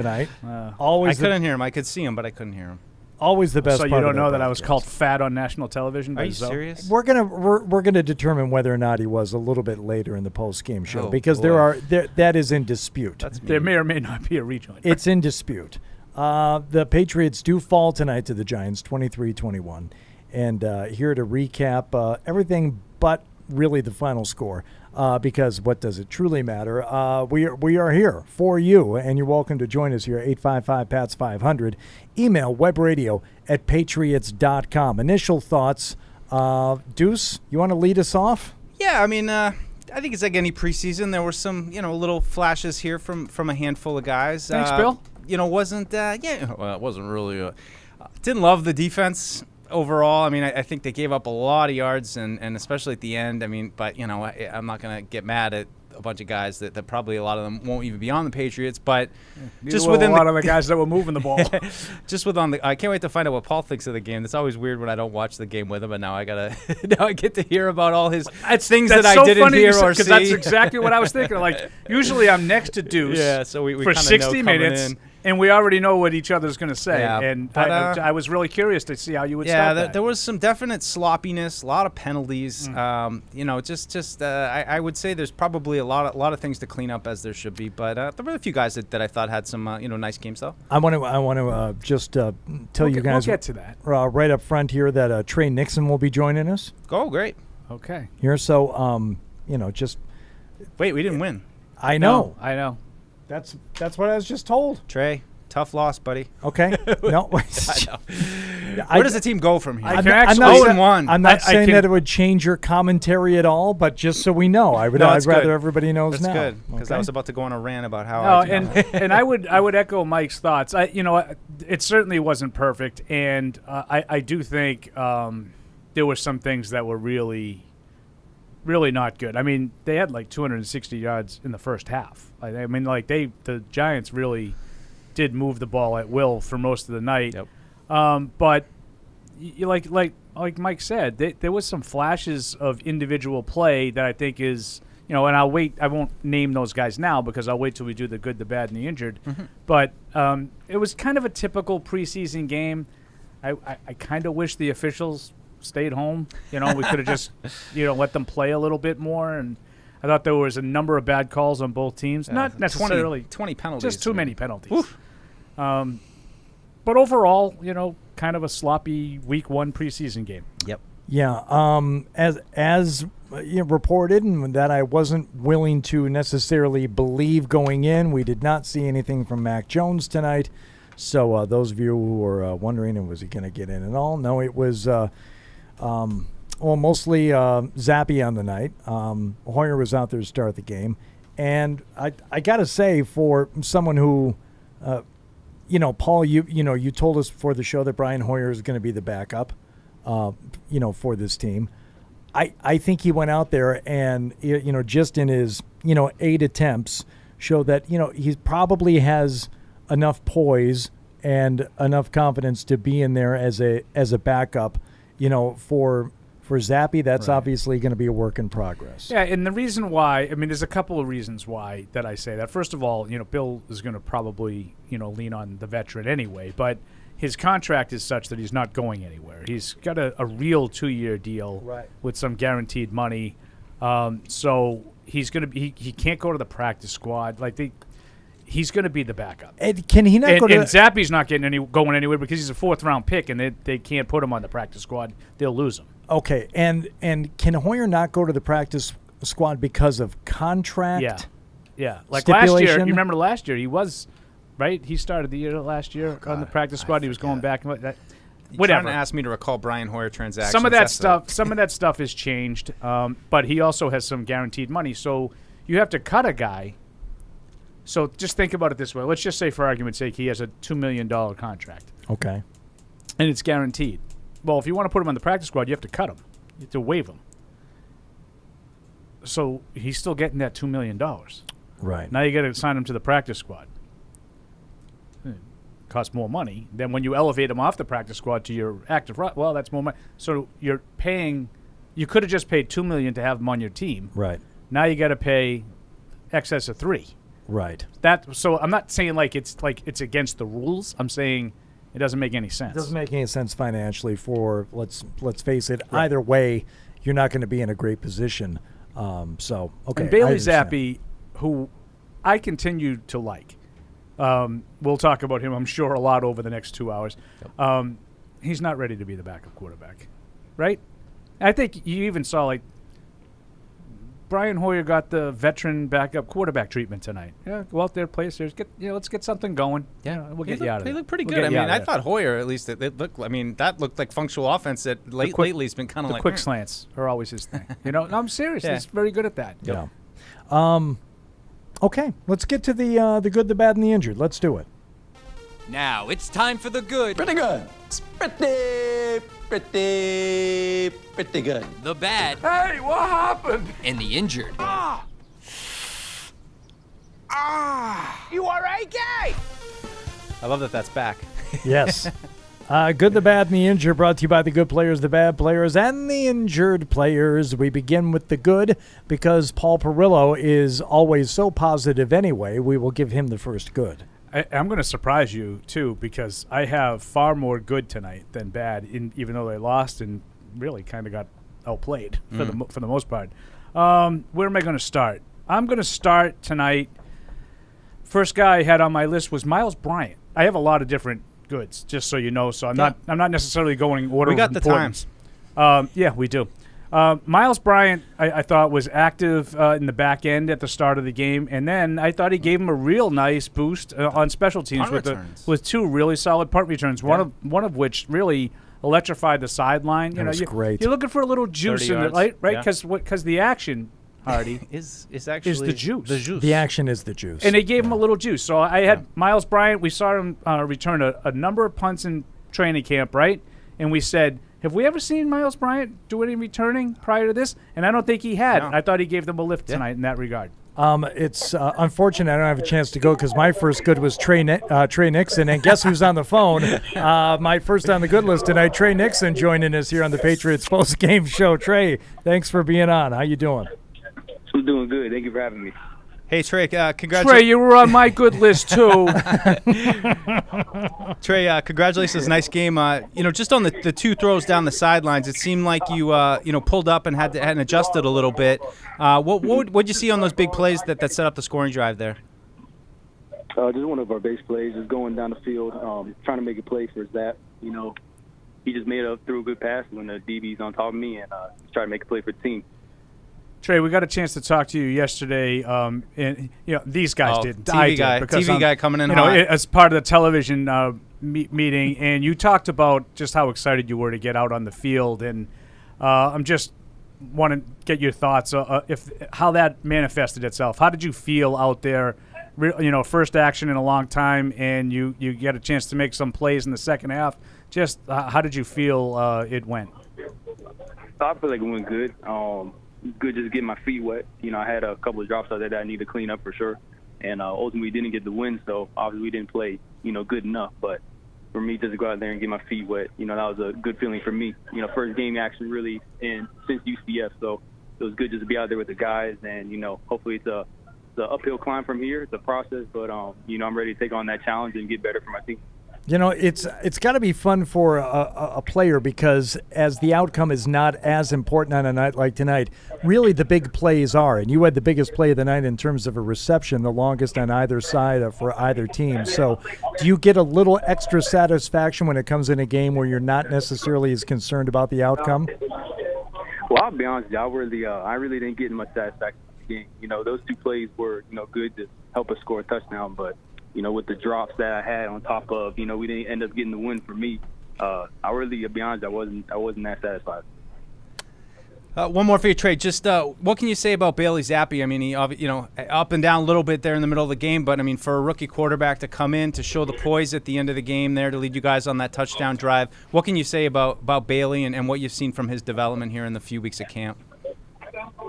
tonight. I couldn't hear him. I could see him, but I couldn't hear him. Always the best. So part you don't of know that broadcast. I was called fat on national television? Are you serious? We're gonna determine whether or not he was a little bit later in the post game show because boy. that is in dispute. There may or may not be a rejoin. It's in dispute. The Patriots do fall tonight to the Giants, 23-21, and here to recap everything but really the final score. Because what does it truly matter? We are here for you, and you're welcome to join us here, 855-PATS-500. Email webradio@patriots.com. Initial thoughts. Deuce, you want to lead us off? Yeah, I mean, I think it's like any preseason. There were some, little flashes here from a handful of guys. Thanks, Bill. It wasn't really. Didn't love the defense overall. I mean, I think they gave up a lot of yards, and especially at the end. I mean, but, I'm not going to get mad at a bunch of guys that probably a lot of them won't even be on the Patriots. But just within a lot of the guys that were moving the ball. I can't wait to find out what Paul thinks of the game. It's always weird when I don't watch the game with him, but now I get to hear about all his things that I didn't hear or see. Because that's exactly what I was thinking. Like, usually I'm next to Deuce so we for 60 minutes. And we already know what each other's going to say. Yeah, and but, I was really curious to see how you would start that. There was some definite sloppiness, a lot of penalties. I would say there's probably a lot of things to clean up as there should be. But there were a few guys that I thought had some nice games though. I want to just tell you guys. We'll get to that right up front here that Trey Nixon will be joining us. Oh, great. Okay. Here, so just wait. We didn't win. I know. I know. That's what I was just told. Trey, tough loss, buddy. Okay. No. Where does the team go from here? I'm not 0-1. I'm not saying that it would change your commentary at all, but just so we know, I'd rather everybody knows That's now. That's good, because I was about to go on a rant about how. And I would echo Mike's thoughts. It certainly wasn't perfect, and I do think there were some things that were really not good. I mean, they had like 260 yards in the first half. I mean, like the Giants really did move the ball at will for most of the night. Yep. But like Mike said, there was some flashes of individual play that I think is, and I'll wait. I won't name those guys now because I'll wait till we do the good, the bad, and the injured. Mm-hmm. But it was kind of a typical preseason game. I kind of wish the officials stayed home. We could have just, let them play a little bit more. And I thought there was a number of bad calls on both teams. Not necessarily 20 penalties. Just too many penalties. But overall, kind of a sloppy week one preseason game. Yep. Yeah. As reported, and that I wasn't willing to necessarily believe going in, we did not see anything from Mac Jones tonight. So those of you who were wondering, was he going to get in at all? No, it was mostly Zappe on the night. Hoyer was out there to start the game. And I got to say, for someone who, Paul, you told us before the show that Brian Hoyer is going to be the backup, for this team. I think he went out there and, just in his, 8 attempts, showed that, he probably has enough poise and enough confidence to be in there as a backup, for Zappe. That's right. Obviously going to be a work in progress. Yeah, and the reason why, there's a couple of reasons why that I say that. First of all, Bill is going to probably, lean on the veteran anyway, but his contract is such that he's not going anywhere. He's got a real 2-year deal with some guaranteed money. So he's going to be, he can't go to the practice squad. He's going to be the backup. And can he not go to? And Zappe's not going anywhere because he's a 4th-round pick, and they can't put him on the practice squad. They'll lose him. Okay, and can Hoyer not go to the practice squad because of contract? Yeah. Like last year, you remember last year he was, right? He started the year last year on the practice squad. He was going back. Whatever. Trying to ask me to recall Brian Hoyer transactions. Some of that stuff has changed, but he also has some guaranteed money. So you have to cut a guy. So just think about it this way. Let's just say, for argument's sake, he has a $2 million contract. Okay. And it's guaranteed. Well, if you want to put him on the practice squad, you have to cut him. You have to waive him. So he's still getting that $2 million. Right. Now you got to sign him to the practice squad. It costs more money. Then when you elevate him off the practice squad to your active, well, that's more money. So you're paying. You could have just paid $2 million to have him on your team. Right. Now you got to pay excess of $3 million. Right. So I'm not saying it's against the rules. I'm saying it doesn't make any sense. It doesn't make any sense financially for, let's face it, either way, you're not going to be in a great position. Okay. And Bailey Zappi, who I continue to like, we'll talk about him, I'm sure, a lot over the next 2 hours. Yep. He's not ready to be the backup quarterback, right? I think you even saw, Brian Hoyer got the veteran backup quarterback treatment tonight. Yeah, go out there, play serious. Let's get something going. Yeah, we'll get you out of there. They look pretty good. I thought Hoyer, at least, that looked like functional offense that lately has been kind of the quick slants are always his thing. No, I'm serious. Yeah. He's very good at that. Yeah. Okay, let's get to the good, the bad, and the injured. Let's do it. Now it's time for the good. Pretty good. It's pretty good. The bad. Hey, what happened? And the injured. You all right, guy? I love that that's back. Yes. Good, the bad, and the injured, brought to you by the good players, the bad players, and the injured players. We begin with the good because Paul Perillo is always so positive anyway. We will give him the first good. I'm going to surprise you, too, because I have far more good tonight than bad, even though they lost and really kind of got outplayed for the most part. Where am I going to start? I'm going to start tonight. First guy I had on my list was Miles Bryant. I have a lot of different goods, just so you know, so I'm not necessarily going in order. We got of the importance. Yeah, we do. Miles Bryant, I thought, was active in the back end at the start of the game, and then I thought he gave him a real nice boost on special teams with two really solid punt returns. Yeah. one of which really electrified the sideline. That was great. You're looking for a little juice in it, right? Because the action, Hardy, is actually the juice. The juice. The action is the juice. And they gave him a little juice. So I had Miles Bryant. We saw him return a number of punts in training camp, right? And we said, have we ever seen Miles Bryant do any returning prior to this? And I don't think he had. No. I thought he gave them a lift tonight in that regard. It's unfortunate I don't have a chance to go because my first good was Trey Nixon. And guess who's on the phone? My first on the good list tonight, Trey Nixon, joining us here on the Patriots Postgame show. Trey, thanks for being on. How you doing? I'm doing good. Thank you for having me. Hey, Trey, congratulations. Trey, you were on my good list, too. Trey, congratulations. Nice game. Just on the two throws down the sidelines, it seemed like you pulled up and had adjusted a little bit. What'd you see on those big plays that set up the scoring drive there? Just one of our base plays, just going down the field, trying to make a play for Zap. He just threw a good pass when the DB's on top of me and tried to make a play for the team. Trey, we got a chance to talk to you yesterday, and these guys didn't. TV guy coming in hot. As part of the television meeting, and you talked about just how excited you were to get out on the field, and I'm just want to get your thoughts how that manifested itself. How did you feel out there? First action in a long time, and you get a chance to make some plays in the second half. Just how did you feel it went? I feel like it went good. Good just getting my feet wet. I had a couple of drops out there that I need to clean up for sure. And ultimately we didn't get the win, so obviously we didn't play, good enough. But for me just to go out there and get my feet wet, that was a good feeling for me. First game actually really since UCF, so it was good just to be out there with the guys. And, hopefully it's an uphill climb from here. It's a process, but, I'm ready to take on that challenge and get better for my team. It's got to be fun for a player because as the outcome is not as important on a night like tonight, really the big plays are. And you had the biggest play of the night in terms of a reception, the longest on either side for either team. So do you get a little extra satisfaction when it comes in a game where you're not necessarily as concerned about the outcome? Well, I'll be honest with you. I really didn't get much satisfaction in the game. Those two plays were, good to help us score a touchdown, but with the drops that I had on top of, we didn't end up getting the win for me. To be honest, I wasn't that satisfied. One more for you, Trey. Just what can you say about Bailey Zappi? I mean, he up and down a little bit there in the middle of the game, but I mean, for a rookie quarterback to come in to show the poise at the end of the game there to lead you guys on that touchdown drive, what can you say about Bailey and what you've seen from his development here in the few weeks of camp?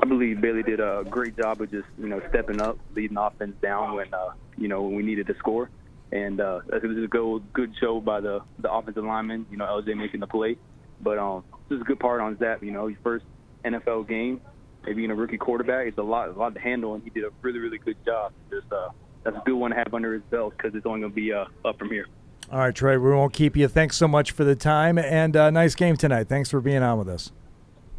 I believe Bailey did a great job of just, stepping up, leading the offense down when we needed to score. And it was a good show by the offensive lineman, LJ making the play. But this is a good part on Zap, his first NFL game, maybe being a rookie quarterback. It's a lot to handle, and he did a really, really good job just that's a good one to have under his belt because it's only going to be up from here. All right, Trey, we won't keep you. Thanks so much for the time, and nice game tonight. Thanks for being on with us.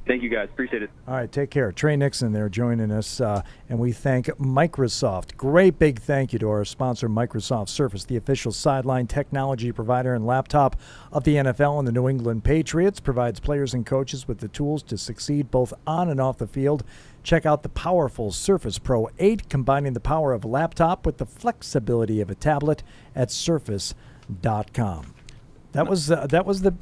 Thank you, guys. Appreciate it. All right, take care. Trey Nixon there joining us, and we thank Microsoft. Great big thank you to our sponsor, Microsoft Surface, the official sideline technology provider and laptop of the NFL and the New England Patriots. Provides players and coaches with the tools to succeed both on and off the field. Check out the powerful Surface Pro 8, combining the power of a laptop with the flexibility of a tablet at surface.com. That was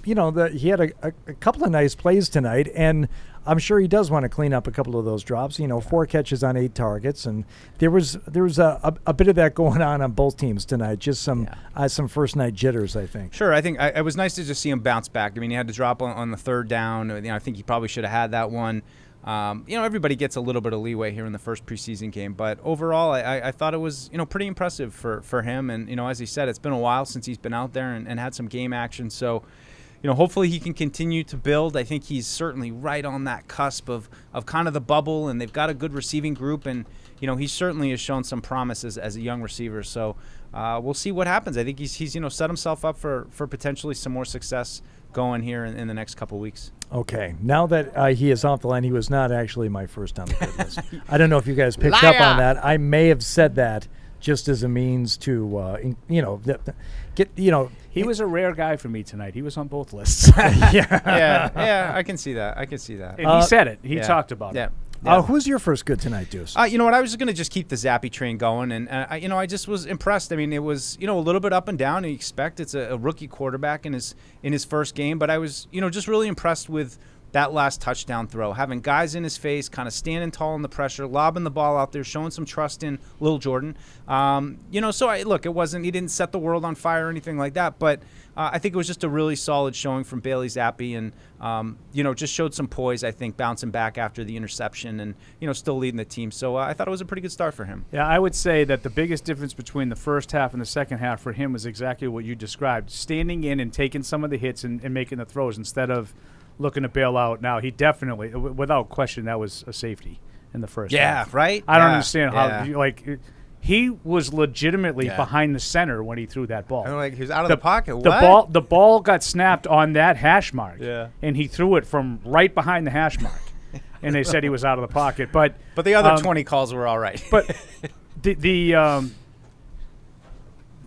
he had a couple of nice plays tonight, and I'm sure he does want to clean up a couple of those drops. 4 catches on 8 targets, and there was a bit of that going on both teams tonight. Just some first night jitters, I think. Sure, I think it was nice to just see him bounce back. I mean, he had to drop on the third down. I think he probably should have had that one. Everybody gets a little bit of leeway here in the first preseason game, but overall, I thought it was, pretty impressive for him. And, as he said, it's been a while since he's been out there and had some game action. So, hopefully he can continue to build. I think he's certainly right on that cusp of kind of the bubble, and they've got a good receiving group. And, he certainly has shown some promises as a young receiver. So we'll see what happens. I think he's set himself up for potentially some more success going here in the next couple weeks. Okay, now that he is off the line, he was not actually my first on the good list. I don't know if you guys picked up on that. I may have said that just as a means to, He was a rare guy for me tonight. He was on both lists. yeah, I can see that. And he said it. He talked about it. Yeah. Who's your first good tonight, Deuce? You know what? I was going to just keep the Zappy train going, and I just was impressed. I mean, it was a little bit up and down. You expect it's a rookie quarterback in his first game, but I was just really impressed with that last touchdown throw, having guys in his face, kind of standing tall in the pressure, lobbing the ball out there, showing some trust in Lil Jordan. So he didn't set the world on fire or anything like that, but I think it was just a really solid showing from Bailey Zappi, and just showed some poise, I think, bouncing back after the interception and still leading the team. So I thought it was a pretty good start for him. Yeah, I would say that the biggest difference between the first half and the second half for him was exactly what you described, standing in and taking some of the hits and making the throws instead of looking to bail out. Now, he definitely, without question, that was a safety in the first half. Yeah, right? I don't understand how, he was legitimately behind the center when he threw that ball. He was out of the pocket. What? The ball got snapped on that hash mark, and he threw it from right behind the hash mark. And they said he was out of the pocket. But the other 20 calls were all right. But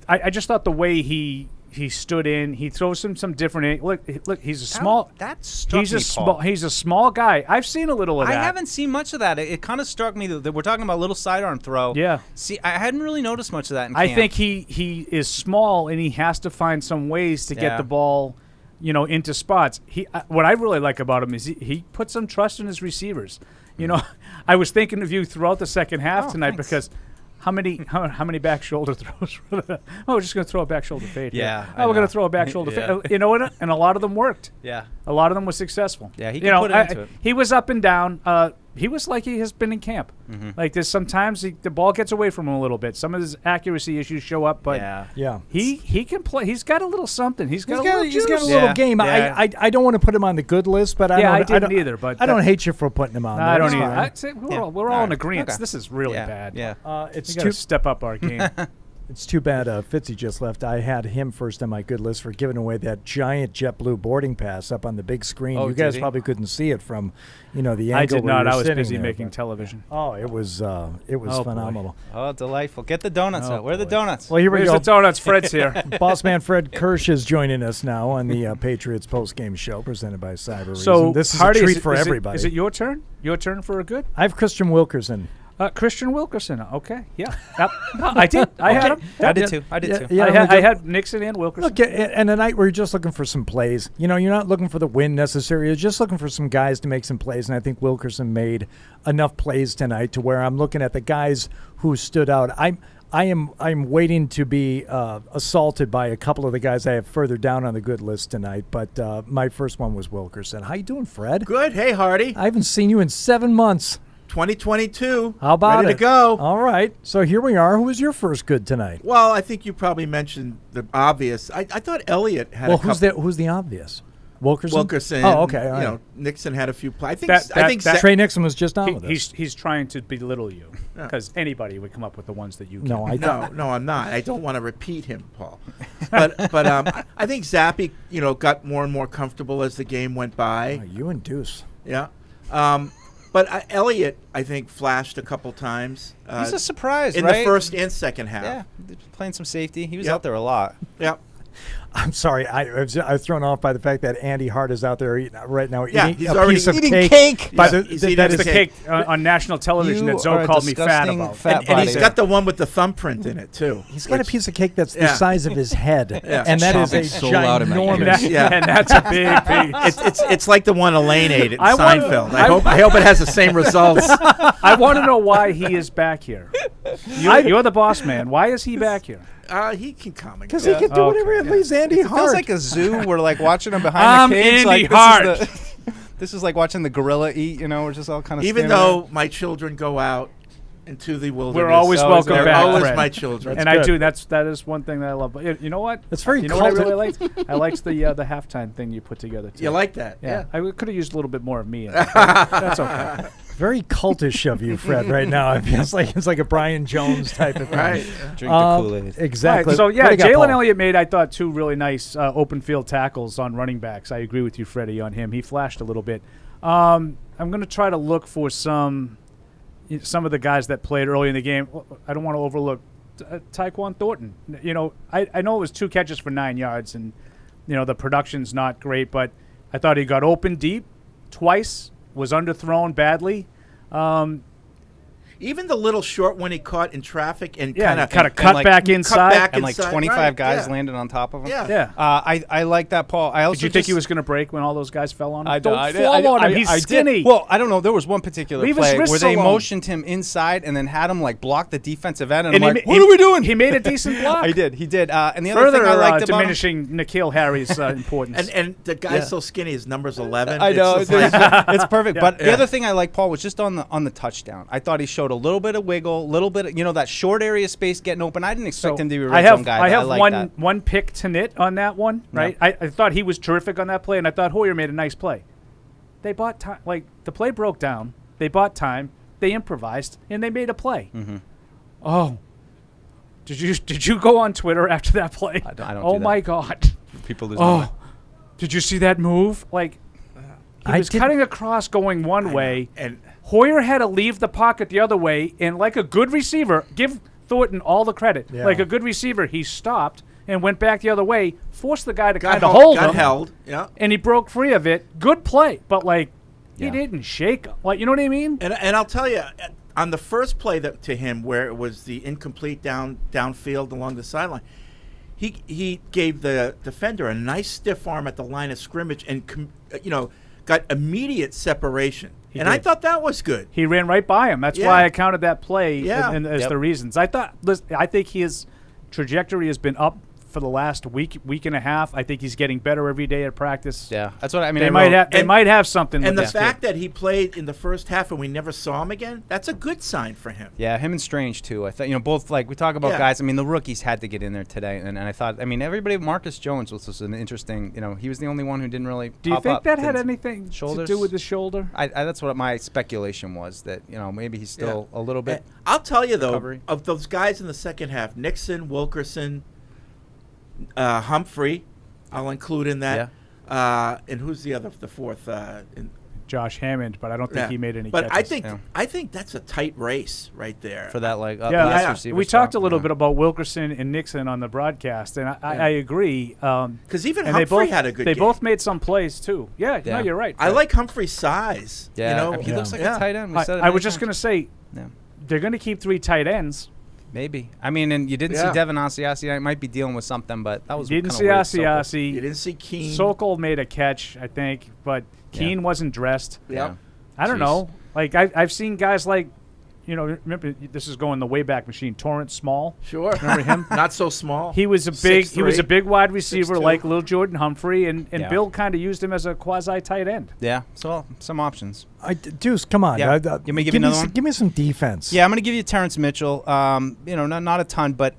I just thought the way he stood in. He throws him some different. Look. He's a small. That struck he's me, a small. Paul. He's a small guy. I've seen a little of that. I haven't seen much of that. It kind of struck me that we're talking about a little sidearm throw. Yeah. See, I hadn't really noticed much of that in camp. I think he is small and he has to find some ways to get the ball, into spots. What I really like about him is he puts some trust in his receivers. I was thinking of you throughout the second half tonight because. How many back shoulder throws? We're just going to throw a back shoulder fade. Yeah. We're going to throw a back shoulder fade. You know what? And a lot of them worked. Yeah. A lot of them were successful. Yeah, he can put it into it. He was up and down. He was like he has been in camp. Mm-hmm. Like there's sometimes the ball gets away from him a little bit. Some of his accuracy issues show up, but he can play. He's got a little something. He's got a little game. Yeah. I don't want to put him on the good list, but I didn't either. But I don't hate you for putting him on. I don't either. I'd say we're all in agreement. Okay. This is really bad. Yeah. We got to step up our game. It's too bad Fitzy just left. I had him first on my good list for giving away that giant JetBlue boarding pass up on the big screen. Oh, you guys probably couldn't see it from, the angle. I did not. I was busy there, making television. Oh, it was phenomenal. Oh, delightful. Get the donuts out. Where are the donuts? Well, here we Where's go. the donuts? Fred's here. Boss man Fred Kirsch is joining us now on the Patriots Postgame Show presented by Cyber So Reason. This is Hardy, a treat for everybody. Is it your turn? Your turn for a good? I have Christian Wilkerson. Christian Wilkerson. Okay. Yeah. Yep. No, I did. I had him. I did too. Yeah, I had Nixon and Wilkerson. Look, and a night where you're just looking for some plays. You're not looking for the win necessarily. You're just looking for some guys to make some plays, and I think Wilkerson made enough plays tonight to where I'm looking at the guys who stood out. I'm waiting to be assaulted by a couple of the guys I have further down on the good list tonight, but my first one was Wilkerson. How you doing, Fred? Good. Hey, Hardy. I haven't seen you in 7 months. 2022. How about Ready it? to go. All right. So here we are. Who was your first good tonight? Well, I think you probably mentioned the obvious. I thought Elliott had a couple. Who's the obvious? Wilkerson. Oh, okay. All You right. know, Nixon had a few plays. That- that- Trey Nixon was just on with us. He's trying to belittle you because anybody would come up with the ones that you can. No, I don't. No, I'm not. I don't want to repeat him, Paul. But I think Zappe, got more and more comfortable as the game went by. You and Deuce. Yeah. But Elliott, I think, flashed a couple times. He's a surprise, in right? the first and second half. Yeah, playing some safety. He was Yep. out there a lot. Yep. I'm sorry. I was thrown off by the fact that Andy Hart is out there right now Yeah, eating he's a already piece of eating cake. cake. By Yeah, the, he's that eating is the cake on national television You that Zoe are a called me fat disgusting about. fat And he's body. got the one with the thumbprint in it, too. He's got a piece of cake that's the Yeah. size of his head, Yeah. and that is a Chomping so loud in my ears. ginormous. Yeah. And that's a big piece. It's like the one Elaine ate at I wanna- Seinfeld. I hope it has the same results. I want to know why he is back here. You're the boss man. Why is he back here? He can come and Because go. he can do whatever it leaves Andy It Hart. feels like a zoo. We're like watching him behind I'm the cage. Andy Like Hart. this is like watching the gorilla eat. We're just all kind of. Even though my children go out into the wilderness, We're always welcome they're back, always Fred. my children. And good. I do. That is one thing that I love. But you know what? It's very You know what I cult- really liked? I liked the halftime thing you put together too. You like that? Yeah. I could have used a little bit more of me in it. but That's okay. Very cultish of you, Fred, right now. It feels like it's like a Brian Jones type of thing. Right. drink the Kool-Aid. Exactly. Right, so What yeah, do you got, Jalen Paul? Elliott made, I thought, two really nice open field tackles on running backs. I agree with you, Freddie, on him. He flashed a little bit. I'm going to try to look for some of the guys that played early in the game. I don't want to overlook Taekwon Thornton. I know it was 2 catches for 9 yards, and the production's not great, but I thought he got open deep twice, was underthrown badly. Even the little short one he caught in traffic and Yeah, kind of cut back inside. back And like inside, 25 right, guys yeah. landed on top of him. Yeah. Yeah. I like that, Paul. I also Did you think he was going to break when all those guys fell on him? I Don't I did- fall I- on him. I- He's I did. skinny. Well, I don't know. There was one particular Leave his play where wrists they alone. motioned him inside and then had him like block the defensive end, and, And I'm he like, ma- "What are we doing?" He made a decent block. He did. And the other Further thing I liked about him, diminishing N'Keal Harry's importance. And the guy's so skinny, his number's 11. I know It's just like- it's perfect. But the Yeah. other thing I like, Paul, was just on the touchdown. I thought he showed a little bit of wiggle, a little bit of, that short area space getting open. I didn't expect him to be a red zone guy. I but have like that. one pick to knit on that one, right? I thought he was terrific on that play, and I thought Hoyer made a nice play. They bought time. Like, the play broke down. They bought time. They improvised, and they made a play. Mm-hmm. Oh. Did you go on Twitter after that play? I don't Oh, do that. my God. People lose their mind. Did you see that move? Like, he I was didn't- cutting across going one way. and Hoyer had to leave the pocket the other way, and like a good receiver, give Thornton all the credit. Yeah. Like a good receiver, he stopped and went back the other way, forced the guy to got kind of hold got him, held. Yeah. and he broke free of it. Good play, but like he Yeah. didn't shake him. Like, you know what I mean? And I'll tell you, on the first play to him, where it was the incomplete downfield along the sideline, he gave the defender a nice stiff arm at the line of scrimmage and got immediate separation. And I did. thall that was good. He ran right by him. That's Yeah. why I counted that play Yeah. as Yep. the reasons. I think his trajectory has been up for the last week and a half. I think he's getting better every day at practice. Yeah, that's what I mean. They I might wrote- have. They and- might have something. And with the this fact kid. that he played in the first half and we never saw him again, that's a good sign for him. Yeah, him and Strange too. I thought both, like, we talk about Yeah. guys. I mean, the rookies had to get in there today, and I thought, everybody. Marcus Jones was an interesting. He was the only one who didn't really. Do you pop think up. that had Didn't- anything shoulders? to do with the shoulder? I that's what my speculation was, that maybe he's still a little bit. I'll tell you, though, recovery. of those guys in the second half, Nixon, Wilkerson, Humphrey, I'll include in that. And who's the fourth? Josh Hammond, but I don't think he made any But catches. I think that's a tight race right there. For that, like, Yeah, receiver we spot. talked a little Yeah. bit about Wilkerson and Nixon on the broadcast, and I agree. Because even And Humphrey had a good They game. both made some plays too. Yeah, Yeah. no, you're right. I like Humphrey's size. Yeah, he looks like Yeah. a tight end. We said it I many was just times. going to say, Yeah. they're going to keep 3 tight ends. Maybe. And you didn't see Yeah. Devin Asiasi. I might be dealing with something, but that was Didn't kinda see weird. Asiasi. You didn't see Keene. Sokol made a catch, I think, but Keene wasn't dressed. Yeah. I don't Jeez. know. Like I've seen guys like, remember this is going the Wayback Machine. Torrance Small. Sure. Remember him? Not so small. He was a big 6'3". big wide receiver 6'2". like Lil Jordan Humphrey, and Yeah. Bill kind of used him as a quasi tight end. Yeah, so some options. Deuce, come on. Yeah. You may give me another one? Give me some defense. Yeah, I'm going to give you Terence Mitchell. Not a ton, but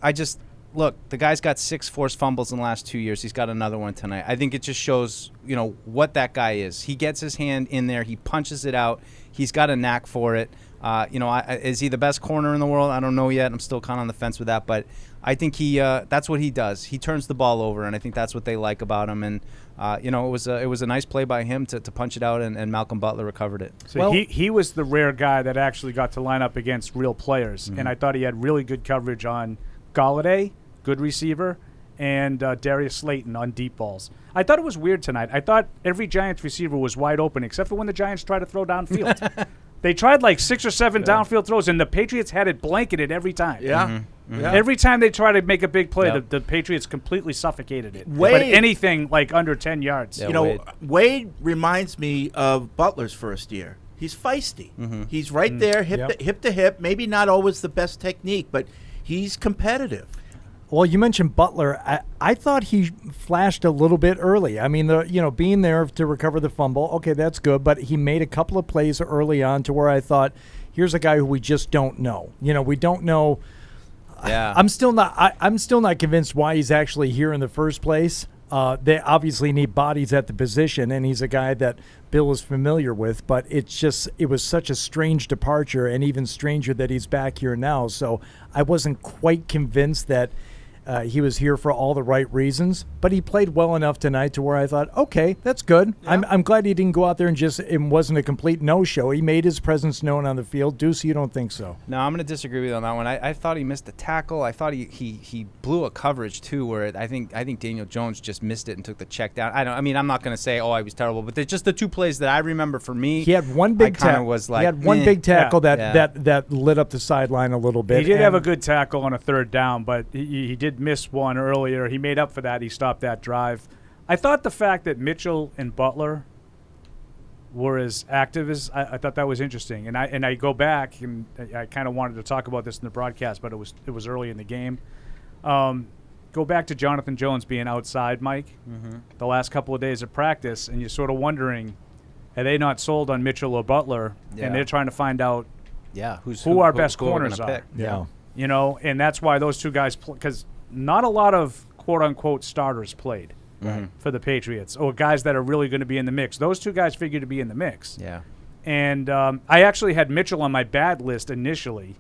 look, the guy's got 6 forced fumbles in the last 2 years. He's got another one tonight. I think it just shows, what that guy is. He gets his hand in there. He punches it out. He's got a knack for it. Is he the best corner in the world? I don't know yet. I'm still kind of on the fence with that. But I think that's what he does. He turns the ball over, and I think that's what they like about him. And, it was a nice play by him to punch it out, and Malcolm Butler recovered it. So he was the rare guy that actually got to line up against real players. And I thought he had really good coverage on Galladay, good receiver, and Darius Slayton on deep balls. I thought it was weird tonight. I thought every Giants receiver was wide open except for when the Giants tried to throw downfield. They tried like 6 or 7 downfield throws, and the Patriots had it blanketed every time. Yeah. Yeah. Every time they tried to make a big play, the Patriots completely suffocated it. But anything like under 10 yards. Yeah, Wade reminds me of Butler's first year. He's feisty. He's right there, hip to hip. Maybe not always the best technique, but he's competitive. Well, you mentioned Butler. I thought he flashed a little bit early. I mean, being there to recover the fumble, okay, that's good. But he made a couple of plays early on to where I thought, here's a guy who we just don't know. We don't know. Yeah. I'm still not convinced why he's actually here in the first place. They obviously need bodies at the position, and he's a guy that Bill is familiar with. But it was such a strange departure, and even stranger that he's back here now. So I wasn't quite convinced that he was here for all the right reasons, but he played well enough tonight to where I thought, okay, that's good. Yeah. I'm glad he didn't go out there and it wasn't a complete no-show. He made his presence known on the field. Deuce, you don't think so? No, I'm going to disagree with you on that one. I thought he missed a tackle. I thought he blew a coverage too, where I think Daniel Jones just missed it and took the check down. I'm not going to say, he was terrible, but they're just the 2 plays that I remember for me. He had one big tackle. He had one big tackle that lit up the sideline a little bit. He did have a good tackle on a 3rd down, but he did miss one earlier. He made up for that. He stopped that drive. I thought the fact that Mitchell and Butler were as active as I thought that was interesting. And I go back, and I kind of wanted to talk about this in the broadcast, but it was early in the game. Go back to Jonathan Jones being outside, Mike, the last couple of days of practice, and you're sort of wondering, are they not sold on Mitchell or Butler? Yeah. And they're trying to find out who our best corners are. Yeah. And that's why those 2 guys because not a lot of quote-unquote starters played for the Patriots, or guys that are really going to be in the mix. Those 2 guys figured to be in the mix. Yeah. And I actually had Mitchell on my bad list initially,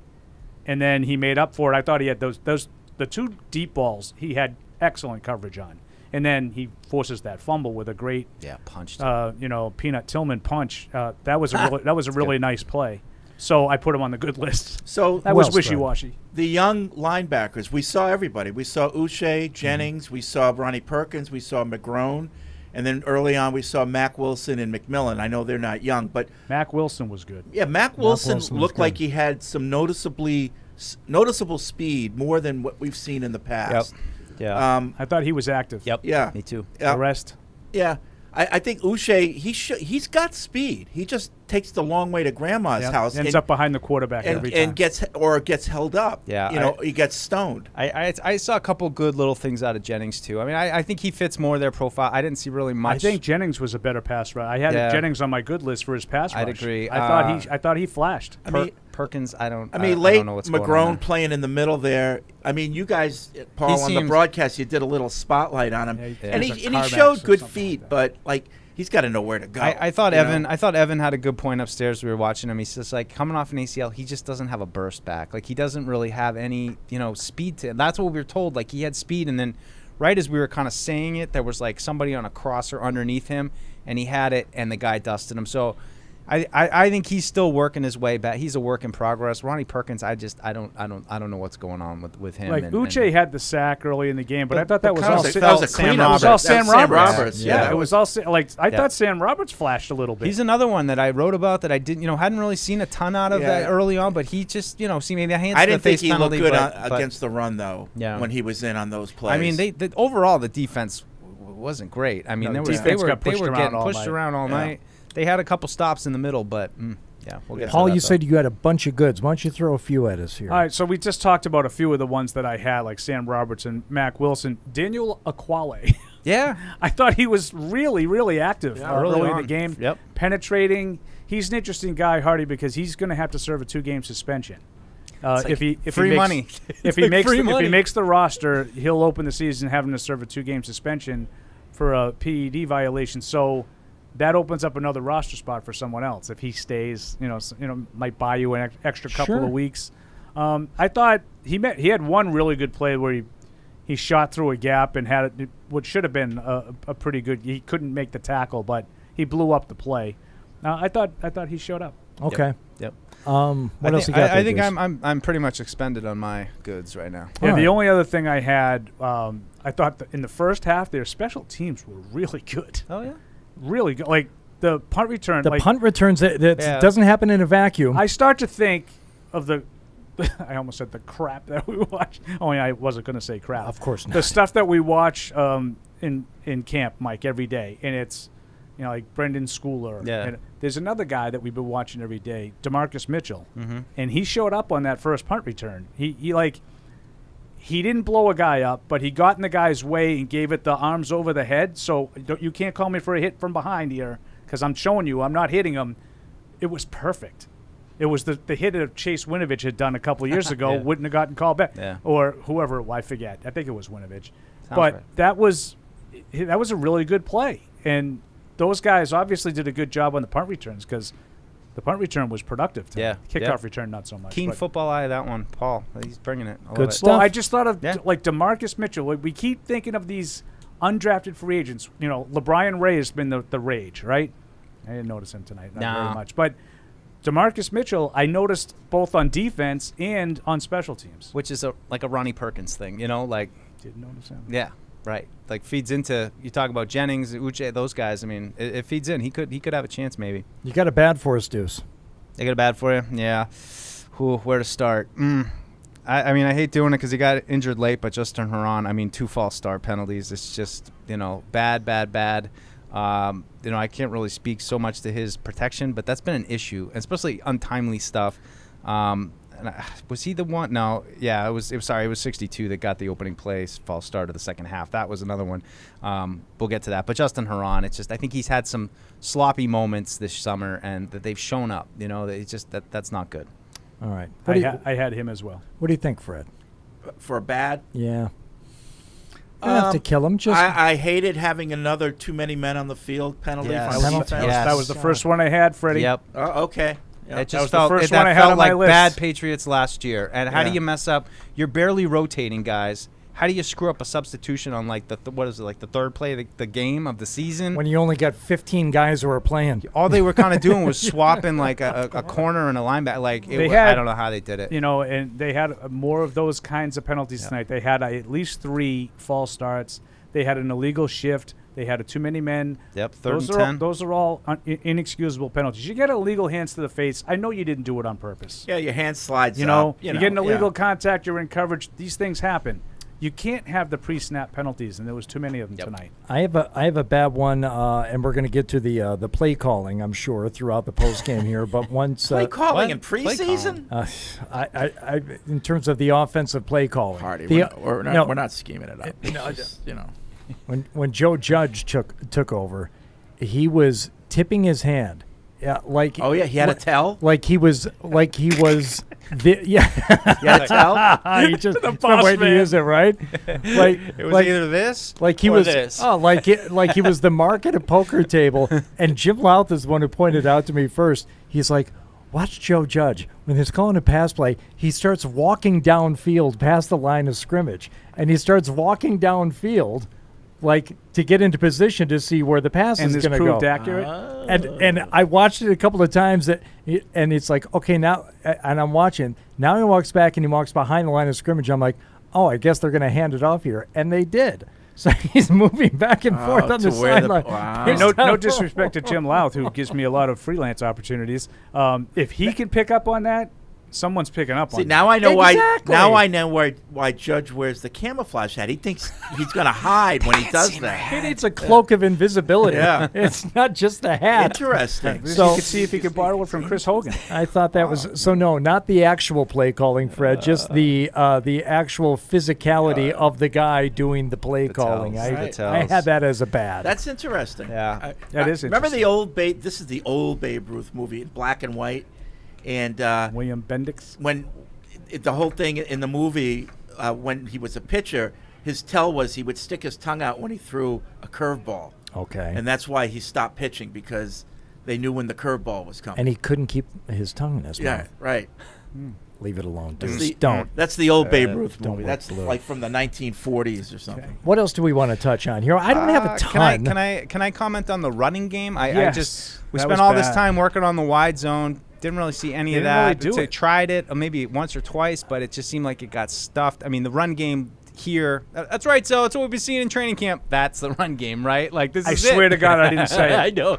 and then he made up for it. I thought he had the 2 deep balls he had excellent coverage on. And then he forces that fumble with a great punch. Peanut Tillman punch. That was a really nice play. So I put him on the good list. So that was wishy-washy. The young linebackers, we saw everybody. We saw Uche, Jennings, we saw Ronnie Perkins, we saw McGrone, and then early on we saw Mack Wilson and McMillan. I know they're not young, but Mack Wilson was good. Yeah, Mack Wilson looked like he had some noticeable speed, more than what we've seen in the past. Yep. Yeah. I thought he was active. Yep. Yeah. Me too. The rest. Yeah. I think Uche, he's got speed. He just takes the long way to Grandma's house. Ends up behind the quarterback every time. And gets held up. Yeah, he gets stoned. I saw a couple good little things out of Jennings too. I mean, I think he fits more their profile. I didn't see really much. I think Jennings was a better pass rusher. I had Jennings on my good list for his pass rush. I'd agree. I thought he flashed. Perkins, I don't know what's McGrone going on playing in the middle there. I mean, you guys, Paul, on the broadcast, you did a little spotlight on him, and he showed good feet, but he's got to know where to go. I thought Evan had a good point upstairs. We were watching him. He's just coming off an ACL. He just doesn't have a burst back. He doesn't really have any speed to him. That's what we were told. He had speed, and then right as we were kind of saying it, there was somebody on a crosser underneath him, and he had it, and the guy dusted him. So I think he's still working his way back. He's a work in progress. Ronnie Perkins, I don't know what's going on with him. Uche had the sack early in the game, but I thought that was all Sam Roberts. It was all Sam Roberts. Yeah, it was all I thought Sam Roberts flashed a little bit. He's another one that I wrote about that I didn't hadn't really seen a ton out of that early on, but he just see maybe a hands. I didn't think he penalty, looked good against the run though. Yeah. When he was in on those plays. I mean, overall the defense wasn't great. I mean, they were getting pushed around all night. They had a couple stops in the middle, but we'll get Paul, to that, you said you had a bunch of goods. Why don't you throw a few at us here? All right, so we just talked about a few of the ones that I had, like Sam Roberts and Mack Wilson. Daniel Aquale. Yeah. I thought he was really, really active early in the game. Yep. Penetrating. He's an interesting guy, Hardy, because he's going to have to serve a 2-game suspension. If he free makes, money. if he makes the roster, he'll open the season having to serve a 2-game suspension for a PED violation. So that opens up another roster spot for someone else if he stays. Might buy you an extra couple of weeks. I thought he had one really good play where he shot through a gap and had what should have been a pretty good. He couldn't make the tackle, but he blew up the play. I thought he showed up. Okay. Yep. What else you got? I think I'm pretty much expended on my goods right now. Yeah. All The right. only other thing I had, I thought in the first half their special teams were really good. Oh yeah. Really good. Like the punt return. The punt returns that doesn't happen in a vacuum. I start to think of the. I almost said the crap that we watch. Only I wasn't going to say crap. Of course not. The stuff that we watch in camp, Mike, every day, and it's like Brendan Schooler. Yeah. And there's another guy that we've been watching every day, DeMarcus Mitchell, and he showed up on that first punt return. He didn't blow a guy up, but he got in the guy's way and gave it the arms over the head. So you can't call me for a hit from behind here because I'm showing you I'm not hitting him. It was perfect. It was the hit that Chase Winovich had done a couple of years ago. Yeah. Wouldn't have gotten called back, Yeah. or whoever. I forget. I think it was Winovich. Sounds But right. that was a really good play, and those guys obviously did a good job on the punt returns because the punt return was productive. Yeah. Kickoff return not so much. Keen but- football eye, that one, Paul. He's bringing it. I love Good it. stuff. Well, I just thought of Yeah. like DeMarcus Mitchell. We keep thinking of these undrafted free agents. LeBrian Ray has been the rage, right? I didn't notice him tonight, not very much. But DeMarcus Mitchell, I noticed both on defense and on special teams. Which is like a Ronnie Perkins thing, like. Didn't notice him. Yeah, right. Like feeds into. You talk about Jennings, Uche, those guys. I mean, it feeds in. He could have a chance maybe. You got a bad for us, Deuce. They got a bad for you? Yeah. Where to start? I mean, I hate doing it because he got injured late, but Justin Herron, 2 false start penalties. It's just, bad. I can't really speak so much to his protection, but that's been an issue, especially untimely stuff. Was he the one? No. Yeah, it was 62 that got the opening play, false start of the second half. That was another one. We'll get to that. But Justin Herron, it's just I think he's had some sloppy moments this summer, and that they've shown up. It's just that's not good. All right. I had him as well. What do you think, Fred? For a bad? Yeah. You don't have to kill him. Just I hated having another too many men on the field penalty. Yes. From Penalty. defense. Yes. That was the first one I had, Freddie. Yep. Okay. Yep. It just was the felt, first that one I had felt on my like list. bad Patriots last year. And how do Yeah. you mess up? You're barely rotating guys. How do you screw up a substitution on like the third play of the game of the season? when you only got 15 guys who are playing. All they were kind of doing was swapping like a corner and a linebacker. Like I don't know how they did it. And they had more of those kinds of penalties tonight. They had at least 3 false starts. They had an illegal shift. They had a too many men. Yep, third and 10. Those are all inexcusable penalties. You get illegal hands to the face. I know you didn't do it on purpose. Yeah, your hand slides You know, up. you get an illegal contact, you're in coverage. These things happen. You can't have the pre-snap penalties, and there was too many of them tonight. I have a bad one, and we're going to get to the play calling, I'm sure, throughout the post game here. But once Play calling What? in Play preseason? I in terms of the offensive play calling, Hardy, the- we're no, not scheming it up. It's just, when Joe Judge took over, he was tipping his hand, like Oh yeah, he had a tell. like he was the He had a tell. he just been boss waiting to man. use it, right? Like It was like, either this like he or was this. like he was the mark at a poker table. And Jim Louth is the one who pointed out to me first. He's like, watch Joe Judge. When he's calling a pass play, he starts walking downfield past the line of scrimmage, and he starts walking downfield like to get into position to see where the pass And is this going to go. proved accurate. And I watched it a couple of times, and it's like, okay, now, and I'm watching. Now he walks back and he walks behind the line of scrimmage. I'm like, oh, I guess they're going to hand it off here, and they did. So he's moving back and forth on the to where the- sideline. wow. No disrespect to Jim Louth, who gives me a lot of freelance opportunities. If he can pick up on that, someone's picking up on See, that. now I know Exactly. why. Now I know why Judge wears the camouflage hat. He thinks he's going to hide when he does that. He needs a cloak of invisibility. Yeah. It's not just the hat. Interesting. So So- you could see if he could borrow it from Chris Hogan. I thought that was so. No, not the actual play calling, Fred. Just the actual physicality of the guy doing the play calling. tells, I, the I tells. had that as a bad. That's interesting. Yeah. That is Remember interesting. the old Babe? This is the old Babe Ruth movie in black and white, and William Bendix. when the whole thing in the movie when he was a pitcher, his tell was he would stick his tongue out when he threw a curveball. Okay. And that's why he stopped pitching, because they knew when the curveball was coming. And he couldn't keep his tongue in his mouth. Right. Leave it alone, dude. That's Don't. That's the old Babe Ruth don't movie. look That's blue. like from the 1940s or something. What else do we want to touch on here? I don't have a ton. Can I comment on the running game? We Yes, that spent was all this bad. time working on the wide zone. Didn't really see any They of didn't that. really do They it. tried it maybe once or twice, but it just seemed like it got stuffed. I mean, the run game here. That's right. So it's what we've been seeing in training camp. That's the run game, right? Like this I is it. swear to God I didn't say it. I know.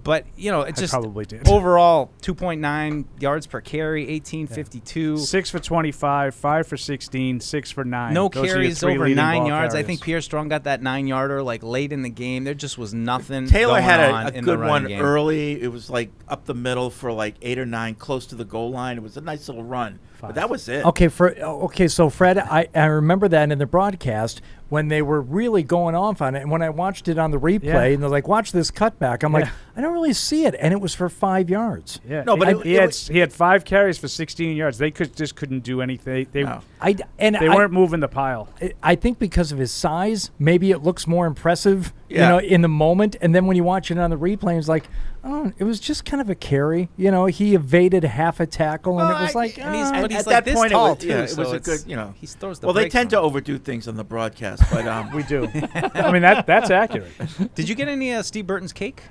But it just probably did. overall 2.9 yards per carry, 1852. 6 for 25, 5 for 16, 6 for 9. No Those are your carries 3 over leading 9 ball yards. I carriers. think Pierre Strong got that 9-yarder like late in the game. There just was nothing. Taylor going had on a in the good running one game. early. It was like up the middle for like 8 or 9, close to the goal line. It was a nice little run, but that was it. Okay, so Fred, I remember that in the broadcast when they were really going off on it, and when I watched it on the replay, and they're like, "Watch this cutback," I'm like, I don't really see it, and it was for 5 yards. Yeah. No, but he had 5 carries for 16 yards. They just couldn't do anything. They weren't moving the pile. I think because of his size, maybe it looks more impressive, in the moment, and then when you watch it on the replay, it's like, oh, it was just kind of a carry. He evaded half a tackle, and it was like, and he's at like that this point, tall, it was, too, it so was a it's- good, he throws the well, they brakes tend on to him. overdo things on the broadcast, but We do. I mean, that's accurate. Did you get any Steve Burton's cake?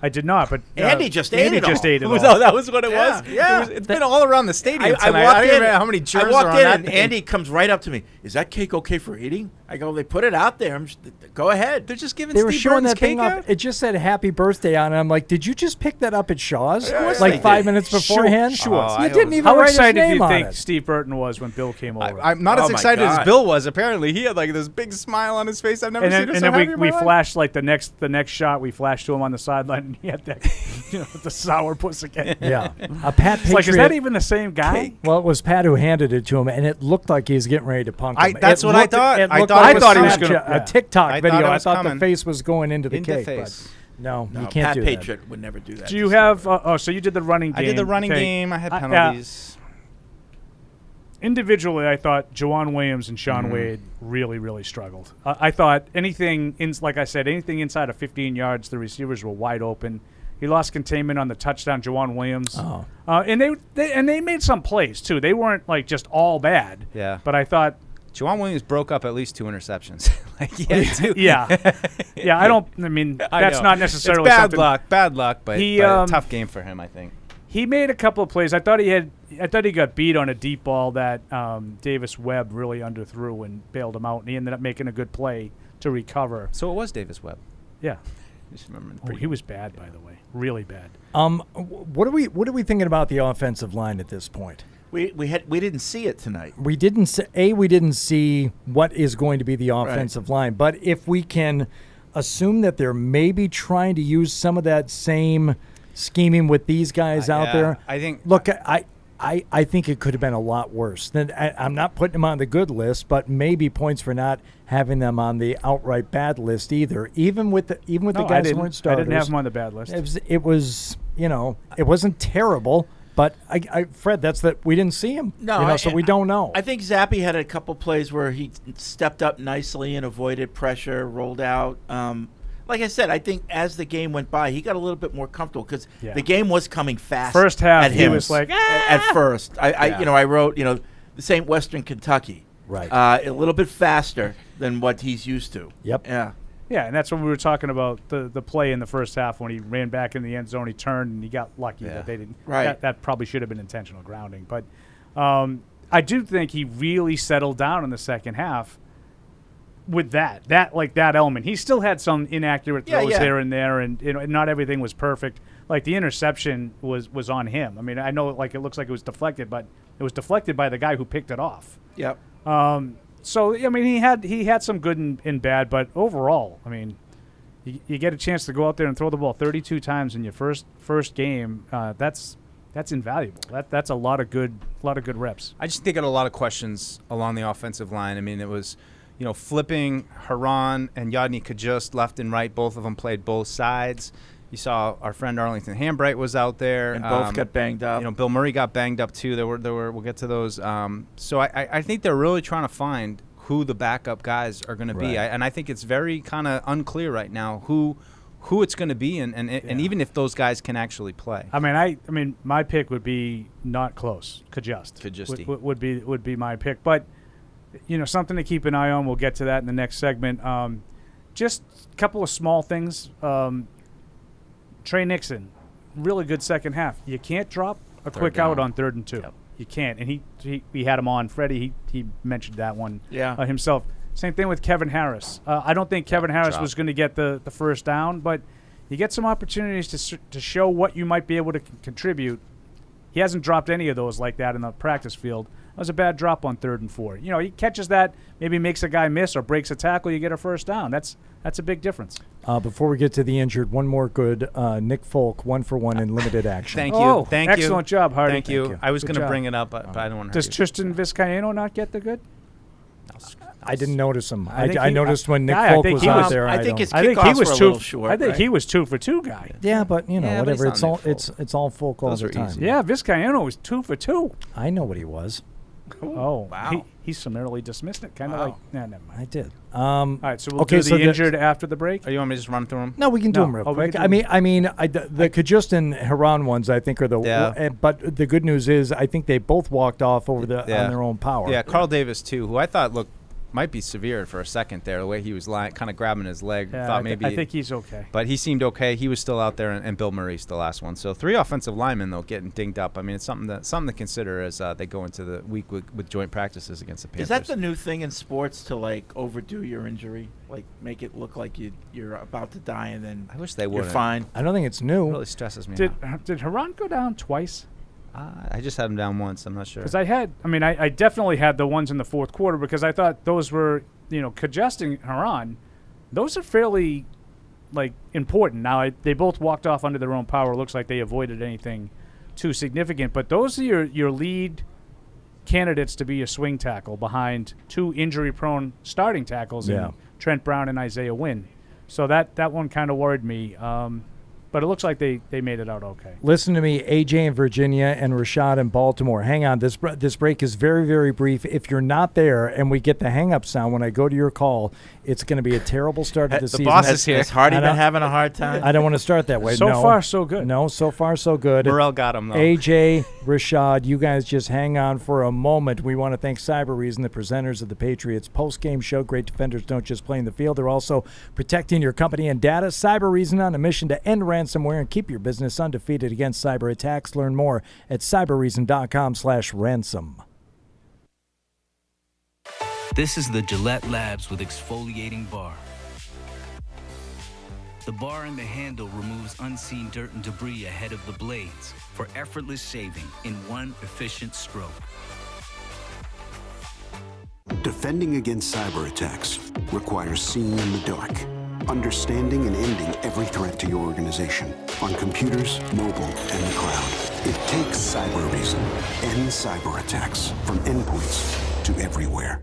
I did not, but Andy just ate it all. ate it all. Oh, that was what it Yeah, was? yeah. It's been all around the stadium I tonight. walked I don't in. even know how many germs I are walked on in, that and thing. Andy comes right up to me. Is that cake okay for eating? I go, they put it out there. Go ahead. They're just giving they were Steve showing Burton's that thing cake up. out? It just said "Happy Birthday" on it. I'm like, did you just pick that up at Shaw's? course Like they 5 did. minutes beforehand? Sure. Oh, You I didn't was- even How write his excited do name you on think it. Steve Burton was when Bill came over? I'm not Oh as my excited as God. Bill was. Apparently, he had like this big smile on his face. I've never and seen then, him and so then happy in we my life. flashed like the next shot. We flashed to him on the sideline, and he had that, the sour puss again. Yeah. A Pat It's like, is Patriot. that even the same guy? Well, it was Pat who handed it to him, and it looked like he was getting ready to punk him. That's It what I looked- thought. It I looked thought like it was a coming. Snapchat- Yeah. a TikTok I thought video. it I was thought the coming. face was going into the Into cake. face. But no, you No, can't Pat do Patriot would never do that. Do you have? So you did the running game. I did the running Okay. game. I had yeah. penalties. Individually, I thought Juwan Williams and Sean Wade really, really struggled. I thought like I said, anything inside of 15 yards, the receivers were wide open. He lost containment on the touchdown, Juwan Williams. Oh. And they made some plays too. They weren't like just all bad. Yeah. But I thought, Juwan Williams broke up at least 2 interceptions. Like he had 2. yeah, I mean, I that's know. not necessarily it's something. bad luck, but, He, but a tough game for him, I think. He made a couple of plays. I thought he got beat on a deep ball that Davis Webb really underthrew and bailed him out, and he ended up making a good play to recover. So it was Davis Webb. Yeah. I just remember in the Oh, pregame. he was bad, by the way, really bad. What are we thinking about the offensive line at this point? We didn't see it tonight. We didn't see what is going to be the offensive line, but if we can assume that they're maybe trying to use some of that same scheming with these guys out yeah, there, I think. look, I think it could have been a lot worse. I'm not putting them on the good list, but maybe points for not having them on the outright bad list either. Even with the guys who weren't starters, I didn't have them on the bad list. It was it wasn't terrible. But Fred, that's that we didn't see him. No, so we don't know. I think Zappe had a couple plays where he stepped up nicely and avoided pressure, rolled out. Like I said, I think as the game went by, he got a little bit more comfortable because the game was coming fast. First half, at he him. was like, at first. I wrote, this ain't Western Kentucky. Right. A little bit faster than what he's used to. Yep. Yeah. Yeah, and that's when we were talking about the play in the first half when he ran back in the end zone. He turned and he got lucky that they didn't. Right. That probably should have been intentional grounding. But I do think he really settled down in the second half with that element. He still had some inaccurate throws here and there, and not everything was perfect. Like the interception was on him. I mean, I know it looks like it was deflected, but it was deflected by the guy who picked it off. Yep. So I mean, he had some good and bad, but overall, I mean, you get a chance to go out there and throw the ball 32 times in your first game. That's invaluable. That's a lot of good reps. I just think got a lot of questions along the offensive line. I mean, it was, flipping Haran and Yadni Kajust left and right. Both of them played both sides. You saw our friend Arlington Hambright was out there. And both got banged up. Bill Murray got banged up too. There were. We'll get to those. So I think they're really trying to find who the backup guys are going to be. And I think it's very kind of unclear right now who it's going to be, and even if those guys can actually play. I mean, my pick would be not close. Kajust would be my pick, but something to keep an eye on. We'll get to that in the next segment. Just a couple of small things. Trey Nixon, really good second half. You can't drop a quick out on 3rd and 2. Yep. You can't, and he had him on. Freddie, he mentioned that one himself. Same thing with Kevin Harris. I don't think Kevin Harris was going to get the first down, but you get some opportunities to show what you might be able to contribute. He hasn't dropped any of those like that in the practice field. That was a bad drop on 3rd and 4. He catches that, maybe makes a guy miss or breaks a tackle, you get a first down. That's a big difference. Before we get to the injured, one more good. Nick Folk, 1-for-1 in limited action. Thank you. Thank you. Excellent job, Hardy. Thank you. I was going to bring it up, but I don't want to. Does Tristan Vizcaino not get the good? I didn't notice him. I noticed when Nick Folk was out there. I think his kickoffs were a little short. I think he was 2 for 2 guy. Yeah, but whatever. It's all Folk all the time. Easy. Yeah, Vizcaino was 2 for 2. I know what he was. Oh, wow. He summarily dismissed it. Kind of like, never mind. I did. All right, so we'll do the injured after the break. You want me to just run through them? No, we can do them real quick. The Kajust and Haran ones, I think, are but the good news is I think they both walked off over on their own power. Yeah, Carl Davis too, who I thought looked might be severe for a second there, the way he was lying, kind of grabbing his leg. Yeah, Thought maybe I think he's okay. But he seemed okay. He was still out there, and Bill Murray's the last one. So 3 offensive linemen, though, getting dinged up. I mean, it's something to consider as they go into the week with joint practices against the Panthers. Is that the new thing in sports to, overdo your injury? Make it look like you're about to die and then I wish they would. You're fine. I don't think it's new. It really stresses me out. Did Haran go down twice? I just had him down once. I'm not sure. Because I definitely had the ones in the fourth quarter because I thought those were, Kajust and Haran, those are fairly, important. Now, they both walked off under their own power. It looks like they avoided anything too significant. But those are your lead candidates to be a swing tackle behind 2 injury-prone starting tackles in Trent Brown and Isaiah Wynn. So that one kind of worried me. But it looks like they made it out okay. Listen to me, AJ in Virginia and Rashad in Baltimore. Hang on, this break is very, very brief. If you're not there and we get the hang-up sound when I go to your call, it's going to be a terrible start to the season. Boss is here. Has Hardy been having a hard time? I don't want to start that way. So far, so good. No, so far, so good. Burrell got him, though. AJ, Rashad, you guys just hang on for a moment. We want to thank Cyber Reason, the presenters of the Patriots Postgame show. Great defenders don't just play in the field. They're also protecting your company and data. Cyber Reason on a mission to end ransomware and keep your business undefeated against cyber attacks. Learn more at cyberreason.com/ransom. This is the Gillette Labs with exfoliating bar. The bar and the handle removes unseen dirt and debris ahead of the blades for effortless shaving in one efficient stroke. Defending against cyber attacks requires seeing in the dark, understanding and ending every threat to your organization on computers, mobile, and the cloud. It takes Cyber Reason. End cyber attacks from endpoints to everywhere.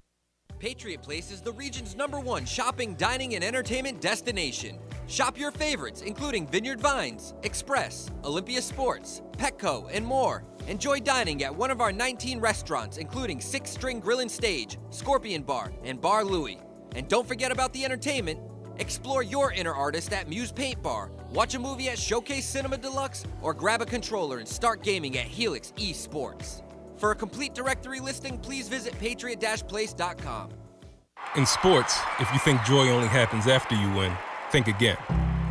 Patriot Place is the region's #1 shopping, dining, and entertainment destination. Shop your favorites, including Vineyard Vines, Express, Olympia Sports, Petco, and more. Enjoy dining at one of our 19 restaurants, including 6 String Grill and Stage, Scorpion Bar, and Bar Louie. And don't forget about the entertainment. Explore your inner artist at Muse Paint Bar, watch a movie at Showcase Cinema Deluxe, or grab a controller and start gaming at Helix Esports. For a complete directory listing, please visit patriot-place.com. In sports, if you think joy only happens after you win, think again.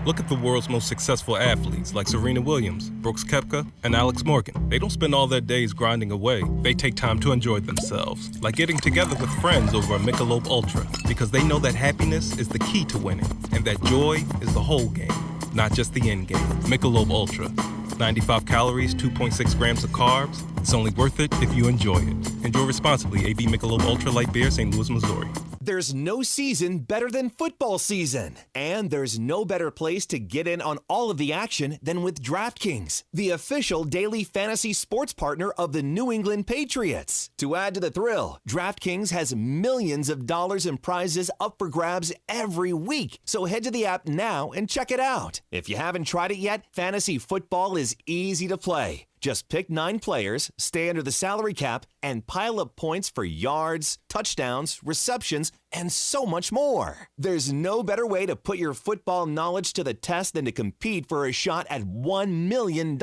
Look at the world's most successful athletes like Serena Williams, Brooks Koepka, and Alex Morgan. They don't spend all their days grinding away. They take time to enjoy themselves, like getting together with friends over a Michelob Ultra, because they know that happiness is the key to winning, and that joy is the whole game, not just the end game. Michelob Ultra. 95 calories, 2.6 grams of carbs. It's only worth it if you enjoy it. Enjoy responsibly. AB Michelob Ultra Light Beer, St. Louis, Missouri. There's no season better than football season. And there's no better place to get in on all of the action than with DraftKings, the official daily fantasy sports partner of the New England Patriots. To add to the thrill, DraftKings has millions of dollars in prizes up for grabs every week. So head to the app now and check it out. If you haven't tried it yet, fantasy football is easy to play. Just pick 9 players, stay under the salary cap, and pile up points for yards, touchdowns, receptions, and so much more. There's no better way to put your football knowledge to the test than to compete for a shot at $1 million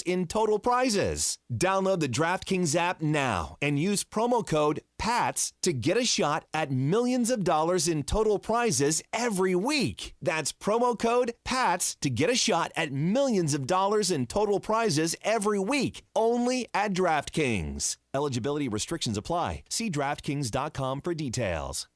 in total prizes. Download the DraftKings app now and use promo code PATS to get a shot at millions of dollars in total prizes every week. That's promo code PATS to get a shot at millions of dollars in total prizes every week, only at DraftKings. Eligibility restrictions apply. See DraftKings.com for details.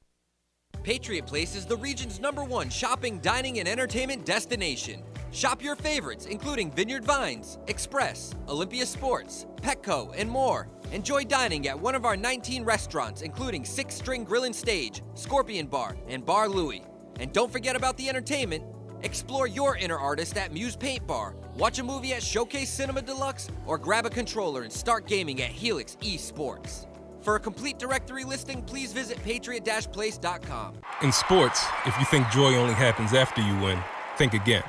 Patriot Place is the region's #1 shopping, dining, and entertainment destination. Shop your favorites, including Vineyard Vines, Express, Olympia Sports, Petco, and more. Enjoy dining at one of our 19 restaurants, including 6 String Grill and Stage, Scorpion Bar, and Bar Louie. And don't forget about the entertainment. Explore your inner artist at Muse Paint Bar, watch a movie at Showcase Cinema Deluxe, or grab a controller and start gaming at Helix eSports. For a complete directory listing, please visit patriot-place.com. In sports, if you think joy only happens after you win, think again.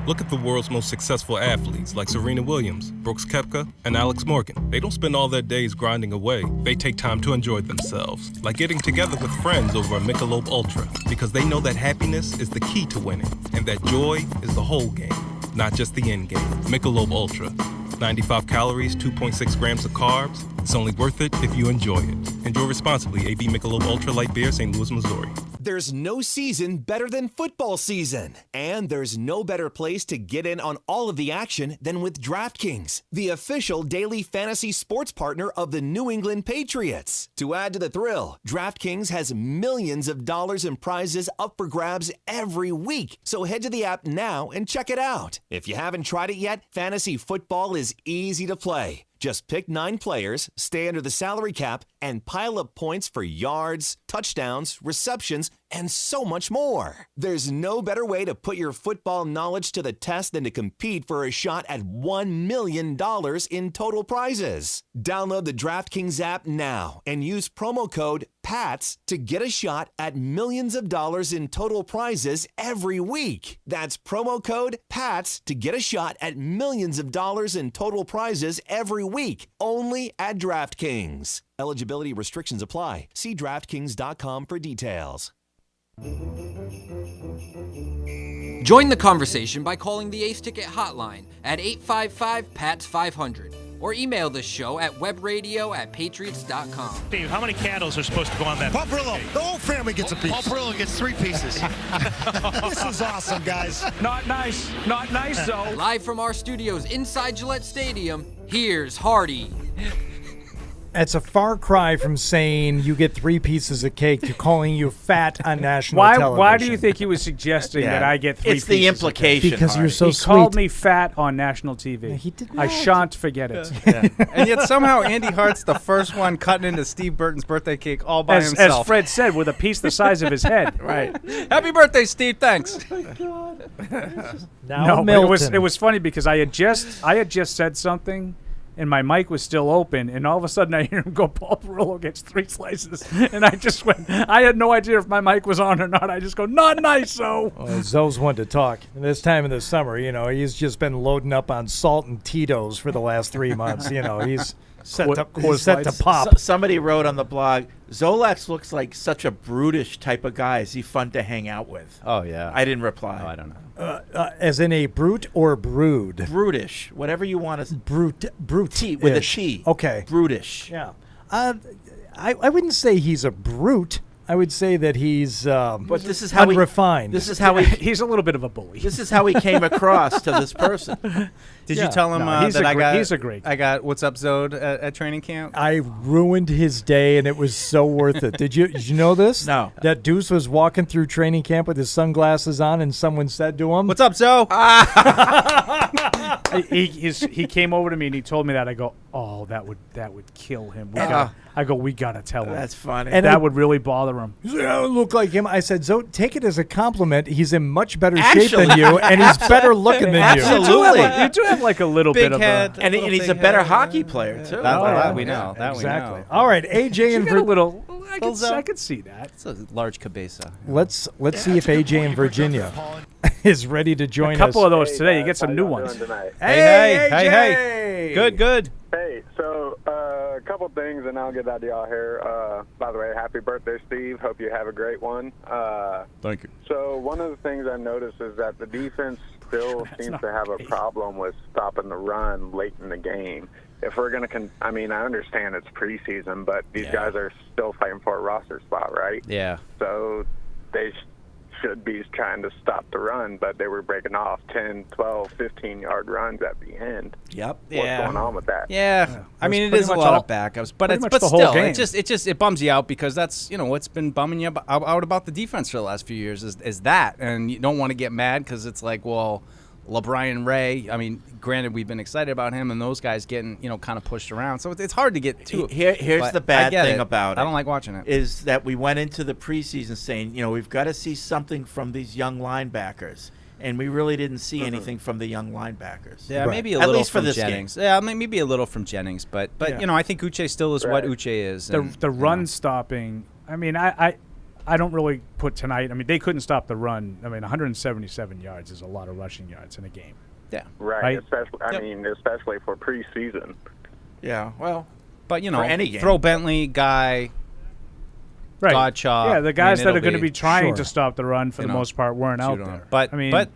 Look at the world's most successful athletes like Serena Williams, Brooks Koepka, and Alex Morgan. They don't spend all their days grinding away. They take time to enjoy themselves, like getting together with friends over a Michelob Ultra, because they know that happiness is the key to winning, and that joy is the whole game, not just the end game. Michelob Ultra. 95 calories, 2.6 grams of carbs. It's only worth it if you enjoy it. Enjoy responsibly. AB Michelob Ultra Light Beer, St. Louis, Missouri. There's no season better than football season. And there's no better place to get in on all of the action than with DraftKings, the official daily fantasy sports partner of the New England Patriots. To add to the thrill, DraftKings has millions of dollars in prizes up for grabs every week. So head to the app now and check it out. If you haven't tried it yet, fantasy football is easy to play. Just pick 9 players, stay under the salary cap, and pile up points for yards, touchdowns, receptions, and so much more. There's no better way to put your football knowledge to the test than to compete for a shot at $1 million in total prizes. Download the DraftKings app now and use promo code PATS to get a shot at millions of dollars in total prizes every week. That's promo code PATS to get a shot at millions of dollars in total prizes every week, only at DraftKings. Eligibility restrictions apply. See DraftKings.com for details. Join the conversation by calling the Ace Ticket hotline at 855-PATS-500 or email the show at webradio@patriots.com. Steve, how many candles are supposed to go on that? Paul Perillo, the whole family gets a piece. Paul Perillo gets 3 pieces. This is awesome, guys. Not nice. Not nice, though. Live from our studios inside Gillette Stadium, here's Hardy. It's a far cry from saying you get 3 pieces of cake to calling you fat on national television. Why do you think he was suggesting that I get 3 pieces? It's the implication. Because you're so he sweet. He called me fat on national TV. He did not. I shan't forget it. Yeah. And yet somehow Andy Hart's the first one cutting into Steve Burton's birthday cake all by himself. As Fred said, with a piece the size of his head. Right. Happy birthday, Steve. Thanks. Oh my God. No, but it was funny because I had just said something, and my mic was still open, and all of a sudden I hear him go, Paul Perillo gets 3 slices. And I just went, I had no idea if my mic was on or not. I just go, not nice, so. Well, Zoe's one to talk. And this time of the summer, he's just been loading up on salt and Tito's for the last 3 months. He's set to pop. Somebody wrote on the blog, Zolex looks like such a brutish type of guy. Is he fun to hang out with? Oh, yeah. I didn't reply. Oh, I don't know. As in a brute or brood? Brutish. Whatever you want to. Brute With a T. Okay. Brutish. Yeah. I wouldn't say he's a brute. I would say that he's but this is how unrefined. This is how he's a little bit of a bully. This is how he came across to this person. Did you tell him he's a great guy. I got What's Up Zode at training camp? I ruined his day, and it was so worth it. Did you know this? No. That Deuce was walking through training camp with his sunglasses on, and someone said to him, "What's up, Zoe?" He came over to me and he told me that. I go, oh, that would kill him. We gotta tell him. That's funny. And that would really bother him. He's like, I don't look like him. I said, Zoe, take it as a compliment. He's in much better shape than you, and he's better looking than you. Absolutely. You do have like a little Big bit of head. a... And he's a better hockey player, too. That we know. That Exactly. we know. All right, AJ and a little... I could see that. It's a large cabeza. Let's see if AJ in Virginia is ready to join us. A couple of those today. You get some new ones. Hey, Good. Hey, so a couple things, and I'll get out to y'all here. By the way, happy birthday, Steve. Hope you have a great one. Thank you. So one of the things I noticed is that the defense still seems to have a problem with stopping the run late in the game. If we're going to, I understand it's preseason, but these guys are still fighting for a roster spot, right? Yeah. So they should be trying to stop the run, but they were breaking off 10, 12, 15-yard runs at the end. Yep. What's going on with that? Yeah. I mean, it is a lot of backups, but still, it bums you out because that's, what's been bumming you out about the defense for the last few years is that, and you don't want to get mad because it's like, well, LeBron Ray, granted, we've been excited about him and those guys getting, kind of pushed around. So it's hard to get to. Here's the bad thing about it. I don't like watching it. Is that we went into the preseason saying, we've got to see something from these young linebackers. And we really didn't see anything from the young linebackers. Yeah, maybe a little from Jennings. Yeah, maybe a little from Jennings. But I think Uche still is what Uche is. The run stopping, I don't really put tonight. They couldn't stop the run. 177 yards is a lot of rushing yards in a game. Yeah. Right. Especially for preseason. Yeah. Well, but for any game. Throw Bentley, Guy, right. Godchop. Yeah, the guys that are going to be trying to stop the run for the most part weren't out there. But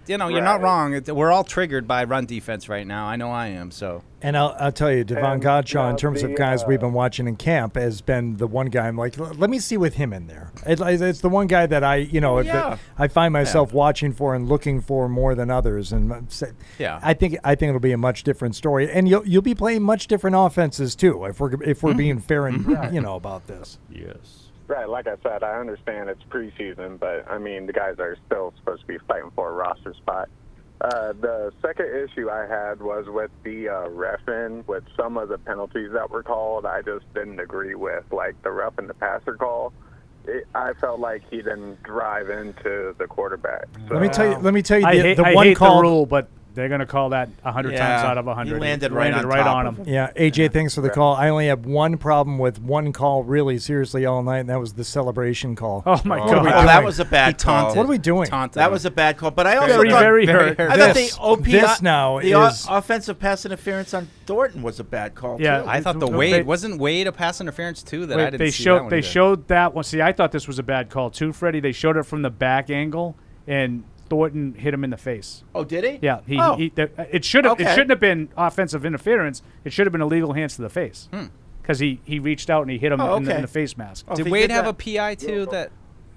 you're not wrong. We're all triggered by run defense right now. I know I am. So. And I'll tell you, Devon Godchaux, in terms of guys we've been watching in camp, has been the one guy I'm like, let me see with him in there. It's the one guy that I find myself watching for and looking for more than others. And I think it'll be a much different story, and you'll be playing much different offenses too if we're being fair and about this. Yes. Right, like I said, I understand it's preseason, but the guys are still supposed to be fighting for a roster spot. The second issue I had was with the reffing, with some of the penalties that were called. I just didn't agree with, like the roughing the passer call. I felt like he didn't drive into the quarterback. So, let me tell you, I the hate one call the rule, but they're going to call that 100 times out of 100. He landed right on him. Yeah, AJ, thanks for the call. I only have one problem with one call really seriously all night, and that was the celebration call. Oh, my God. That was a bad call. What are we doing? That was a bad call. But I also very hurt. I thought the offensive pass interference on Thornton was a bad call, too. I thought wasn't Wade a pass interference, too, that I didn't see that one. They showed that one. See, I thought this was a bad call, too, Freddie. They showed it from the back angle, and Thornton hit him in the face. Oh, did he? Yeah. It shouldn't have been offensive interference. It should have been illegal hands to the face. Because he reached out and he hit him in the face mask. Did Wade have a PI, too?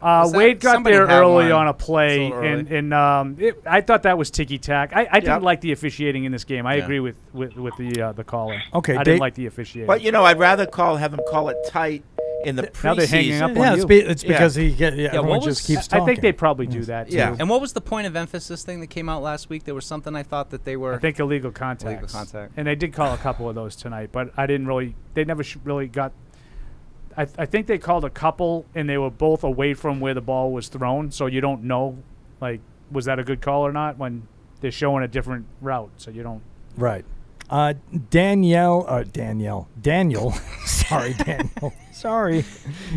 Wade got there early on a play, and I thought that was ticky-tack. I didn't like the officiating in this game. I agree with the caller. Okay, I didn't like the officiating. But, I'd rather have them call it tight in the preseason. Now they're hanging up on you. It's because everyone just keeps talking. I think they probably do that, too. Yeah. And what was the point of emphasis thing that came out last week? There was something I thought that they were... I think illegal contact. And they did call a couple of those tonight, but I didn't really... They never really got... I think they called a couple, and they were both away from where the ball was thrown, so you don't know, was that a good call or not when they're showing a different route, so you don't... Right. Daniel. Sorry, Daniel. Sorry.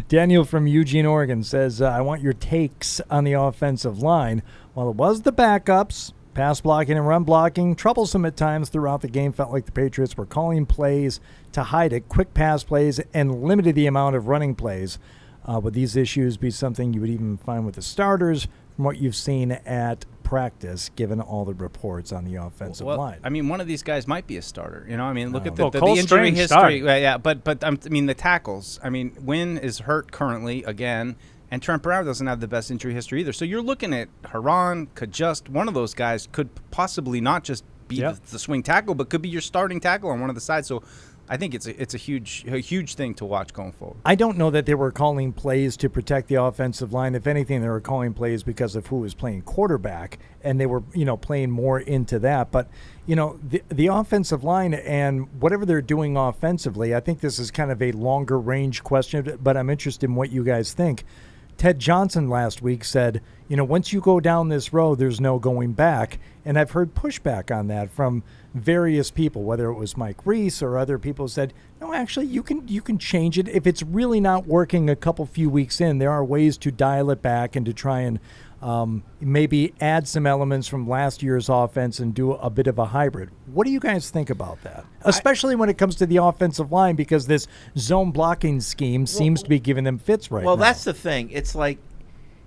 Daniel from Eugene, Oregon says, I want your takes on the offensive line. While it was the backups, pass blocking and run blocking, troublesome at times throughout the game, felt like the Patriots were calling plays to hide it, quick pass plays, and limited the amount of running plays. Would these issues be something you would even find with the starters from what you've seen at practice, given all the reports on the offensive line? One of these guys might be a starter. Look at the injury history. Yeah, but the tackles. Wynn is hurt currently again, and Trent Brown doesn't have the best injury history either. So you're looking at Haran, one of those guys could possibly not just be the swing tackle, but could be your starting tackle on one of the sides. So I think it's a huge thing to watch going forward. I don't know that they were calling plays to protect the offensive line. If anything, they were calling plays because of who was playing quarterback, and they were, playing more into that. But, the offensive line and whatever they're doing offensively, I think this is kind of a longer range question, but I'm interested in what you guys think. Ted Johnson last week said, once you go down this road, there's no going back. And I've heard pushback on that from various people, whether it was Mike Reese or other people said, no, actually, you can change it. If it's really not working a few weeks in, there are ways to dial it back and to try and maybe add some elements from last year's offense and do a bit of a hybrid. What do you guys think about that? Especially when it comes to the offensive line, because this zone blocking scheme seems to be giving them fits right now. Well, that's the thing. It's like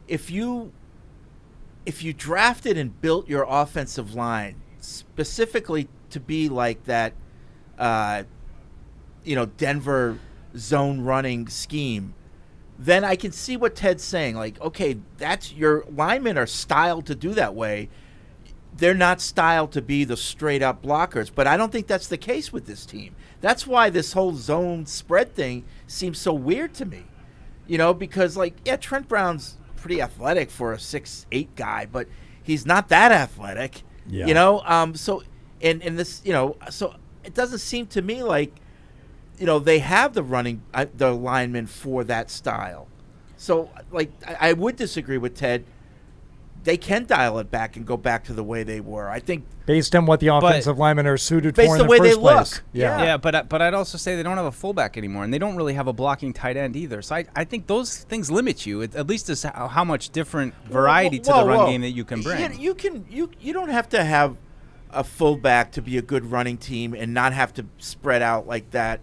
if you drafted and built your offensive line specifically to be like that, Denver zone running scheme, then I can see what Ted's saying. Like, okay, that's your linemen are styled to do that way. They're not styled to be the straight up blockers, but I don't think that's the case with this team. That's why this whole zone spread thing seems so weird to me. Because Trent Brown's pretty athletic for a 6'8" guy, but he's not that athletic. Yeah. So this, so it doesn't seem to me like they have the linemen for that style. So, I would disagree with Ted. They can dial it back and go back to the way they were. I think based on what the offensive linemen are suited for based in the the way first they place. Look. Yeah, but I'd also say they don't have a fullback anymore, and they don't really have a blocking tight end either. So I think those things limit you, at least as how much different variety to the run game that you can bring. You don't have to have a fullback to be a good running team and not have to spread out like that.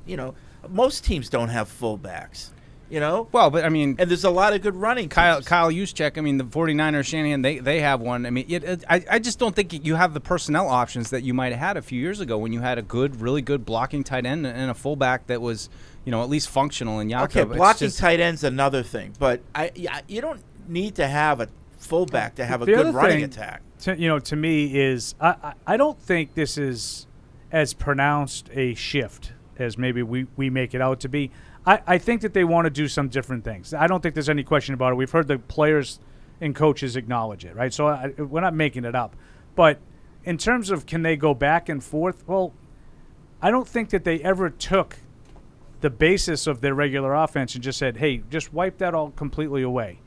Most teams don't have fullbacks. Well, but I mean, and there's a lot of good running. Kyle Juszczyk. I mean, the 49ers, Shanahan, they have one. I mean, I just don't think you have the personnel options that you might have had a few years ago when you had a really good blocking tight end and a fullback that was, at least functional in Yaakov. Okay, blocking tight end's another thing, but you don't need to have a fullback to have a good running attack. To me is I don't think this is as pronounced a shift as maybe we make it out to be. I think that they want to do some different things. I don't think there's any question about it. We've heard the players and coaches acknowledge it, right? So we're not making it up. But in terms of can they go back and forth, well, I don't think that they ever took the basis of their regular offense and just said, hey, just wipe that all completely away.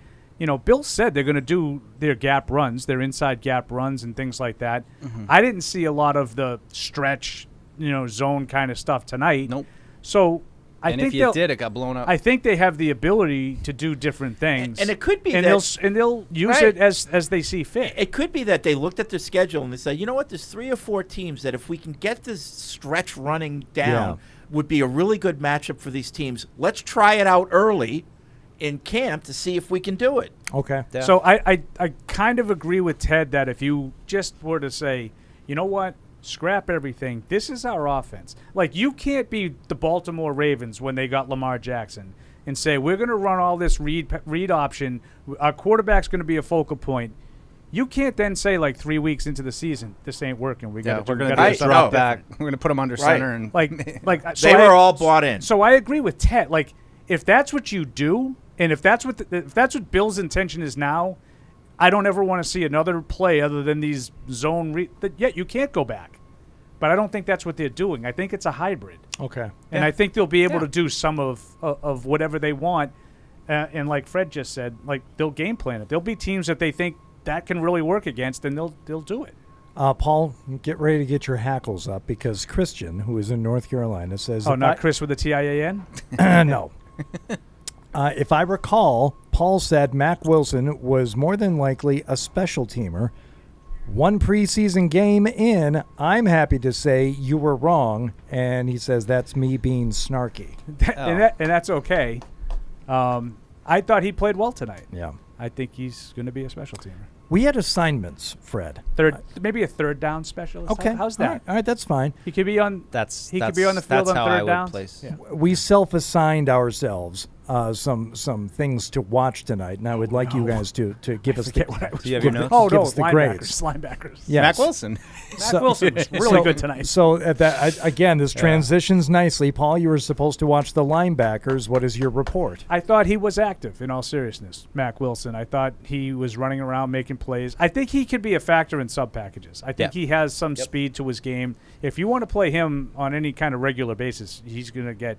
Bill said they're going to do their gap runs, their inside gap runs and things like that. Mm-hmm. I didn't see a lot of the stretch, zone kind of stuff tonight. Nope. So I and think if you did, it got blown up. I think they have the ability to do different things, and it could be they'll use it as they see fit. It could be that they looked at their schedule and they said, you know what, there's 3 or 4 teams that if we can get this stretch running down, would be a really good matchup for these teams. Let's try it out early in camp to see if we can do it. Okay. Yeah. So I kind of agree with Ted that if you just were to say, you know what, scrap everything. This is our offense. Like, you can't be the Baltimore Ravens when they got Lamar Jackson and say, we're going to run all this read option. Our quarterback's going to be a focal point. You can't then say, 3 weeks into the season, this ain't working. We're going to drop back. We're going to put them under center. And they were all bought in. So I agree with Ted. If that's what you do, and if that's what Bill's intention is now, I don't ever want to see another play other than these zone you can't go back. But I don't think that's what they're doing. I think it's a hybrid. Okay. And I think they'll be able to do some of whatever they want. And like Fred just said, they'll game plan it. There'll be teams that they think that can really work against, and they'll do it. Paul, get ready to get your hackles up because Christian, who is in North Carolina, says... Oh, not Chris with the TIAN? No. If I recall, Paul said Mack Wilson was more than likely a special teamer. One preseason game in, I'm happy to say you were wrong, and he says that's me being snarky. And that's okay. I thought he played well tonight. Yeah. I think he's going to be a special teamer. We had assignments, Fred. Maybe a third down specialist. Okay. How's that? All right, that's fine. He could be on. He could be on the field on third down. Yeah. We self-assigned ourselves some things to watch tonight, and I would like you guys to give us the Do you have your notes? Oh, give no, us the grades. linebackers. Yes. Mac Wilson. Mac Wilson was really good tonight. So at that again, this transitions nicely. Paul, you were supposed to watch the linebackers. What is your report? I thought he was active, in all seriousness, Mac Wilson. I thought he was running around making plays. I think he could be a factor in sub packages. I think he has some speed to his game. If you want to play him on any kind of regular basis, he's going to get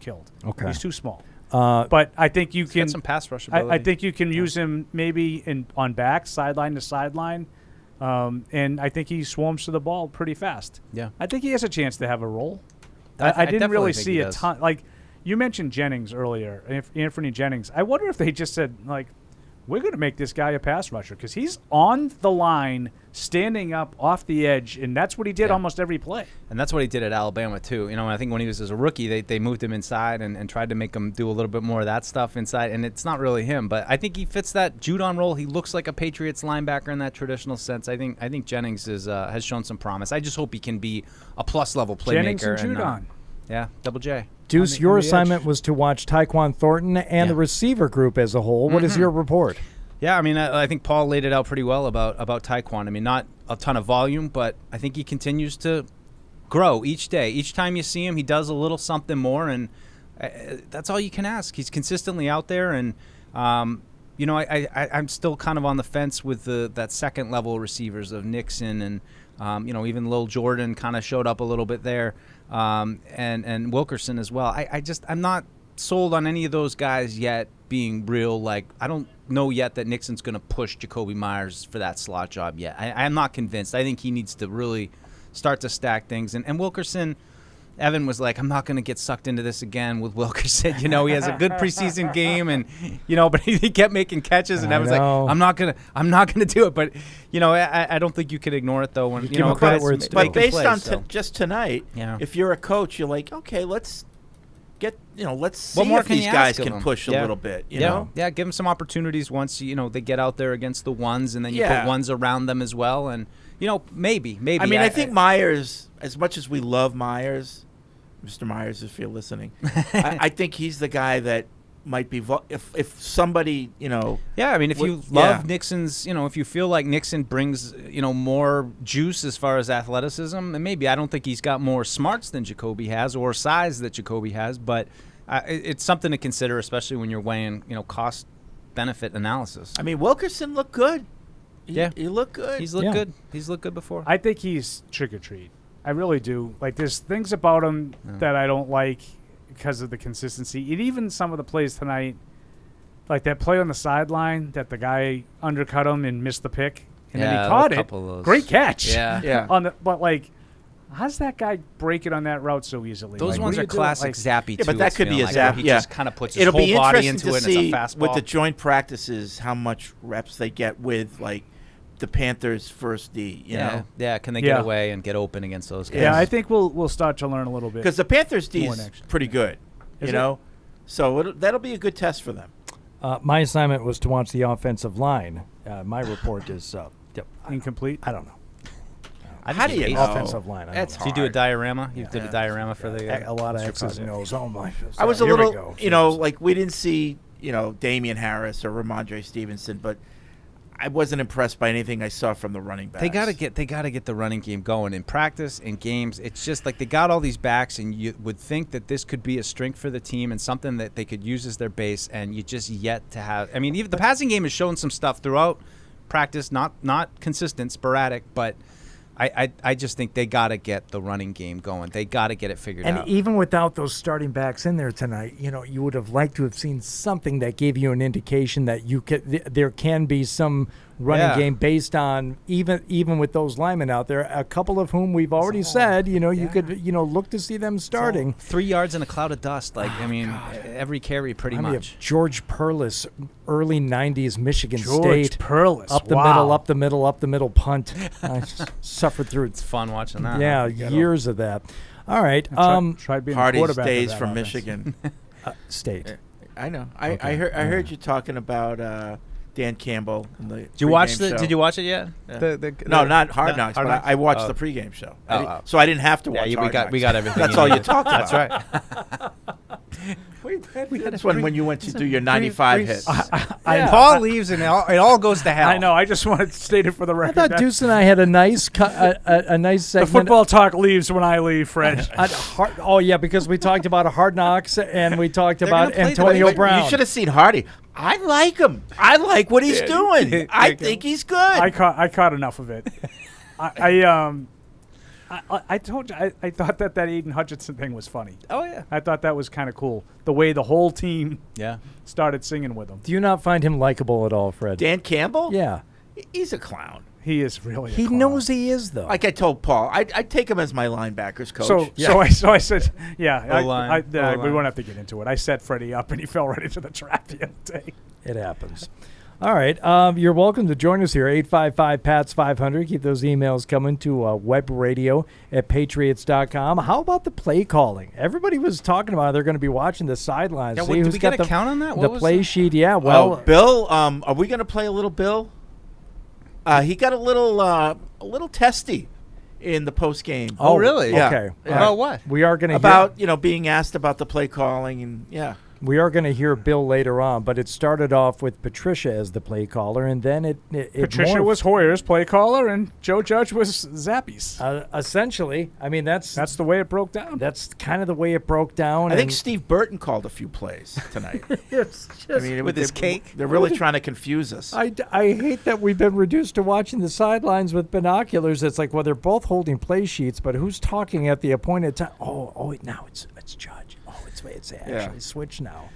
killed. Okay. He's too small. But I think you can got some pass rush ability. I think you can use him maybe on back, sideline to sideline, and I think he swarms to the ball pretty fast. Yeah, I think he has a chance to have a role. I didn't really think see he a does. ton. Like you mentioned Jennings earlier, Anthony Jennings. I wonder if they just said like, we're going to make this guy a pass rusher because he's on the line, standing up off the edge, and that's what he did almost every play. And that's what he did at Alabama, too. You know, I think when he was as a rookie, they moved him inside and tried to make him do a little bit more of that stuff inside, and it's not really him. But I think he fits that Judon role. He looks like a Patriots linebacker in that traditional sense. I think Jennings has shown some promise. I just hope he can be a plus-level playmaker. Jennings and Judon. Yeah, Double J. Deuce, your assignment was to watch Taekwon Thornton and the receiver group as a whole. What is your report? Yeah, I mean, I think Paul laid it out pretty well about Taekwon. I mean, not a ton of volume, but I think he continues to grow each day. Each time you see him, he does a little something more, and that's all you can ask. He's consistently out there, and you know, I'm still kind of on the fence with that second level receivers of Nixon and you know, even Lil Jordan kind of showed up a little bit there, and Wilkerson as well. I'm not sold on any of those guys yet being real. Like, I don't know yet that Nixon's going to push Jacoby Myers for that slot job yet. I'm not convinced. I think he needs to really start to stack things. And Wilkerson, Evan was like, I'm not going to get sucked into this again with Wilkerson. You know, he has a good preseason game, and you know, but he kept making catches, and I was like, I'm not gonna do it. But you know, I don't think you can ignore it though. When you know, guys but based plays, on so. just tonight, if you're a coach, you're like, okay, let's see if these guys can push a little bit. You know, give them some opportunities once they get out there agast the ones, and then you put ones around them as well, and maybe. I mean, I think Myers, as much as we love Myers, Mr. Myers, if you're listening, I think he's the guy that might be if somebody I mean, if you love Nixon's, if you feel like Nixon brings more juice as far as athleticism, and maybe I don't think he's got more smarts than Jacoby has or size that Jacoby has, but it's something to consider, especially when you're weighing cost benefit analysis. I mean, Wilkerson looked good. He looked good. He's looked good. He's looked good before. I think he's trick or treat. I really do. Like, there's things about him that I don't like because of the consistency. And even some of the plays tonight, like that play on the sideline that the guy undercut him and missed the pick, and then he caught it. Great catch. Yeah. But like, how's that guy break it on that route so easily? Those ones are classic zappy. Yeah, but that could be a zap. He just kind of puts his whole body into it. And it's a fastball. With the joint practices, how much reps they get with like the Panthers' first D. You know? Yeah. Can they get away and get open against those guys? Yeah, I think we'll start to learn a little bit because the Panthers' D is pretty good. So that'll be a good test for them. My assignment was to watch the offensive line. My report is incomplete. I don't know. How do you know? Offensive line? Did you do a diorama? You did a diorama for the a lot of X's and O's. Oh my! I was a little, like we didn't see, Damian Harris or Ramondre Stevenson, but I wasn't impressed by anything I saw from the running backs. They gotta get the running game going in practice, in games. It's just like they got all these backs, and you would think that this could be a strength for the team and something that they could use as their base, and you just yet to have. I mean, even the passing game has shown some stuff throughout practice, not consistent, sporadic, but I just think they got to get the running game going. They got to get it figured out. And even without those starting backs in there tonight, you would have liked to have seen something that gave you an indication that there can be some running game based on even with those linemen out there, a couple of whom we've already said, you could look to see them starting. 3 yards in a cloud of dust, every carry pretty much. George Perlis, early 90s Michigan State. Perlis, up the middle punt. I suffered through. It's fun watching that. Yeah, years of that. All right. Try being Hardy quarterback stays of from offense. Michigan. State. I know. I heard you talking about Dan Campbell. In the Did you watch show. Did you watch it yet? Yeah. No, not Hard Knocks. But I watched the pregame show. So I didn't have to watch. We got everything. That's all you talked about. That's right. That's when you went to do your 95 hits. Paul leaves and it all goes to hell. I know. I just wanted to state it for the I record. thought Deuce and I had a nice a nice the segment. football talk leaves when I leave, Fred. Oh yeah, because we talked about Hard Knocks and we talked about gonna play Antonio But Brown. You should have seen Hardy. I like him. I like what he's doing. I think he's good. I caught enough of it. I told you I thought that Aiden Hutchinson thing was funny. Oh yeah. I thought that was kind of cool. The way the whole team Yeah. started singing with him. Do you not find him likable at all, Fred? Dan Campbell? Yeah. He's a clown. He is really. He knows he is though. Like I told Paul, I'd take him as my linebackers coach. So I said, yeah. O-line. We won't have to get into it. I set Freddie up and he fell right into the trap the other day. It happens. All right. You're welcome to join us here, 855-PATS-500. Keep those emails coming to webradio@patriots.com. How about the play calling? Everybody was talking about they're going to be watching the sidelines. Yeah, See did who's we got get a count on that? The What was play that? sheet, yeah. Well, Bill, are we going to play a little Bill? He got a little testy in the post game. Oh, really? Yeah. Okay. Yeah. About what? We are going to About being asked about the play calling and We are going to hear Bill later on, but it started off with Patricia as the play caller, and then it Patricia morphed. was Hoyer's play caller, and Joe Judge was Zappy's. Essentially, I mean that's the way it broke down. That's kind of the way it broke down. I think Steve Burton called a few plays tonight. It's just, with his cake. They're really trying to confuse us. I hate that we've been reduced to watching the sidelines with binoculars. It's like, well, they're both holding play sheets, but who's talking at the appointed time? Oh, now it's Judge. It's actually switched now.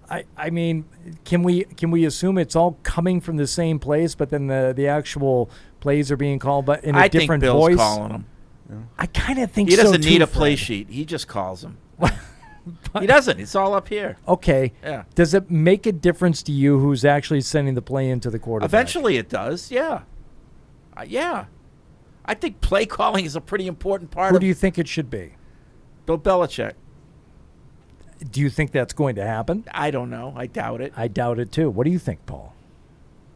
I mean, can we assume it's all coming from the same place, but then the actual plays are being called, but in a different think Bill's voice? calling them. I kind of think He so doesn't need too, a play Fred. sheet. He just calls them. He doesn't. It's all up here. Okay. Yeah. Does it make a difference to you who's actually sending the play into the quarterback? Eventually it does, yeah. Yeah. I think play calling is a pretty important part Who of do you think it should be? Bill Belichick. Do you think that's going to happen? I don't know. I doubt it. I doubt it too. What do you think, Paul?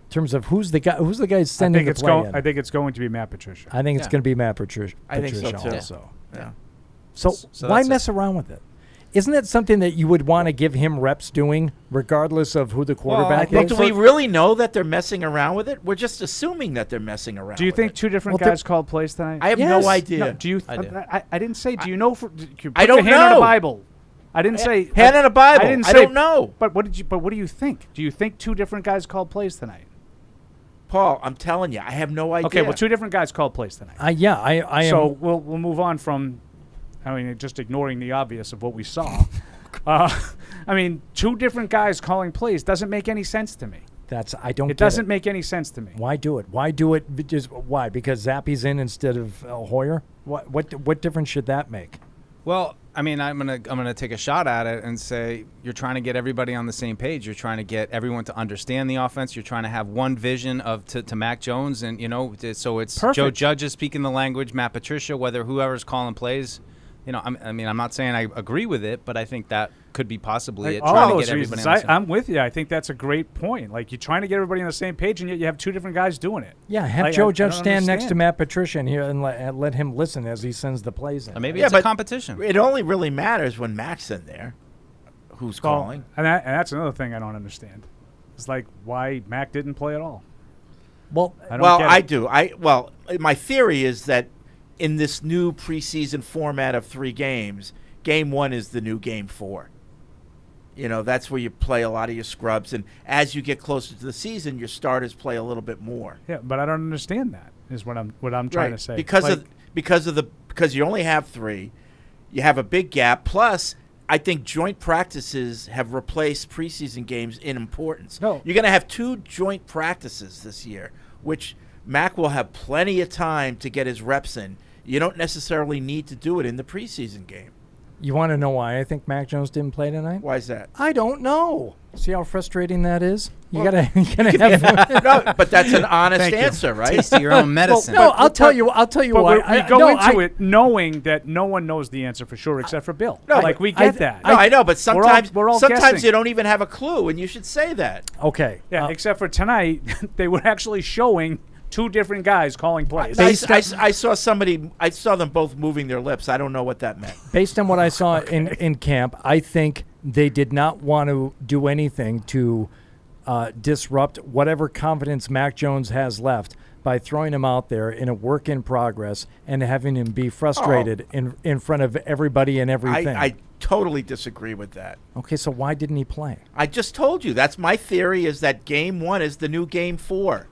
In terms of who's the guy sending the play in? I think it's going to be Matt Patricia. I think it's going to be Matt Patricia. I think so too. Also. Yeah. So why that's mess around with it? Isn't that something that you would want to give him reps doing, regardless of who the quarterback But is? do we really know that they're messing around with it? We're just assuming that they're messing around. Do you with think it. two different guys called plays tonight? I have no idea. No, do you? I didn't say. Do you know? I don't Put your hand on know. the Bible. I didn't say hand on a Bible. I didn't say. I don't know. But what do you think? Do you think two different guys called plays tonight? Paul, I'm telling you, I have no idea. Okay, well, two different guys called plays tonight. I am. So we'll move on from, just ignoring the obvious of what we saw. Two different guys calling plays doesn't make any sense to me. It doesn't make any sense to me. Why do it? Why do it? Why? Because Zappy's in instead of Hoyer? What difference should that make? Well, I'm gonna take a shot at it and say you're trying to get everybody on the same page. You're trying to get everyone to understand the offense. You're trying to have one vision to Mac Jones, and so it's Perfect. Joe Judge is speaking the language, Matt Patricia, whether whoever's calling plays. I'm not saying I agree with it, but I think that could be possibly it. Trying to get everybody on the same. I'm with you. I think that's a great point. Like, you're trying to get everybody on the same page, and yet you have two different guys doing it. Yeah, have Joe Judge stand next to Matt Patricia and here and let him listen as he sends the plays in. Maybe it's a competition. It only really matters when Mac's in there. Who's calling? And that's another thing I don't understand. It's like why Mac didn't play at all. Well, I do. My theory is that in this new preseason format of 3 games, game 1 is the new game 4. That's where you play a lot of your scrubs, and as you get closer to the season, your starters play a little bit more. Yeah, but I don't understand that. Is what I'm trying to say. Because you only have 3, you have a big gap. Plus, I think joint practices have replaced preseason games in importance. No. You're going to have 2 joint practices this year, which Mac will have plenty of time to get his reps in. You don't necessarily need to do it in the preseason game. You want to know why I think Mac Jones didn't play tonight? Why is that? I don't know. See how frustrating that is? You gotta have. No, but that's an honest answer, right? Taste your own medicine. Well, no, I'll tell you why. We go into it knowing that no one knows the answer for sure except for Bill. No, we get that. No, I know, but sometimes we're all sometimes guessing. you don't even have a clue, and you should say that. Okay. Yeah, except for tonight, they were actually showing 2 different guys calling plays. I saw them both moving their lips. I don't know what that meant. Based on what I saw in camp, I think they did not want to do anything to disrupt whatever confidence Mac Jones has left by throwing him out there in a work in progress and having him be frustrated in front of everybody and everything. I totally disagree with that. Okay, so why didn't he play? I just told you. That's my theory, is that Game 1 is the new Game 4.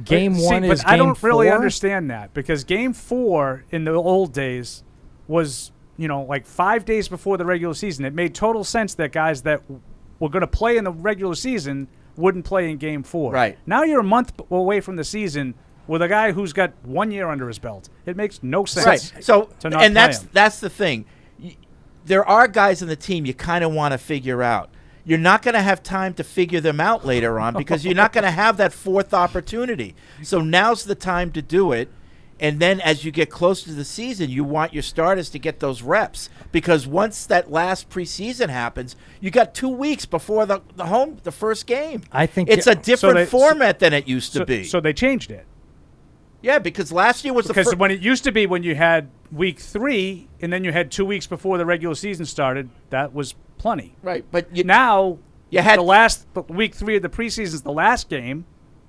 Game 1 is but I Game don't really 4? understand that, because Game 4 in the old days was, like 5 days before the regular season. It made total sense that guys that were going to play in the regular season wouldn't play in Game 4. Right. Now you're a month away from the season with a guy who's got 1 year under his belt. It makes no sense. Right. So, to not and play him. that's the thing. There are guys in the team you kind of want to figure out. You're not going to have time to figure them out later on because you're not going to have that fourth opportunity. So now's the time to do it. And then as you get closer to the season, you want your starters to get those reps, because once that last preseason happens, you got 2 weeks before the first game. I think it's a different format than it used to be. So they changed it. Yeah, because last year was the first. Because when it used to be, when you had week 3 and then you had 2 weeks before the regular season started, that was plenty. Right, but now you had the last week 3 of the preseason is the last game,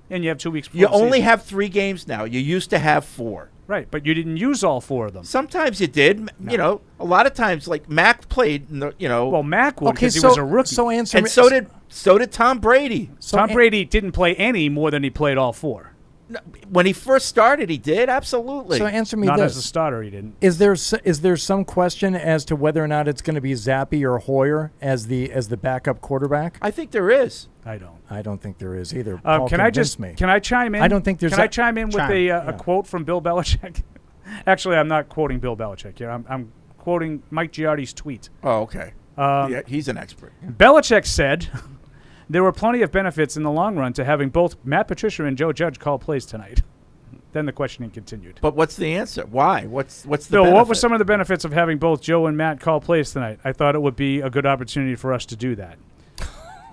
and you have 2 weeks before You the only season. have 3 games now. You used to have 4. Right, but you didn't use all 4 of them. Sometimes you did. No. A lot of times, like Mac played. Well, Mac would Okay, because he was a rookie. So answer and me. so did Tom Brady. Tom Brady didn't play any more than he played all 4. When he first started, he did, absolutely. So answer me Not this. as a starter, he didn't. Is there some question as to whether or not it's going to be Zappe or Hoyer as the backup quarterback? I think there is. I don't. I don't think there is either. Paul Can I convinced me. Can I chime in? I don't think there's. Can I chime in with a quote from Bill Belichick? Actually, I'm not quoting Bill Belichick here. I'm quoting Mike Giardi's tweet. Oh, okay. Yeah, he's an expert. Belichick said, "There were plenty of benefits in the long run to having both Matt Patricia and Joe Judge call plays tonight." Then the questioning continued. But what's the answer? Why? What's the Bill, benefit? what were some of the benefits of having both Joe and Matt call plays tonight? I thought it would be a good opportunity for us to do that.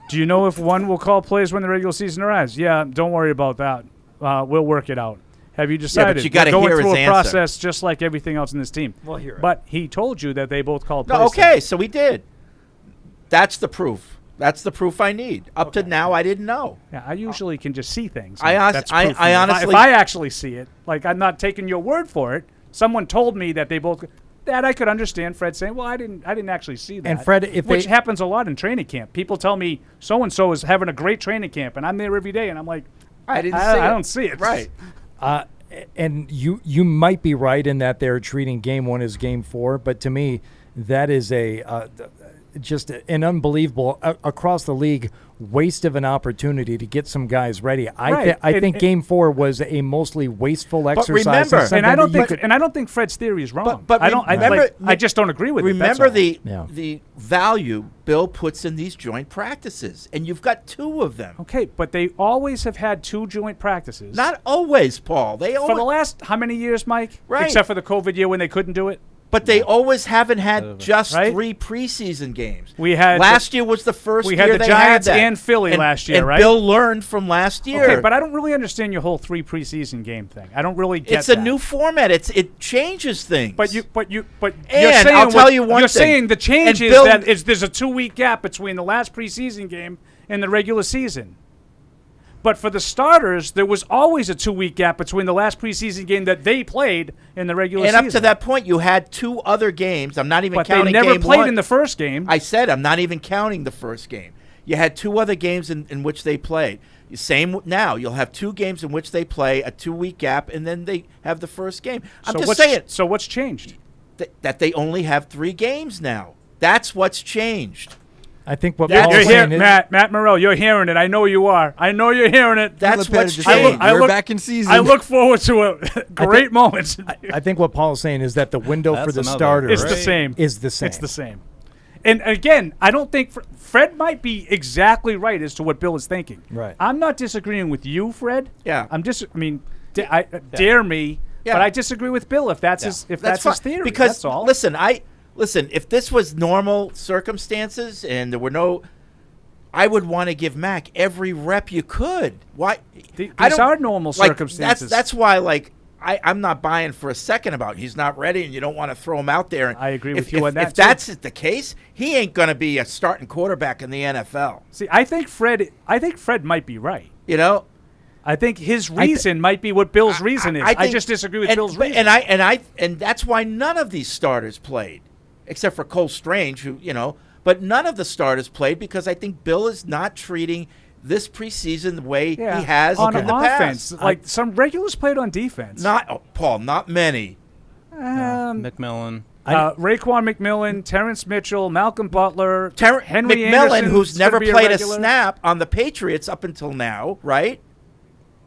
Do you know if one will call plays when the regular season arrives? Yeah, don't worry about that. We'll work it out. Have you decided? but you gotta We're going hear through his a answer. process just like everything else in this team. We'll hear it. But he told you that they both called plays. No, okay, tonight. so we did. That's the proof. That's the proof I need. Up to now, I didn't know. Yeah, I usually can just see things. I and hon- that's I- proof for I me. honestly- if I actually see it, like I'm not taking your word for it. Someone told me that they both. That I could understand Fred saying, "Well, I didn't actually see that." And Fred, which happens a lot in training camp. People tell me so and so is having a great training camp, and I'm there every day, and I'm like, I didn't see it. I don't see it. Right. And you might be right in that they're treating Game 1 as Game 4, but to me, that is just an unbelievable across the league waste of an opportunity to get some guys ready. I think Game 4 was a mostly wasteful exercise. remember- And I don't think Fred's theory is wrong. But I just don't agree with it. Remember That's all. the value Bill puts in these joint practices, and you've got 2 of them. Okay, but they always have had 2 joint practices. Not always, Paul. They for always, the last how many years, Mike? Right. Except for the COVID year when they couldn't do it. but they always haven't had just Right? 3 preseason games. We had last year was the first we year had the they Giants had that. and Philly last year, and right? Bill learned from last year. Okay, but I don't really understand your whole 3 preseason game thing. I don't really get It's a that. new format. It changes things. But you're And saying I'll tell you one you're thing. saying the change And is Bill- that there's a 2-week gap between the last preseason game and the regular season. But for the starters, there was always a 2-week gap between the last preseason game that they played and the regular and season. up to that point, you had 2 other games. I'm not even But counting they never game played 1. in the first game. I said I'm not even counting the first game. You had 2 other games in which they played. Same now. You'll have 2 games in which they play, a 2-week gap, and then they have the first game. I'm just saying. So what's changed? That they only have 3 games now. That's what's changed. I think what You're Paul's here, saying is Matt Morrell. You're hearing it. I know you are. I know you're hearing it. That's what's changed. We're back in season. I look forward to a great moment. I think what Paul's saying is that the window for the another, starters It's the same. is the same. It's the same. And again, I don't think Fred might be exactly right as to what Bill is thinking. Right. I'm not disagreeing with you, Fred. Yeah. Dare me, Yeah. but I disagree with Bill if that's his That's his fine. theory. Because that's all. listen, if this was normal circumstances and there were no, I would want to give Mac every rep you could. Why? These I don't- are normal like, circumstances. That's why, like, I'm not buying for a second about he's not ready and you don't want to throw him out there. I agree with you on that. If that's the case, he ain't going to be a starting quarterback in the NFL. See, I think Fred might be right. You know, I think his reason might be what Bill's reason is. I just disagree with Bill's reason. And that's why none of these starters played, except for Cole Strange, who But none of the starters played because I think Bill is not treating this preseason the way he has on in the offense. past. Like some regulars played on defense. Paul, not many. McMillan. Raekwon McMillan, Terence Mitchell, Malcolm Butler, Henry McMillan, Anderson, who's never played a regular. snap on the Patriots up until now, right?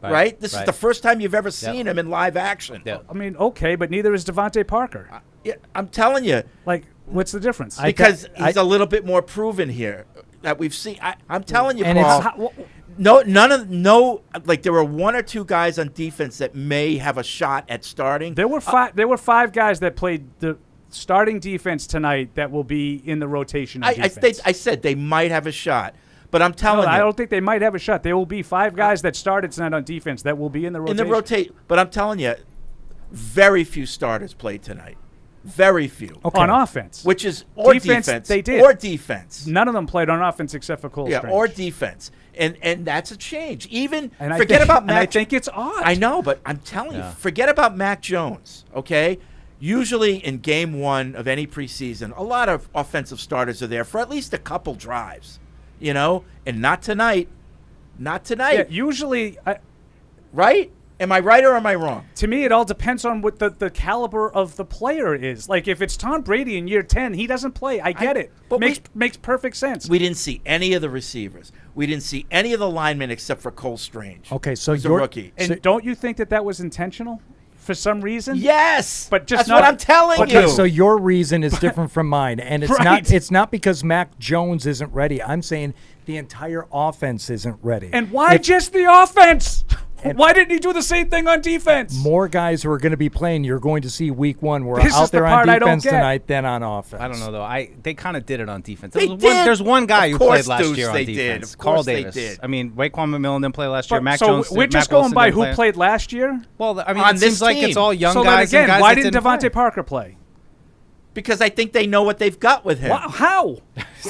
Right? This is the first time you've ever seen him in live action. Yeah. I mean, okay, but neither is Devontae Parker. Yeah, I'm telling you. Like, what's the difference? Because he's a little bit more proven here that we've seen. I'm telling you, And Paul. There were one or two guys on defense that may have a shot at starting. There were five guys that played the starting defense tonight that will be in the rotation. I said they might have a shot, but I'm telling you, I don't think they might have a shot. There will be five guys that started tonight on defense that will be in the rotation. But I'm telling you, very few starters played tonight. Very few. Okay. On offense. Which is defense. They did. Or defense. None of them played on offense except for Cole Strange. Or defense. And that's a change. I think it's odd. I know, but I'm telling you, forget about Mac Jones, okay? Usually in game one of any preseason, a lot of offensive starters are there for at least a couple drives, and not tonight. Not tonight. Yeah, usually. Right? Am I right or am I wrong? To me, it all depends on what the caliber of the player is. Like, if it's Tom Brady in year 10, he doesn't play. I get it. But makes perfect sense. We didn't see any of the receivers. We didn't see any of the linemen except for Cole Strange. Okay, so you're a rookie. And don't you think that was intentional for some reason? Yes. But just that's what I'm telling you. So your reason is different from mine, and it's not because Mac Jones isn't ready. I'm saying the entire offense isn't ready. And why just the offense? Why didn't he do the same thing on defense? More guys who are going to be playing, you're going to see week one. We're out there on defense tonight than on offense. I don't know, though. They kind of did it on defense. There's one guy who played last year on they defense. Did. Carl Davis. They did. I mean, Raekwon McMillan didn't play last year. Mac so Jones. we're just going by who played last year? Well, I mean, on it seems like it's all young guys. So then again, and guys why that didn't Devontae Parker play? Because I think they know what they've got with him. How?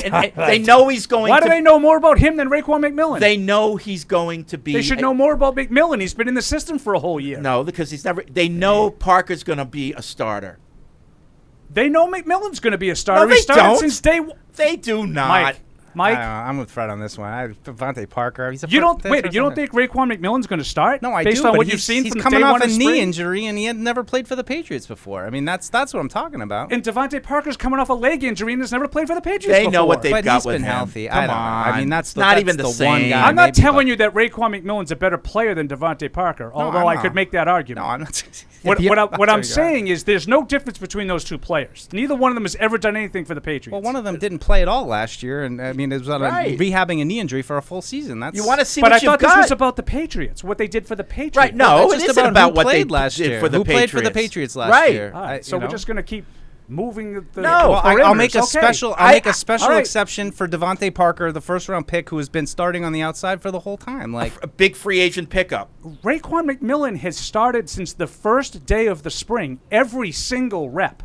And they know he's going Why do they know more about him than Raekwon McMillan? They know he's going to be. They should know more about McMillan. He's been in the system for a whole year. No, because he's never. They know Parker's going to be a starter. They know McMillan's going to be a starter. No, they he started don't. since day one. They do not. Mike, I'm with Fred on this one. Devontae Parker. You don't think Raekwon McMillan's going to start? No, I based do. on But what you've seen he's from coming day off one a of knee spring? injury, and he had never played for the Patriots before. I mean, that's what I'm talking about. And Devontae Parker's coming off a leg injury and has never played for the Patriots They before. know what they've but got he's with been him. healthy. Come I don't know. on. I mean, that's not even the one same. guy. I'm not telling you that Raekwon McMillan's a better player than Devontae Parker, although I could make that argument. No, I'm not. What I'm saying is there's no difference between those two players. Neither one of them has ever done anything for the Patriots. Well, one of them didn't play at all last year, and I mean, it was on rehabbing a knee injury for a full season. That's You want to see but what I thought you've got. this was about the Patriots, what they did for the Patriots. Right, no, Well, it that's just isn't about about what they played last did year. for the Who Patriots. played for the Patriots last Right. year? All right, so we're just going to keep moving the No, Well, I'll make a perimeters. special. Okay. I'll make a special all right. exception for Devontae Parker, the first-round pick, who has been starting on the outside for the whole time. Like a big free agent pickup. Raekwon McMillan has started since the first day of the spring, every single rep.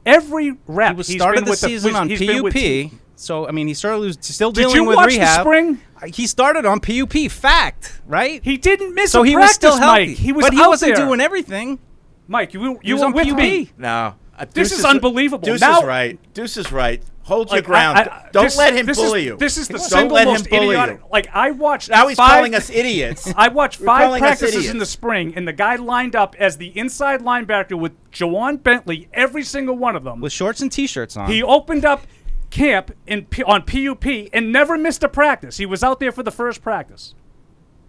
Every rep. he was he's started been the with season on he's been with PUP. So I mean, he started still Did dealing you with watch rehab. the spring? He started on PUP. Fact, right? He didn't miss so a he practice, was still healthy. Mike. He was but he out wasn't there. doing everything. Mike, you was were on with PUP. me. No. This is unbelievable. Deuce Now- is right. Deuce is right. Hold your Like, ground. Don't let him bully you. This is the Don't single let him most bully idiotic. you. Like I watched. Now he's calling us idiots. I watched You're 5 calling us practices idiots. in the spring, and the guy lined up as the inside linebacker with Jawan Bentley, every single one of them. With shorts and T-shirts on. He opened up camp on PUP and never missed a practice. He was out there for the first practice,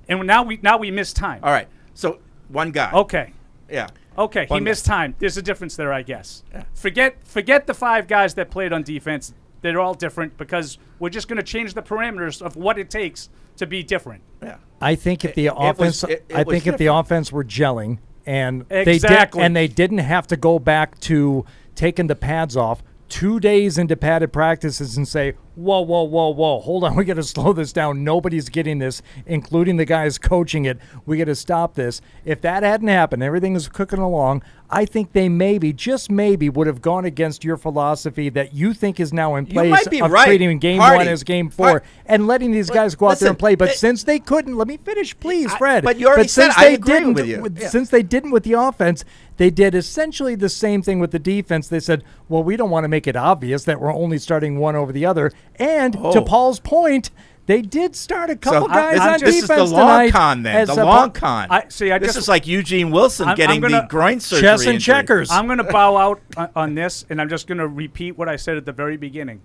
and now we missed time. All right. So one guy. Okay. Yeah. Okay, One he guy. missed time. There's a difference there, I guess. Yeah. Forget the 5 guys that played on defense. They're all different because we're just going to change the parameters of what it takes to be different. Yeah. I think if the offense, if the offense were gelling and Exactly. they didn't have to go back to taking the pads off 2 days into padded practices and say whoa. Hold on. We got to slow this down. Nobody's getting this, including the guys coaching it. We got to stop this. If that hadn't happened, everything is cooking along, I think they maybe, just maybe, would have gone against your philosophy that you think is now in place of treating game Hardy, 1 as game 4 and letting these guys go out there and play. But since they couldn't, let me finish, please, Fred. But you already said I agree with you. Since they didn't with the offense, they did essentially the same thing with the defense. They said, well, we don't want to make it obvious that we're only starting one over the other. And to Paul's point, they did start a couple guys on defense tonight. This is the long con, then. The long con. This is like Eugene Wilson getting the groin surgery. Chess and checkers. I'm going to bow out on this, and I'm just going to repeat what I said at the very beginning.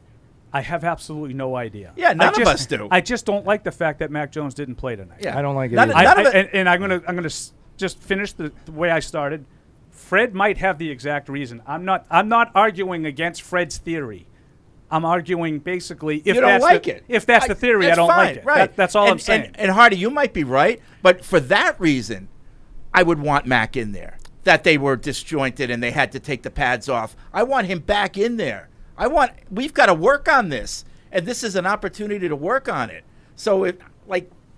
I have absolutely no idea. Yeah, none of us do. I just don't like the fact that Mac Jones didn't play tonight. Yeah, I don't like it. And I'm going to just finish the way I started. Fred might have the exact reason. I'm not arguing against Fred's theory. I'm arguing basically if that's the theory, I don't like it. Right. That's all I'm saying. And Hardy, you might be right, but for that reason, I would want Mac in there. That they were disjointed and they had to take the pads off. I want him back in there. We've got to work on this, and this is an opportunity to work on it. So,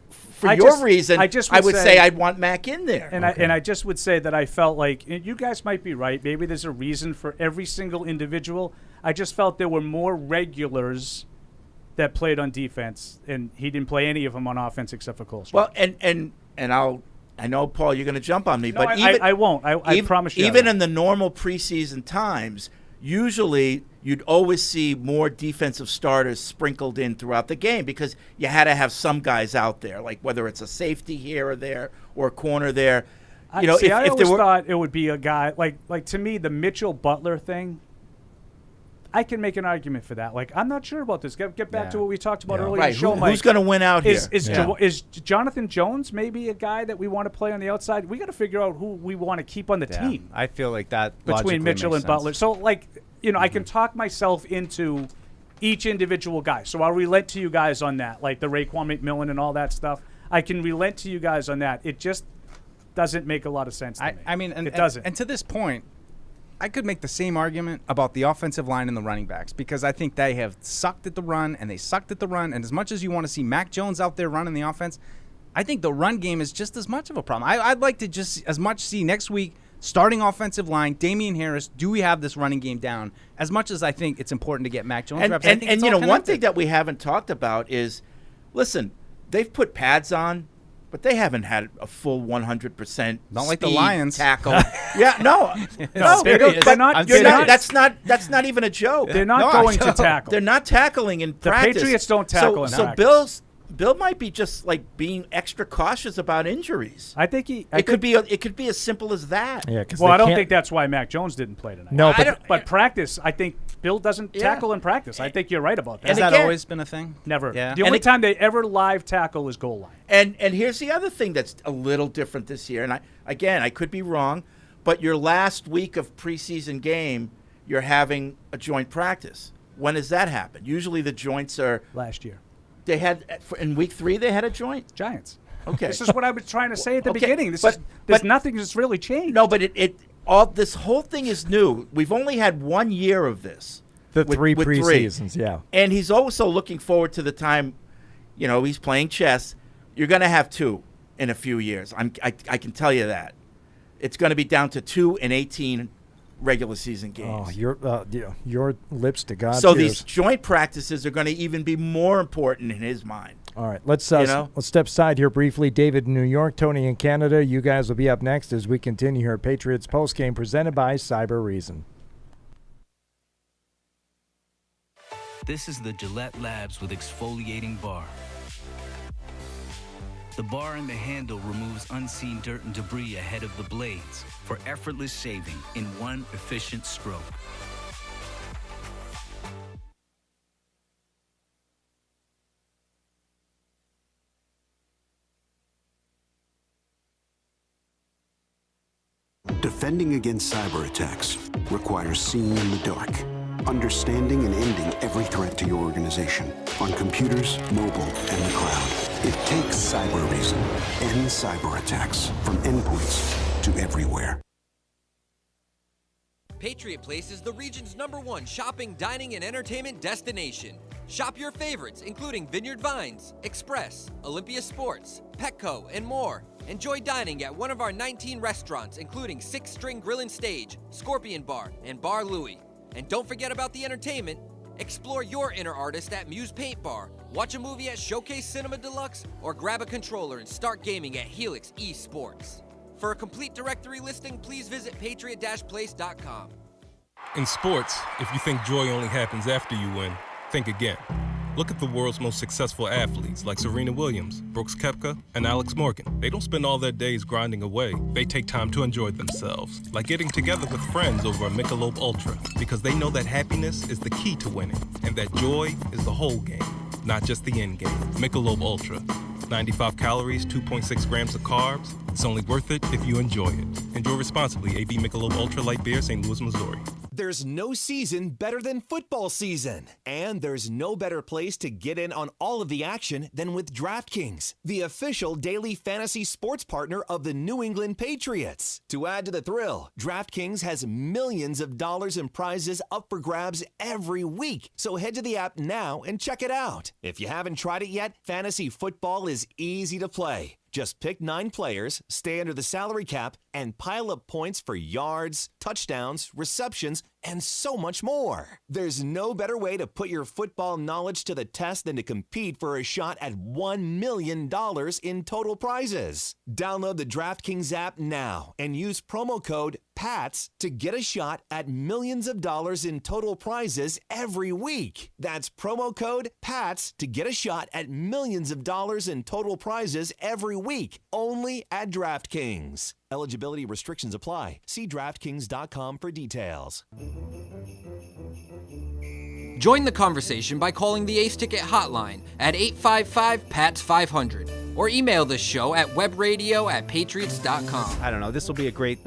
for your reason, I would say I'd want Mac in there. And I just would say that I felt like, and you guys might be right, maybe there's a reason for every single individual. I just felt there were more regulars that played on defense, and he didn't play any of them on offense except for Cole. Well, and I know, Paul, you're going to jump on me, no, but I won't. I promise you. Even in the normal preseason times, usually you'd always see more defensive starters sprinkled in throughout the game because you had to have some guys out there, like whether it's a safety here or there or a corner there. I always thought it would be a guy like to me the Mitchell Butler thing. I can make an argument for that. Like, I'm not sure about this. Get back to what we talked about earlier in the show, Mike. Who's going to win out here? Is Jonathan Jones maybe a guy that we want to play on the outside? We got to figure out who we want to keep on the team. I feel like that between Mitchell and Butler. So, I can talk myself into each individual guy. So I'll relent to you guys on that, like the Raekwon McMillan and all that stuff. I can relent to you guys on that. It just doesn't make a lot of sense to me. I mean, it doesn't. And to this point, I could make the same argument about the offensive line and the running backs because I think they have sucked at the run and they sucked at the run. And as much as you want to see Mac Jones out there running the offense, I think the run game is just as much of a problem. I'd like to just as much see next week starting offensive line, Damian Harris, do we have this running game down? As much as I think it's important to get Mac Jones reps. And one thing that we haven't talked about is, listen, they've put pads on, but they haven't had a full 100% not like the Lions tackle. Yeah, no, that's not even a joke. They're not going to tackle. They're not tackling in practice. The Patriots don't tackle in practice. So Bill might be just like being extra cautious about injuries. I think it could be as simple as that. Yeah, well, I don't think that's why Mac Jones didn't play tonight. No, but practice, I think Bill doesn't tackle in practice. I think you're right about that. Has that always been a thing? Never. Yeah. The only time they ever live tackle is goal line. And here's the other thing that's a little different this year. And I could be wrong, but your last week of preseason game, you're having a joint practice. When does that happen? Usually the joints are last year. They had in week 3 they had a joint. Giants. Okay. This is what I was trying to say at the beginning. There's nothing that's really changed. No, but this whole thing is new. We've only had 1 year of this. The three preseasons, yeah. And he's also looking forward to the time, he's playing chess. You're going to have 2 in a few years. I can tell you that. It's going to be down to 2 and 18 regular season games. Oh, your lips to God's So ears. these joint practices are going to even be more important in his mind. All right, let's step aside here briefly. David in New York, Tony in Canada. You guys will be up next as we continue here at Patriots Postgame, presented by Cyber Reason. This is the Gillette Labs with exfoliating bar. The bar and the handle removes unseen dirt and debris ahead of the blades for effortless shaving in one efficient stroke. Defending against cyber attacks requires seeing in the dark, understanding and ending every threat to your organization on computers, mobile, and the cloud. It takes Cyber Reason. End cyber attacks from endpoints to everywhere. Patriot Place is the region's #1 shopping, dining, and entertainment destination. Shop your favorites, including Vineyard Vines, Express, Olympia Sports, Petco, and more. Enjoy dining at one of our 19 restaurants, including Six String Grill and Stage, Scorpion Bar, and Bar Louie. And don't forget about the entertainment. Explore your inner artist at Muse Paint Bar, watch a movie at Showcase Cinema Deluxe, or grab a controller and start gaming at Helix Esports. For a complete directory listing, please visit patriot-place.com. In sports, if you think joy only happens after you win, think again. Look at the world's most successful athletes like Serena Williams, Brooks Koepka, and Alex Morgan. They don't spend all their days grinding away. They take time to enjoy themselves, like getting together with friends over a Michelob Ultra, because they know that happiness is the key to winning, and that joy is the whole game, not just the end game. Michelob Ultra. 95 calories, 2.6 grams of carbs. It's only worth it if you enjoy it. Enjoy responsibly. AB Michelob Ultra Light Beer, St. Louis, Missouri. There's no season better than football season. And there's no better place to get in on all of the action than with DraftKings, the official daily fantasy sports partner of the New England Patriots. To add to the thrill, DraftKings has millions of dollars in prizes up for grabs every week. So head to the app now and check it out. If you haven't tried it yet, fantasy football is easy to play. Just pick 9 players, stay under the salary cap, and pile up points for yards, touchdowns, receptions, and so much more. There's no better way to put your football knowledge to the test than to compete for a shot at $1 million in total prizes. Download the DraftKings app now and use promo code PATS to get a shot at millions of dollars in total prizes every week. That's promo code PATS to get a shot at millions of dollars in total prizes every week, only at DraftKings. Eligibility restrictions apply. See DraftKings.com for details. Join the conversation by calling the Ace Ticket hotline at 855-PATS-500 or email the show at webradio@patriots.com. I don't know. This will be a great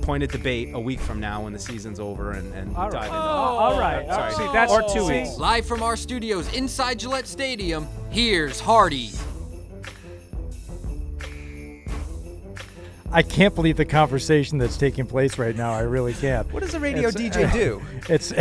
point of debate a week from now when the season's over and dive into all right. Sorry. See, that's or 2 weeks. Live from our studios inside Gillette Stadium, here's Hardy. I can't believe the conversation that's taking place right now. I really can't. What does a radio DJ do? It's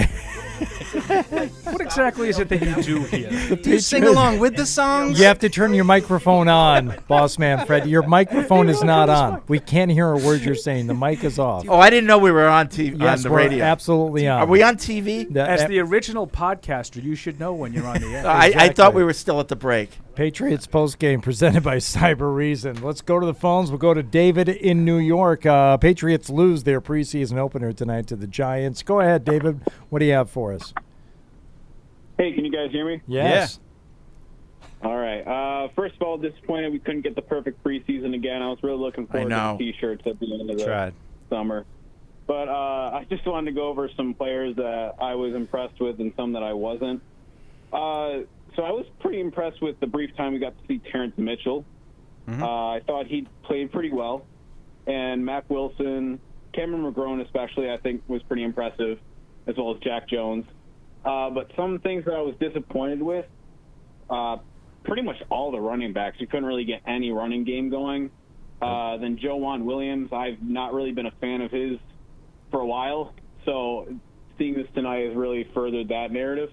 What exactly is it that you do here? Do you sing along with the songs? You have to turn your microphone on, boss man Fred. Your microphone is not on. We can't hear a word you're saying. The mic is off. Oh, I didn't know we were on TV. Yes, on the we're radio. absolutely on. Are we on TV? As the original podcaster, you should know when you're on the air. I thought we were still at the break. Patriots Postgame presented by Cyber Reason. Let's go to the phones. We'll go to David in New York. Patriots lose their preseason opener tonight to the Giants. Go ahead, David. What do you have for us? Hey, can you guys hear me? Yes. All right. First of all, disappointed we couldn't get the perfect preseason again. I was really looking forward to the T-shirts at the end of the summer. But I just wanted to go over some players that I was impressed with and some that I wasn't. So I was pretty impressed with the brief time we got to see Terence Mitchell. Mm-hmm. I thought he played pretty well. And Mac Wilson, Cameron McGrone especially, I think was pretty impressive, as well as Jack Jones. But some things that I was disappointed with, pretty much all the running backs. You couldn't really get any running game going. Then Joejuan Williams, I've not really been a fan of his for a while. So seeing this tonight has really furthered that narrative.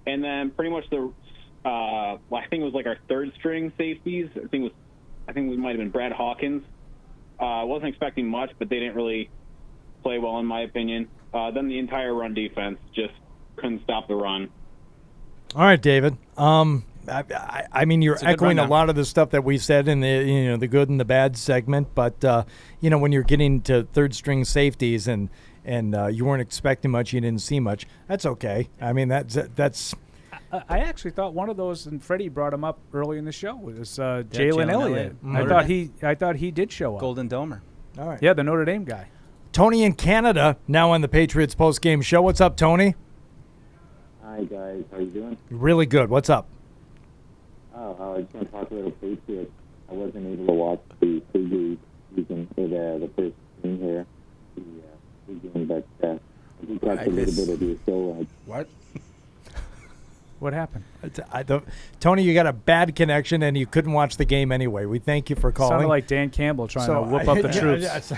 And then pretty much I think it was like our third string safeties. I think we might have been Brad Hawkins. I wasn't expecting much, but they didn't really play well in my opinion. Then the entire run defense just couldn't stop the run. All right, David. I mean, you're echoing a lot of the stuff that we said in the the good and the bad segment, but when you're getting to third string safeties and you weren't expecting much, you didn't see much. That's okay. I mean, that's. I actually thought one of those, and Freddie brought him up early in the show, was Jalen Elliott. Mm-hmm. I thought he did show up. Golden Domer. All right. Yeah, the Notre Dame guy. Tony in Canada now on the Patriots Postgame show. What's up, Tony? Hi guys, how you doing? Really good. What's up? I just want to talk a little Patriots. I wasn't able to watch the preseason for the first game here, the pregame, but I did catch a little bit of your show. What? What happened? Tony, you got a bad connection, and you couldn't watch the game anyway. We thank you for calling. Sounded like Dan Campbell trying to whoop up the troops.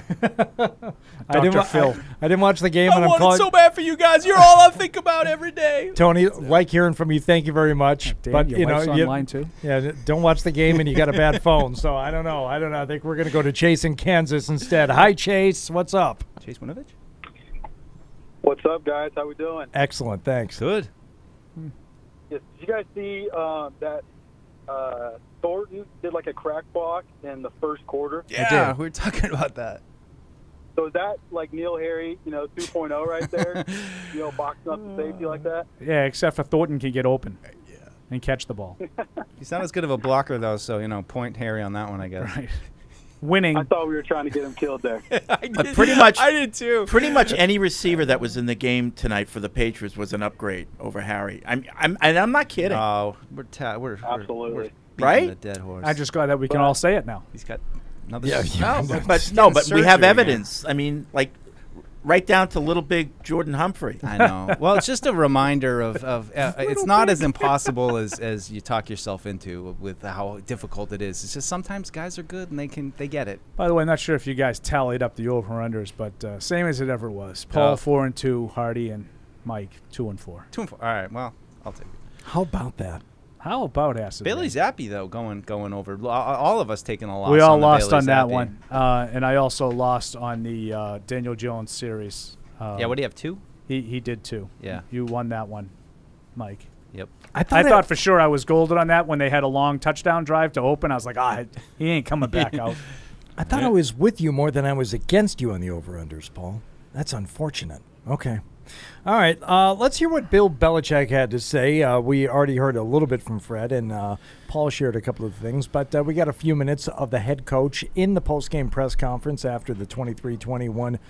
Dr. Phil. I didn't watch the game, and I'm calling. so bad for you guys. You're all I think about every day. Tony, like hearing from you. Thank you very much. Dan, but your wife's online too. Yeah, don't watch the game, and you got a bad phone. So I don't know. I think we're gonna go to Chase in Kansas instead. Hi, Chase. What's up? Chase Winovich. What's up, guys? How we doing? Excellent. Thanks. Good. Yes, did you guys see that Thornton did like a crack block in the first quarter? Yeah, we were talking about that. So is that like Neil Harry, 2.0 right there? Boxing up the safety like that? Yeah, except for Thornton can get open and catch the ball. He's not as good of a blocker, though, so, point Harry on that one, I guess. Right. Winning. I thought we were trying to get him killed there. Pretty much. I did, too. Pretty much any receiver that was in the game tonight for the Patriots was an upgrade over Harry. I'm not kidding. Oh, we're absolutely we're right. The dead horse. I'm just glad that we can all say it now. He's got another. But we have evidence. I mean, like, right down to little big Jordan Humphrey. I know. Well, it's just a reminder of it's not as impossible as you talk yourself into with how difficult it is. It's just sometimes guys are good and they get it. By the way, I'm not sure if you guys tallied up the over-unders, but same as it ever was. Paul 4-2, Hardy and Mike 2-4. 2-4. All right. Well, I'll take it. How about that? How about acid? Bailey Zappi, though, going over. All of us taking a loss. We all on lost Bailey on that Zappi. one. And I also lost on the Daniel Jones series. Yeah, what do you have, 2? He did 2. Yeah. You won that one, Mike. Yep. I thought for sure I was golden on that when they had a long touchdown drive to open. I was like, he ain't coming back out. I thought I was with you more than I was against you on the over-unders, Paul. That's unfortunate. Okay. All right, let's hear what Bill Belichick had to say. We already heard a little bit from Fred, and Paul shared a couple of things, but we got a few minutes of the head coach in the postgame press conference after the 23-21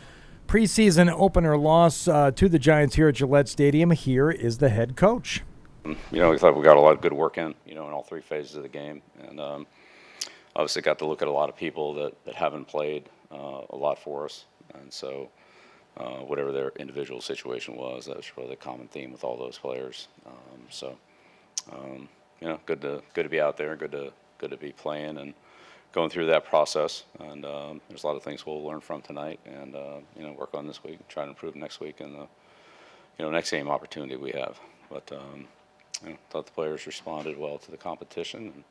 preseason opener loss to the Giants here at Gillette Stadium. Here is the head coach. We thought we got a lot of good work in all 3 phases of the game, and obviously got to look at a lot of people that haven't played a lot for us, and so whatever their individual situation was, that was probably the common theme with all those players. Good to be out there, good to be playing and going through that process. And there's a lot of things we'll learn from tonight, and work on this week, try to improve next week, and the next game opportunity we have. But thought the players responded well to the competition. And,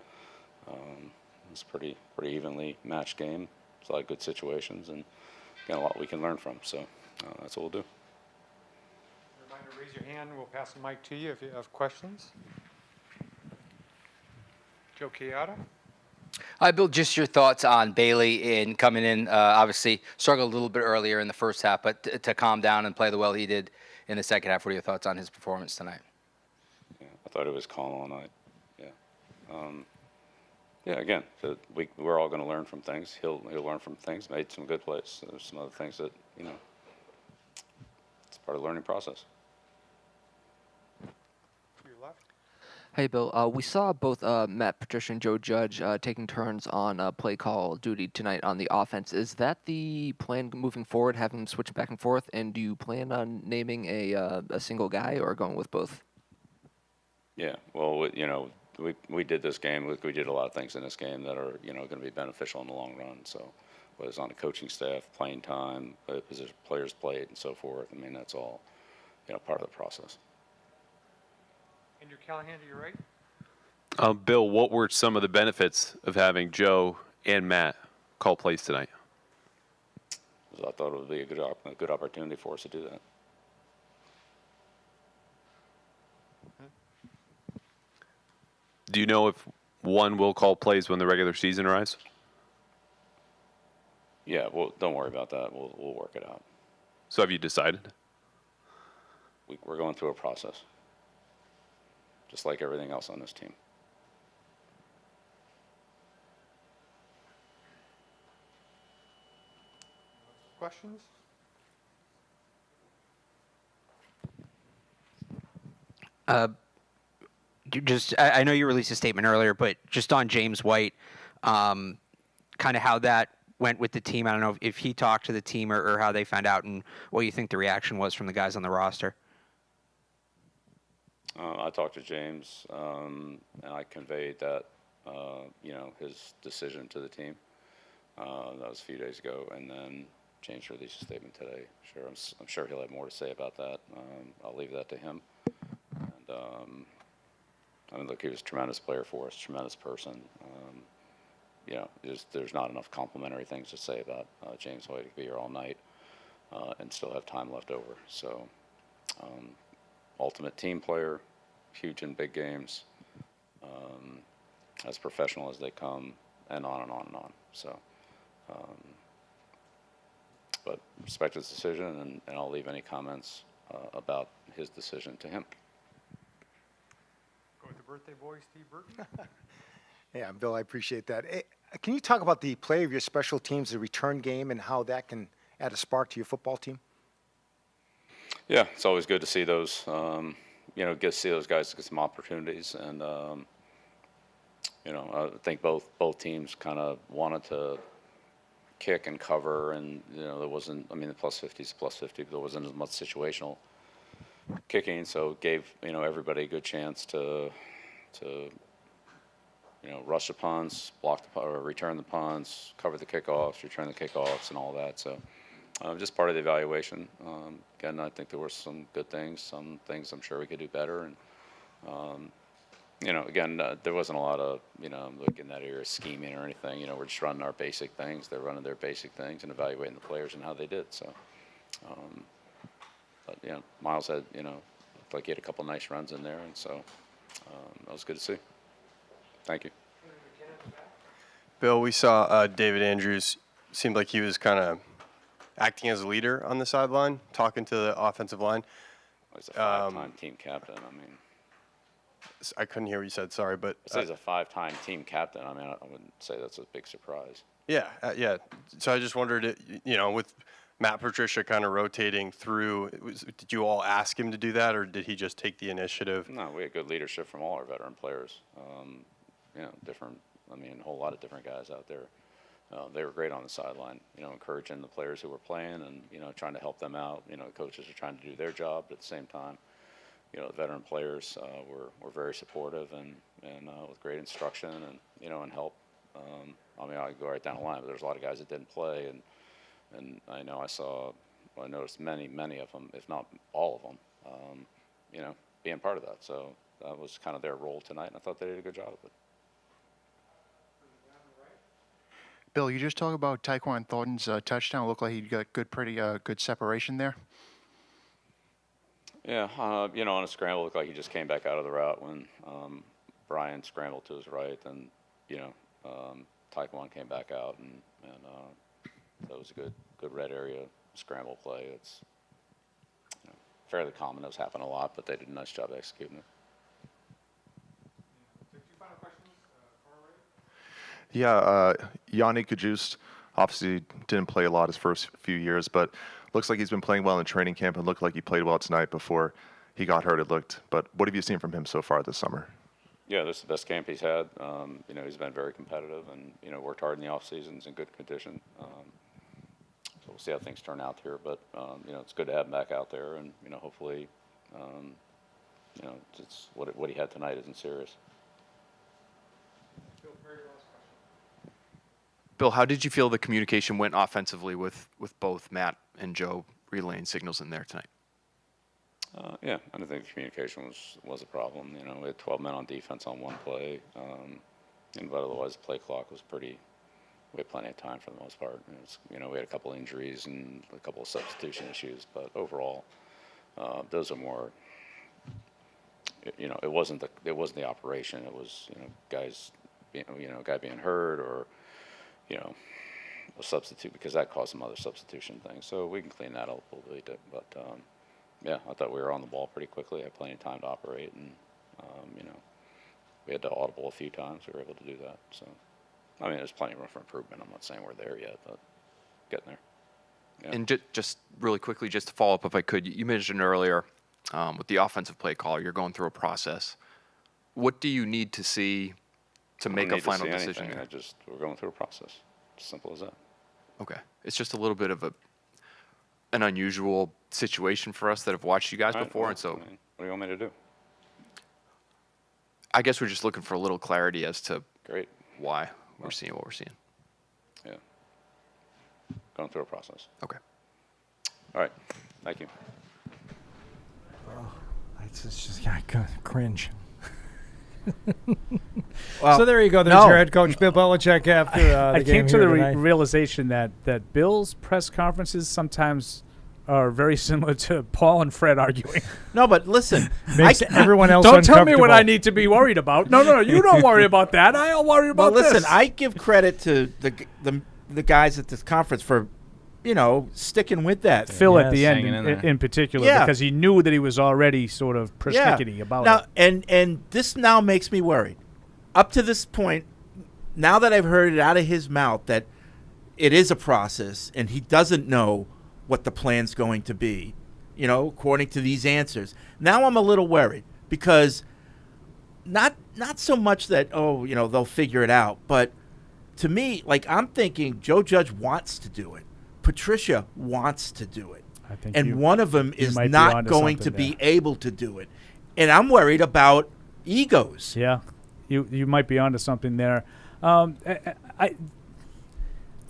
it was pretty evenly matched game. There's a lot of good situations, and got a lot we can learn from. So. That's what we'll do. Reminder, raise your hand. We'll pass the mic to you if you have questions. Joe Chiara. Hi, Bill. Just your thoughts on Bailey in coming in. Obviously, struggled a little bit earlier in the first half, but to calm down and play the well he did in the second half. What are your thoughts on his performance tonight? Yeah, I thought it was calm all night. Yeah. Again, we're all going to learn from things. He'll learn from things. Made some good plays. There's some other things that it's part of the learning process. Hey, Bill. We saw both Matt Patricia and Joe Judge taking turns on play call duty tonight on the offense. Is that the plan moving forward, having them switch back and forth? And do you plan on naming a single guy or going with both? Yeah. Well, we did this game. We did a lot of things in this game that are going to be beneficial in the long run. So whether it's on the coaching staff, playing time, position players played, and so forth. I mean, that's all part of the process. Andrew Callahan to your right. Bill, what were some of the benefits of having Joe and Matt call plays tonight? I thought it would be a good opportunity for us to do that. Do you know if one will call plays when the regular season arrives? Yeah, well, don't worry about that. We'll work it out. So have you decided? We're going through a process, just like everything else on this team. Questions? I know you released a statement earlier, but just on James White, kind of how that went with the team. I don't know if he talked to the team or how they found out, and what you think the reaction was from the guys on the roster. I talked to James, and I conveyed that, his decision to the team. That was a few days ago, and then James released a statement today. Sure, I'm sure he'll have more to say about that. I'll leave that to him. And look, he was a tremendous player for us, tremendous person. There's not enough complimentary things to say about James White. He could be here all night and still have time left over. So, ultimate team player, huge in big games, as professional as they come, and on and on and on. So, but respect his decision, and I'll leave any comments about his decision to him. Go with the birthday boy, Steve Burton. Yeah, Bill, I appreciate that. Hey, can you talk about the play of your special teams, the return game, and how that can add a spark to your football team? Yeah, it's always good to see those, get to see those guys get some opportunities. And, I think both teams kind of wanted to kick and cover. And, there wasn't, the plus 50 is plus 50, but there wasn't as much situational kicking. So it gave, everybody a good chance to rush the punts, or return the punts, cover the kickoffs, return the kickoffs, and all that. So just part of the evaluation. Again, I think there were some good things, some things I'm sure we could do better. And, again, there wasn't a lot of, like in that area, scheming or anything. We're just running our basic things. They're running their basic things and evaluating the players and how they did. So, but, Miles had, looked like he had a couple nice runs in there. And so that was good to see. Thank you. Bill, we saw David Andrews. Seemed like he was kind of acting as a leader on the sideline, talking to the offensive line. He's a five-time team captain. I couldn't hear what you said. Sorry, but he's a five-time team captain. I wouldn't say that's a big surprise. Yeah, yeah. So I just wondered, with Matt Patricia kind of rotating through, did you all ask him to do that, or did he just take the initiative? No, we had good leadership from all our veteran players. A whole lot of different guys out there. They were great on the sideline, encouraging the players who were playing and, trying to help them out. Coaches are trying to do their job, but at the same time, the veteran players were very supportive and with great instruction and, and help. I go right down the line, but there's a lot of guys that didn't play. And I know I noticed many of them, if not all of them, being part of that. So that was kind of their role tonight, and I thought they did a good job of it. Bill, you just talked about Taekwon Thornton's touchdown. It looked like he got pretty good separation there. Yeah, on a scramble, it looked like he just came back out of the route when Bryant scrambled to his right, and Taekwon came back out, and that was a good red area scramble play. It's fairly common. Those happen a lot, but they did a nice job executing it. Yeah, Yanni Kajust obviously didn't play a lot his first few years, but looks like he's been playing well in training camp and looked like he played well tonight before he got hurt, it looked. But what have you seen from him so far this summer? Yeah, this is the best camp he's had. He's been very competitive and, worked hard in the off seasons in good condition. So we'll see how things turn out here. But, it's good to have him back out there and, hopefully, it's what he had tonight isn't serious. Bill, how did you feel the communication went offensively with both Matt and Joe relaying signals in there tonight? Yeah, I don't think the communication was a problem. We had 12 men on defense on one play, but otherwise the play clock was we had plenty of time for the most part. We had a couple injuries and a couple of substitution issues, but overall, those are more. It wasn't the operation. It was guys, guy being hurt or. A substitute, because that caused some other substitution things. So we can clean that up a little bit. But, yeah, I thought we were on the ball pretty quickly. I had plenty of time to operate. And, we had to audible a few times. We were able to do that. So, there's plenty of room for improvement. I'm not saying we're there yet, but getting there. Yeah. And just really quickly, just to follow up, if I could, you mentioned earlier with the offensive play caller, you're going through a process. What do you need to see to make a final decision? We're going through a process. Simple as that. Okay. It's just a little bit of an unusual situation for us that have watched you guys before, and so. What do you want me to do? I guess we're just looking for a little clarity as to why we're seeing what we're seeing. Yeah. Going through a process. Okay. All right. Thank you. It's just cringe. Well, so there you go. There's your head coach, Bill Belichick, after the I game came to here the tonight. realization that Bill's press conferences sometimes are very similar to Paul and Fred arguing. No, but listen, Makes everyone else Don't tell me what uncomfortable. I need to be worried about. No, you don't worry about that. I'll worry about Well, listen, this. I give credit to the guys at this conference for, sticking with that. Phil at the end, hanging in there. in particular, Yeah. because he knew that he was already sort of persnickety about now, it. And this now makes me worried. Up to this point, now that I've heard it out of his mouth that it is a process and he doesn't know what the plan's going to be, according to these answers. Now I'm a little worried because not so much that, they'll figure it out, but to me, I'm thinking Joe Judge wants to do it. Patricia wants to do it. I think and one of them is might be not onto going to something be able to do it. And I'm worried about egos. Yeah, you might be onto something there.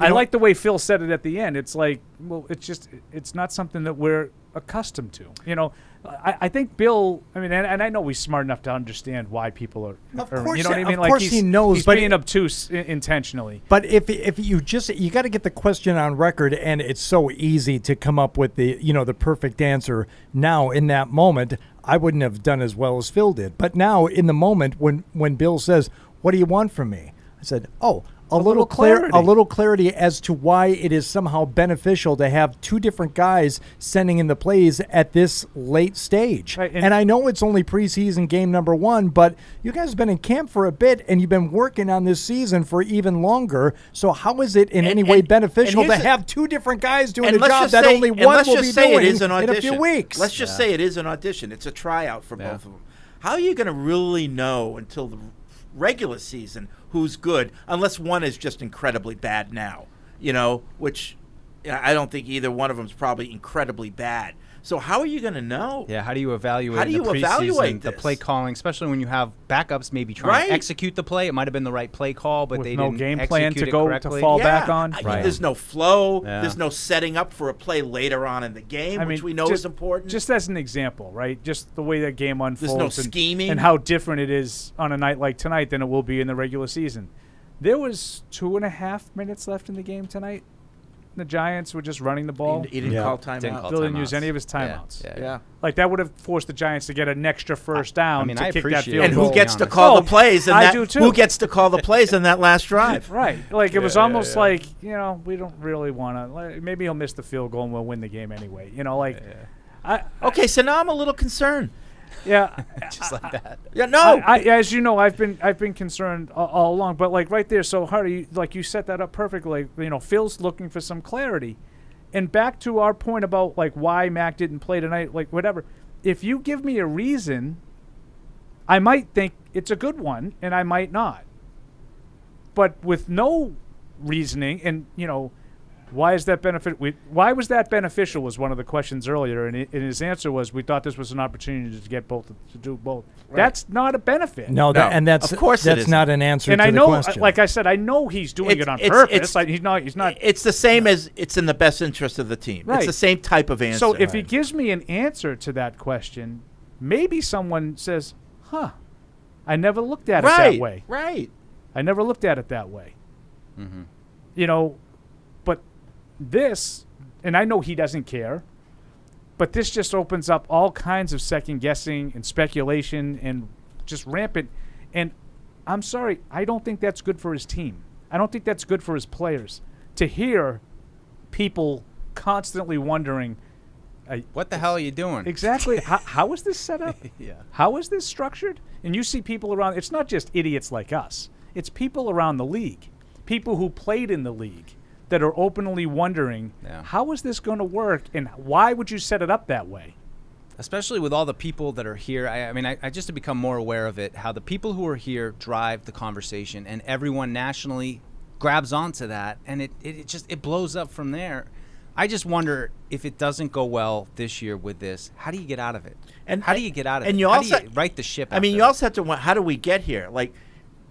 I like the way Phil said it at the end. It's like, well, it's not something that we're accustomed to. I think Bill. I mean, and I know he's smart enough to understand why people are. Of course, you know what I mean? of course he knows, he's but being obtuse intentionally. But if you got to get the question on record, and it's so easy to come up with the perfect answer now in that moment. I wouldn't have done as well as Phil did. But now in the moment when Bill says, "What do you want from me?" I said, "Oh, a little clarity as to why it is somehow beneficial to have two different guys sending in the plays at this late stage." Right, and I know it's only preseason game number 1, but you guys have been in camp for a bit and you've been working on this season for even longer. So how is it in any way beneficial to have two different guys doing a job that only one will be doing in a few weeks? Let's just say it is an audition. It's a tryout for both of them. How are you going to really know until the regular season who's good, unless one is just incredibly bad now, which I don't think either one of them is probably incredibly bad. So how are you going to know? Yeah, how do you evaluate How do you in the preseason, evaluate the this? play calling, especially when you have backups maybe trying to execute the play? It might have been the right play call, but With they no didn't game plan execute to it go to correctly. fall back on? There's no flow. Yeah. There's no setting up for a play later on in the game, which we know is important. Just as an example, right? Just the way that game unfolds. There's no scheming. And how different it is on a night like tonight than it will be in the regular season. There was 2.5 minutes left in the game tonight. The Giants were just running the ball. He didn't call timeout. Bill didn't use any of his timeouts. Yeah. Like that would have forced the Giants to get an extra first down to kick that field And goal. who gets to call the plays? And I do too. Who gets to call the plays in that last drive? Right. Like it was almost like, we don't really want to. Maybe he'll miss the field goal and we'll win the game anyway. Okay, so now I'm a little concerned. Yeah, just like that. Yeah, no. I as you know, I've been concerned all along. But like right there, so Hardy, like you set that up perfectly. Phil's looking for some clarity, and back to our point about like why Mac didn't play tonight. Like whatever, if you give me a reason, I might think it's a good one, and I might not. But with no reasoning, and why is that why was that beneficial was one of the questions earlier, and his answer was we thought this was an opportunity to get both to do both. Right. That's not a benefit. No, that's of course that's not an answer and to I know, the question. like I said, I know he's doing it on purpose. He's not. It's the same as it's in the best interest of the team. Right. It's the same type of answer. So if he gives me an answer to that question, maybe someone says, "Huh, I never looked at it that way." Right. I never looked at it that way. Mm-hmm. But this, and I know he doesn't care, but this just opens up all kinds of second guessing and speculation and just rampant. And I'm sorry, I don't think that's good for his team. I don't think that's good for his players to hear people constantly wondering, what the hell are you doing? Exactly. How is this set up? Yeah. How is this structured? And you see people around, it's not just idiots like us. It's people around the league, people who played in the league that are openly wondering, how is this going to work and why would you set it up that way? Especially with all the people that are here. I just have become more aware of it, how the people who are here drive the conversation and everyone nationally grabs onto that and it blows up from there. I just wonder if it doesn't go well this year with this, how do you get out of it? And how do you get out of it? And you How also do you right the ship? I mean, after you also have to wonder, how do we get here? Like,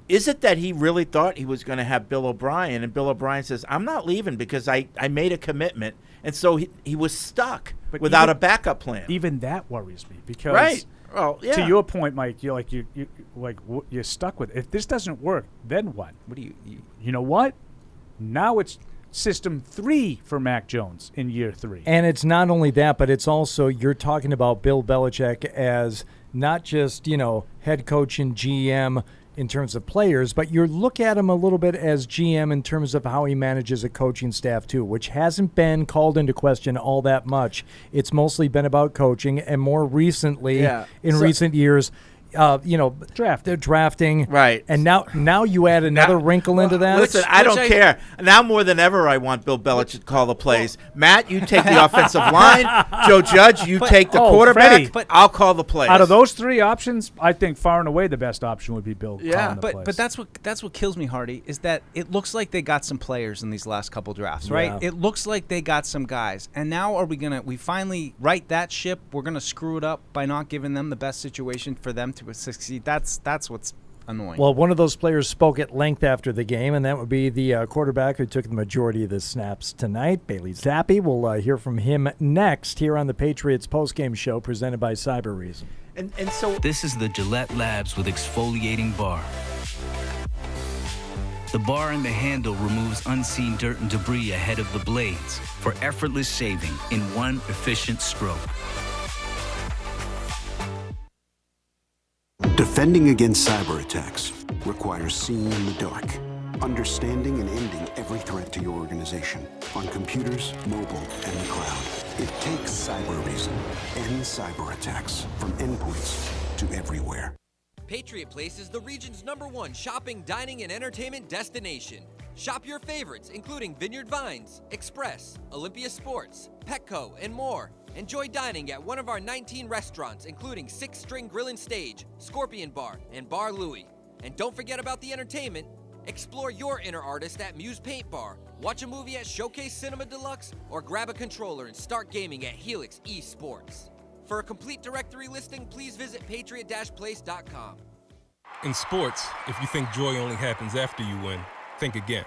is it that he really thought he was going to have Bill O'Brien, and Bill O'Brien says, I'm not leaving because I made a commitment, and so he was stuck without a backup plan. Even that worries me because Right. Well, yeah. to your point, Mike, you're you're stuck with it. If this doesn't work, then what? What do you know what? Now it's system 3 for Mac Jones in year 3. And it's not only that, but it's also you're talking about Bill Belichick as not just, head coach and GM in terms of players, but you look at him a little bit as GM in terms of how he manages a coaching staff too, which hasn't been called into question all that much. It's mostly been about coaching, and more recently, recent years, drafting, right? And now you add another wrinkle into that. Listen, I don't care. Now more than ever, I want Bill Belichick to call the plays. Matt, you take the offensive line. Joe Judge, you take the quarterback. Freddie, I'll call the plays. Out of those 3 options, I think far and away the best option would be Bill. calling the plays. But that's what kills me, Hardy, is that it looks like they got some players in these last couple drafts, right? Yeah. It looks like they got some guys, and now we finally right that ship? We're gonna screw it up by not giving them the best situation for them to succeed. That's what's annoying. Well, one of those players spoke at length after the game, and that would be the quarterback who took the majority of the snaps tonight, Bailey Zappi. We'll hear from him next here on the Patriots Postgame Show presented by Cyber Reason. And so this is the Gillette Labs with exfoliating bar. The bar and the handle removes unseen dirt and debris ahead of the blades for effortless shaving in one efficient stroke. Defending against cyber attacks requires seeing in the dark, understanding and ending every threat to your organization on computers, mobile, and the cloud. It takes Cyber Reason. End cyber attacks from endpoints to everywhere. Patriot Place is the region's #1 shopping, dining, and entertainment destination. Shop your favorites, including Vineyard Vines, Express, Olympia Sports, Petco, and more. Enjoy dining at one of our 19 restaurants, including 6 String Grill and Stage, Scorpion Bar, and Bar Louie. And don't forget about the entertainment. Explore your inner artist at Muse Paint Bar, watch a movie at Showcase Cinema Deluxe, or grab a controller and start gaming at Helix eSports. For a complete directory listing, please visit patriot-place.com. In sports, if you think joy only happens after you win, think again.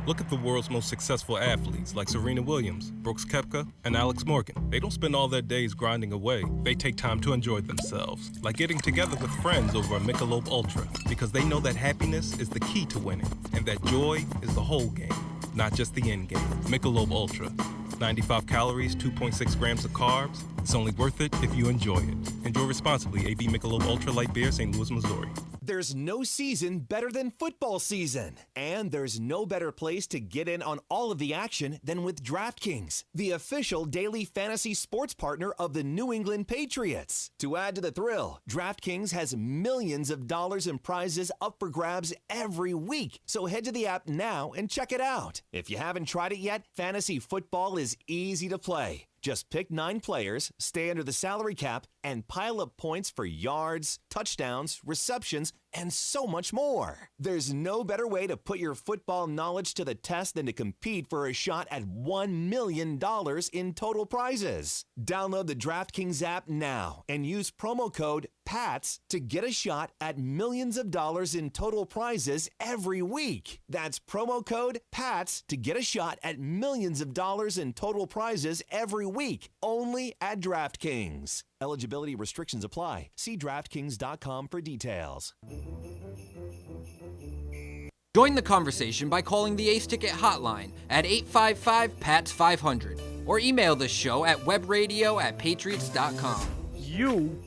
Look at the world's most successful athletes like Serena Williams, Brooks Koepka, and Alex Morgan. They don't spend all their days grinding away. They take time to enjoy themselves, like getting together with friends over a Michelob Ultra, because they know that happiness is the key to winning, and that joy is the whole game, not just the end game. Michelob Ultra. 95 calories, 2.6 grams of carbs. It's only worth it if you enjoy it. Enjoy responsibly. AB Michelob Ultra Light Beer, St. Louis, Missouri. There's no season better than football season. And there's no better place to get in on all of the action than with DraftKings, the official daily fantasy sports partner of the New England Patriots. To add to the thrill, DraftKings has millions of dollars in prizes up for grabs every week. So head to the app now and check it out. If you haven't tried it yet, fantasy football is easy to play. Just pick 9 players, stay under the salary cap, and pile up points for yards, touchdowns, receptions, and so much more. There's no better way to put your football knowledge to the test than to compete for a shot at $1 million in total prizes. Download the DraftKings app now and use promo code PATS to get a shot at millions of dollars in total prizes every week. That's promo code PATS to get a shot at millions of dollars in total prizes every week, only at DraftKings. Eligibility restrictions apply. See DraftKings.com for details. Join the conversation by calling the Ace Ticket hotline at 855-PATS-500 or email the show at webradio@patriots.com. You,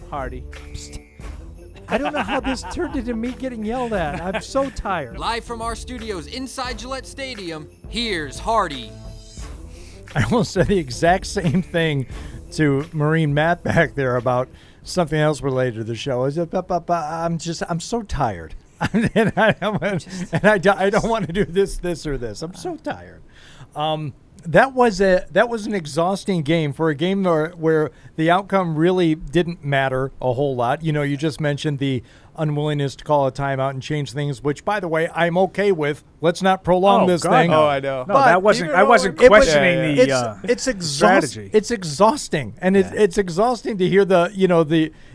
Hardy. I don't know how this turned into me getting yelled at. I'm so tired. Live from our studios inside Gillette Stadium, here's Hardy. I almost said the exact same thing to Marine Matt back there about something else related to the show. I'm so tired. and I don't want to do this or this. I'm so tired. That was an exhausting game for a game where the outcome really didn't matter a whole lot. You know, you just mentioned the unwillingness to call a timeout and change things, which, by the way, I'm okay with. Let's not prolong this God, thing. no. I know. No, that wasn't. I wasn't questioning it's strategy. It's exhausting, and it's exhausting to hear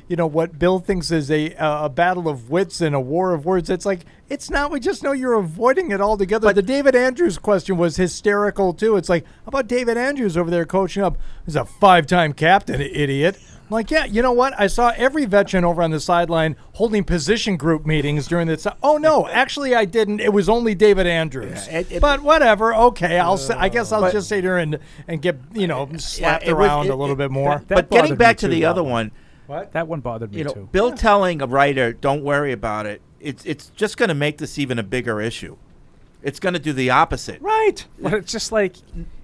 what Bill thinks is a battle of wits and a war of words. It's like it's not. We just know you're avoiding it altogether. But the David Andrews question was hysterical too. It's like, how about David Andrews over there coaching up? He's a 5-time captain, idiot. I'm like, yeah, you know what? I saw every veteran over on the sideline holding position group meetings during this. Oh no, actually I didn't. It was only David Andrews. But whatever. Okay, I guess I'll just sit here and get slapped around a little bit more. But getting back to the other one. What? That one bothered me too. Bill telling a writer, "Don't worry about it." It's just going to make this even a bigger issue. It's going to do the opposite. Right. But it's just like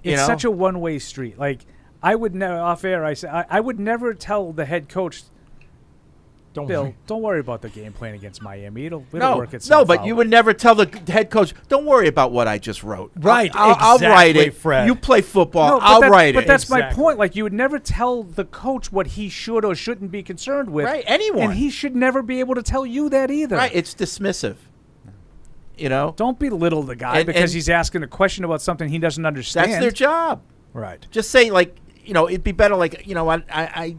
it's such a one-way street. Like I would never off air. I would never tell the head coach, Bill, don't worry about the game plan against Miami. It'll work itself No, but out. you would never tell the head coach, "Don't worry about what I just wrote." Right. I'll write it. Fred. You play football. No, I'll write it. But that's my point. Like you would never tell the coach what he should or shouldn't be concerned with. Right. Anyone. And he should never be able to tell you that either. Right. It's dismissive. Don't belittle the guy because he's asking a question about something he doesn't understand. That's their job. Right. Just say it'd be better I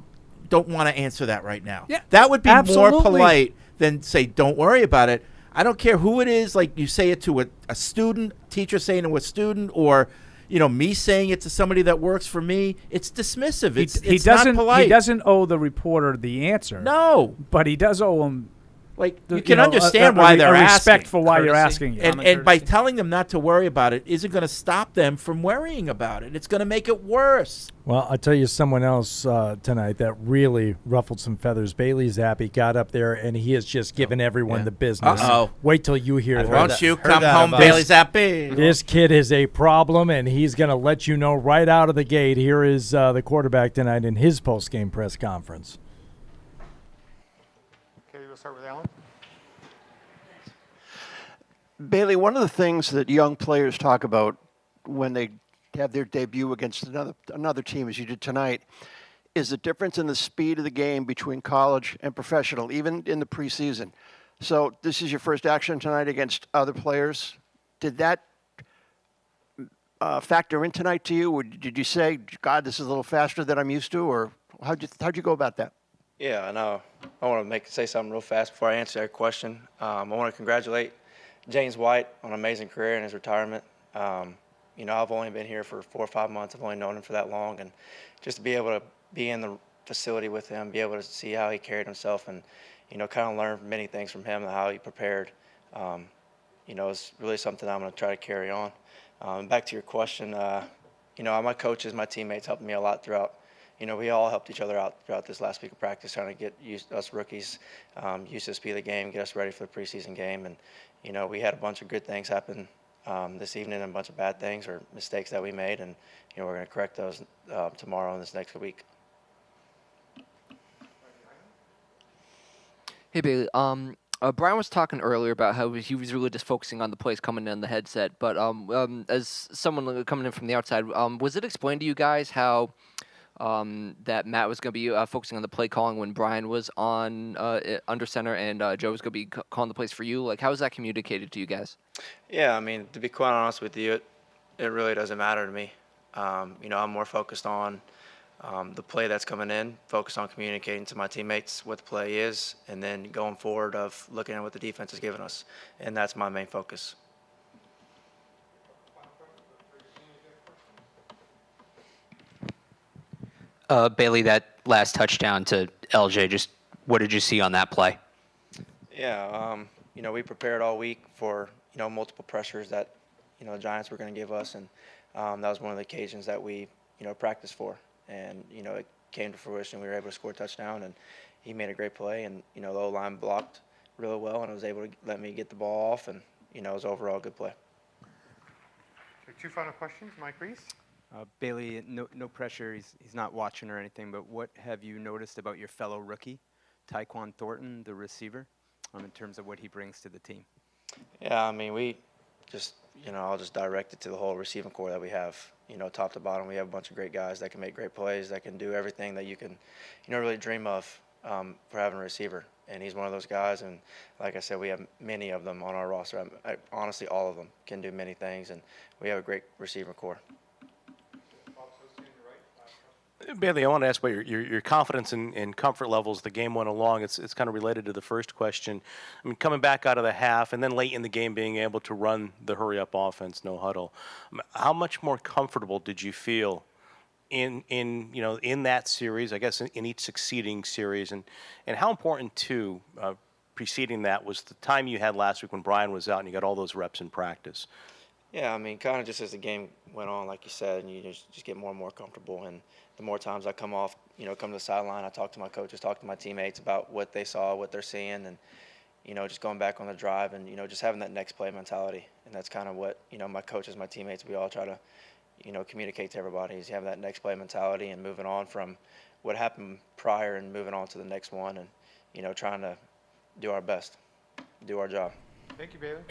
don't want to answer that right now. Yeah, that would be absolutely. more polite than say, "Don't worry about it." I don't care who it is. Like you say it to a student, teacher saying it to a student, or me saying it to somebody that works for me. It's dismissive. It's not polite. He doesn't owe the reporter the answer. No, but he does owe him. You can understand why they're asking. Respect for why you're asking. And by telling them not to worry about it isn't going to stop them from worrying about it. It's going to make it worse. Well, I'll tell you someone else tonight that really ruffled some feathers. Bailey Zappi got up there, and he has just given everyone the business. Uh-oh. Wait till you hear Won't you come home, Bailey Zappi? This kid is a problem, and he's going to let you know right out of the gate. Here is the quarterback tonight in his post-game press conference. Okay, we'll start with Alan. Bailey, one of the things that young players talk about when they have their debut against another team, as you did tonight, is the difference in the speed of the game between college and professional, even in the preseason. So this is your first action tonight against other players. Did that factor in tonight to you, or did you say, "God, this is a little faster than I'm used to," or how'd you go about that? Yeah, I know. I want to say something real fast before I answer that question. I want to congratulate James White on an amazing career in his retirement. I've only been here for 4 or 5 months. I've only known him for that long, and just to be able to be in the facility with him, be able to see how he carried himself, and kind of learn many things from him and how he prepared. It's really something I'm going to try to carry on. Back to your question, my coaches, my teammates helped me a lot throughout. We all helped each other out throughout this last week of practice, trying to get us rookies used to the speed of the game, get us ready for the preseason game. And, we had a bunch of good things happen this evening and a bunch of bad things or mistakes that we made. And, we're going to correct those tomorrow and this next week. Hey, Bailey. Brian was talking earlier about how he was really just focusing on the plays coming in the headset. But as someone coming in from the outside, was it explained to you guys how that Matt was going to be focusing on the play calling when Brian was on under center and Joe was going to be calling the plays for you? Like, how was that communicated to you guys? Yeah, to be quite honest with you, it really doesn't matter to me. I'm more focused on the play that's coming in, focused on communicating to my teammates what the play is, and then going forward of looking at what the defense has given us. And that's my main focus. Bailey, that last touchdown to LJ, just what did you see on that play? Yeah, we prepared all week for, multiple pressures that, the Giants were going to give us, and that was one of the occasions that we, practiced for. And, it came to fruition. We were able to score a touchdown, and he made a great play, and, the O-line blocked really well, and was able to let me get the ball off, and, it was overall a good play. Okay, 2 final questions. Mike Reese. Bailey, no pressure. He's not watching or anything, but what have you noticed about your fellow rookie, Taekwon Thornton, the receiver, in terms of what he brings to the team? Yeah, we just, I'll just direct it to the whole receiving core that we have. Top to bottom, we have a bunch of great guys that can make great plays, that can do everything that you can, really dream of for having a receiver. and he's one of those guys. And like I said, we have many of them on our roster. Honestly, all of them can do many things, and we have a great receiver core. Bailey, I want to ask about your confidence and comfort levels. The game went along. It's kind of related to the first question. I mean, coming back out of the half and then late in the game being able to run the hurry-up offense, no huddle. How much more comfortable did you feel in that series? I guess in each succeeding series, and how important too, preceding that was the time you had last week when Bryant was out and you got all those reps in practice. Yeah, I mean, kind of just as the game went on, like you said, and you just get more and more comfortable. And the more times I come off, come to the sideline, I talk to my coaches, talk to my teammates about what they saw, what they're seeing, and, just going back on the drive and, just having that next play mentality. And that's kind of what, my coaches, my teammates, we all try to, communicate to everybody is having that next play mentality and moving on from what happened prior and moving on to the next one and, trying to do our best, do our job. Thank you, Bailey.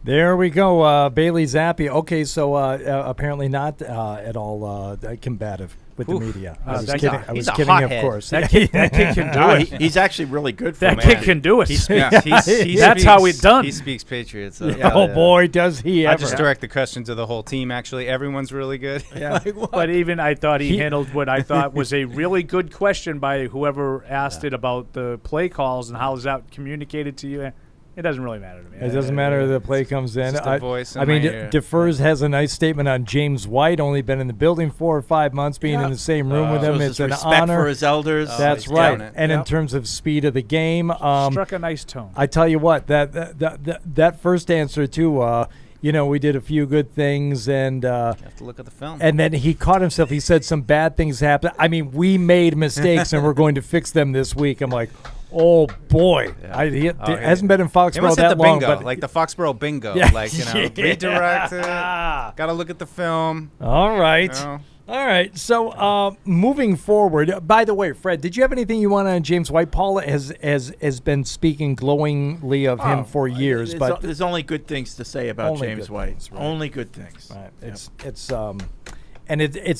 There we go, Bailey Zappi. Okay, so apparently not at all combative with the media. I was kidding. I was kidding, of course. That kid can do it. He's actually really good for that kid can do it. That's how it's done. He speaks Patriots. So boy, does he ever. I just direct the question to the whole team, actually. Everyone's really good. Yeah. But even I thought he handled what I thought was a really good question by whoever asked it about the play calls and how is that communicated to you. It doesn't really matter to me. It doesn't matter if the play comes in. Just a voice in I mean, my ear. Defers has a nice statement on James White, only been in the building 4 or 5 months, being in the same room with him. Shows It's his an respect honor. for his elders. That's He's right. down it. And in terms of speed of the game, struck a nice tone. I tell you what, that first answer too. We did a few good things, and you have to look at the film. And then he caught himself. He said some bad things happened. I mean, we made mistakes, and we're going to fix them this week. I'm like, oh boy, he hasn't been in Foxborough that long, bingo, but like the Foxborough bingo, Yeah. redirect it. Got to look at the film. All right. All right. So moving forward, by the way, Fred, did you have anything you want on James White? Paul has been speaking glowingly of him for years, but there's only good things to say about only James good White. things, right. Only good things. Right. It's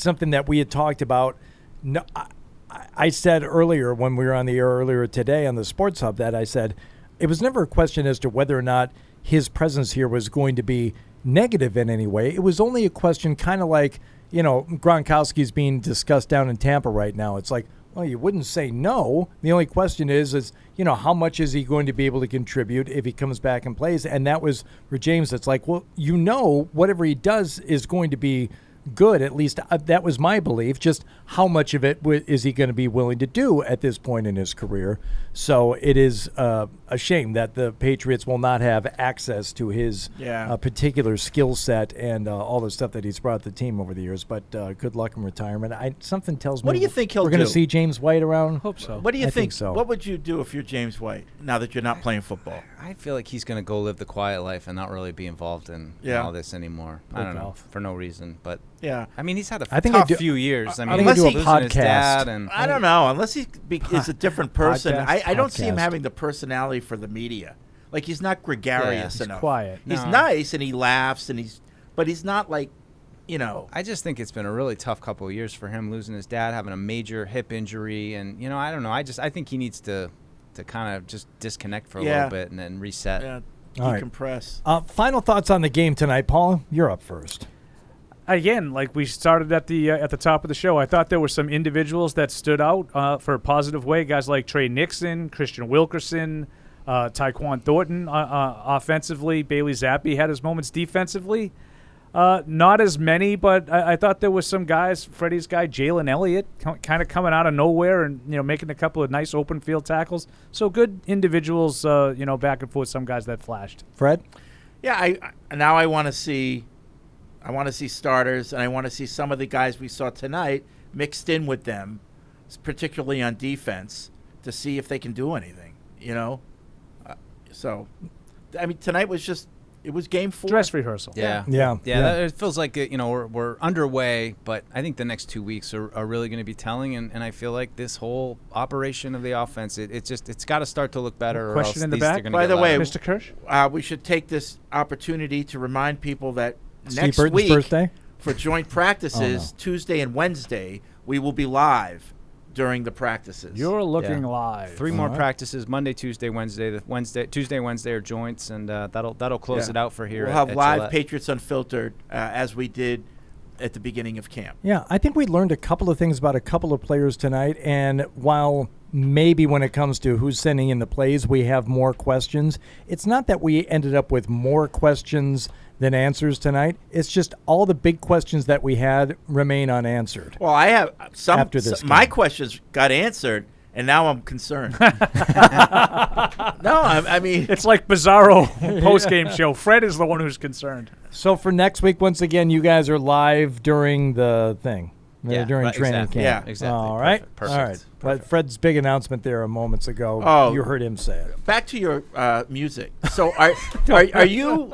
something that we had talked about. No, I said earlier when we were on the air earlier today on the Sports Hub that I said it was never a question as to whether or not his presence here was going to be negative in any way. It was only a question kind of like, Gronkowski's being discussed down in Tampa right now. It's like, well, you wouldn't say no. The only question is how much is he going to be able to contribute if he comes back and plays? And that was for James. It's like, well, whatever he does is going to be good. At least that was my belief. Just how much of it is he going to be willing to do at this point in his career? So it is a shame that the Patriots will not have access to his particular skill set and all the stuff that he's brought the team over the years. But good luck in retirement. Something tells me. What do you think he'll we're going to do? see James White around? Hope so. What do you I think so. What would you do if you're James White now that you're not playing football? I feel like he's going to go live the quiet life and not really be involved in all this anymore. I don't know, for no reason. But yeah, I mean, he's had a think tough I do- few years. I I mean, think I do a losing his podcast. dad and I don't know. Unless he is a different person, Podcast. I don't see him Podcast. having the personality for the media. Like he's not gregarious he's enough. quiet. He's No. nice and he laughs but he's not like, I just think it's been a really tough couple of years for him, losing his dad, having a major hip injury, and I don't know. I think he needs to kind of just disconnect for a little bit and then reset. Yeah, All right. decompress. Final thoughts on the game tonight, Paul. You're up first. Again, like we started at the top of the show, I thought there were some individuals that stood out for a positive way. Guys like Trey Nixon, Christian Wilkerson, Taekwon Thornton offensively. Bailey Zappi had his moments defensively. Not as many, but I thought there was some guys. Freddie's guy, Jalen Elliott, kind of coming out of nowhere and making a couple of nice open field tackles. So good individuals, back and forth. Some guys that flashed. Fred? Yeah, I want to see. I want to see starters, and I want to see some of the guys we saw tonight mixed in with them, particularly on defense, to see if they can do anything. So, I mean, tonight was just. It was game 4. Dress rehearsal. Yeah. It feels like we're underway, but I think the next 2 weeks are really going to be telling, and I feel like this whole operation of the offense, it's got to start to look better. Or Question else in the these back? are gonna By get the way, louder. Mr. Kirsch? We should take this opportunity to remind people that Steve next Burton's week birthday? for joint practices, Tuesday and Wednesday, we will be live during the practices. You're looking Yeah. live. 3 more practices: Monday, Tuesday, Wednesday. Tuesday, Wednesday are joints, and that'll close it out for here. We'll at have live Gillette. Patriots Unfiltered as we did at the beginning of camp. Yeah, I think we learned a couple of things about a couple of players tonight, and while maybe when it comes to who's sending in the plays, we have more questions, it's not that we ended up with more questions than answers tonight. It's just all the big questions that we had remain unanswered. Well, I have some. After this my game. questions got answered, and now I'm concerned. No, I mean It's like Bizarro post-game show. Fred is the one who's concerned. So for next week, once again, you guys are live during the thing. Yeah, during right, training exactly. camp. Yeah, exactly. All right. Perfect. All right. But Fred's big announcement there moments ago. Oh. You heard him say it. back to your music. So are you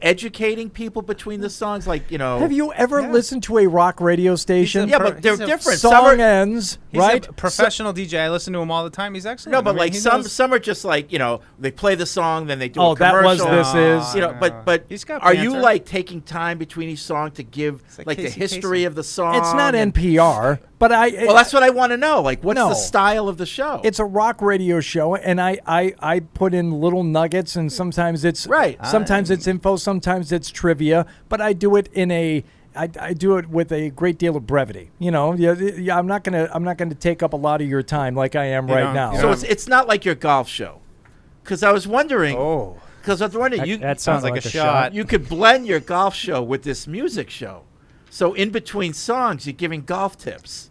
educating people between the songs? Like, you know, Have you ever listened to a rock radio station? Yeah, but they're different. Song Some are- ends, He's right? a professional DJ. I listen to him all the time. He's excellent. No, but I mean, like he some knows- are just like, you know, they play the song, then they do Oh, a that was commercial. This Is. You know, but He's got are you banter. like taking time between each song to give like the Casey history Kasem. of the song? It's not and- NPR, but Well, that's what I want to know. Like, what's No. the style of the show? It's a rock radio show, and I put in little nuggets, and sometimes it's Right. Sometimes it's info, sometimes it's trivia, but I do it in I do it with a great deal of brevity. You know, yeah, I'm not gonna take up a lot of your time like I am right now. So it's not like your golf show, because I was wondering. Oh, because I was wondering, That sounds like a shot. You could blend your golf show with this music show. So in between songs, you're giving golf tips.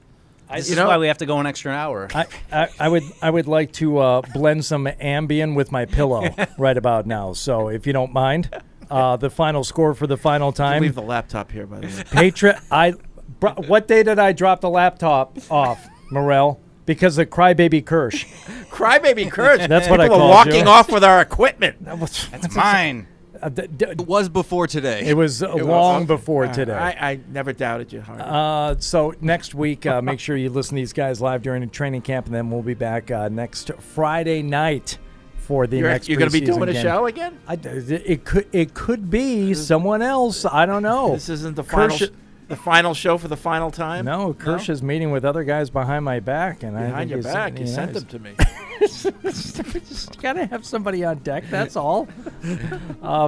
This is why we have to go an extra hour. I would like to blend some Ambien with my pillow right about now. So if you don't mind, the final score for the final time. Leave the laptop here, by the way. What day did I drop the laptop off, Morel? Because of Crybaby Kirsch. Crybaby Kirsch. That's what I People called are walking you. off with our equipment. That's mine. It was before today. It was long before today. I never doubted you, Hardy. So next week, make sure you listen to these guys live during the training camp, and then we'll be back next Friday night for the next. You're going to be preseason doing a game. show again? It could be someone else. I don't know. This isn't the Kirsch- final show for the final time. No, Kirsch is meeting with other guys behind my back, and I Behind think your he's- back, you yeah, sent he's- them to me. Just gotta have somebody on deck. That's all.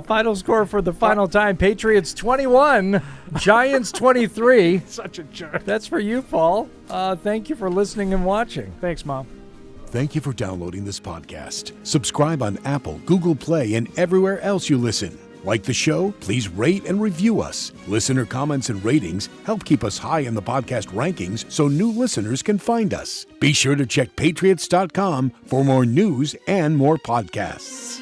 Final score for the final time: Patriots 21, Giants 23. Such a jerk. That's for you, Paul. Thank you for listening and watching. Thanks, Mom. Thank you for downloading this podcast. Subscribe on Apple, Google Play, and everywhere else you listen. Like the show? Please rate and review us. Listener comments and ratings help keep us high in the podcast rankings so new listeners can find us. Be sure to check patriots.com for more news and more podcasts.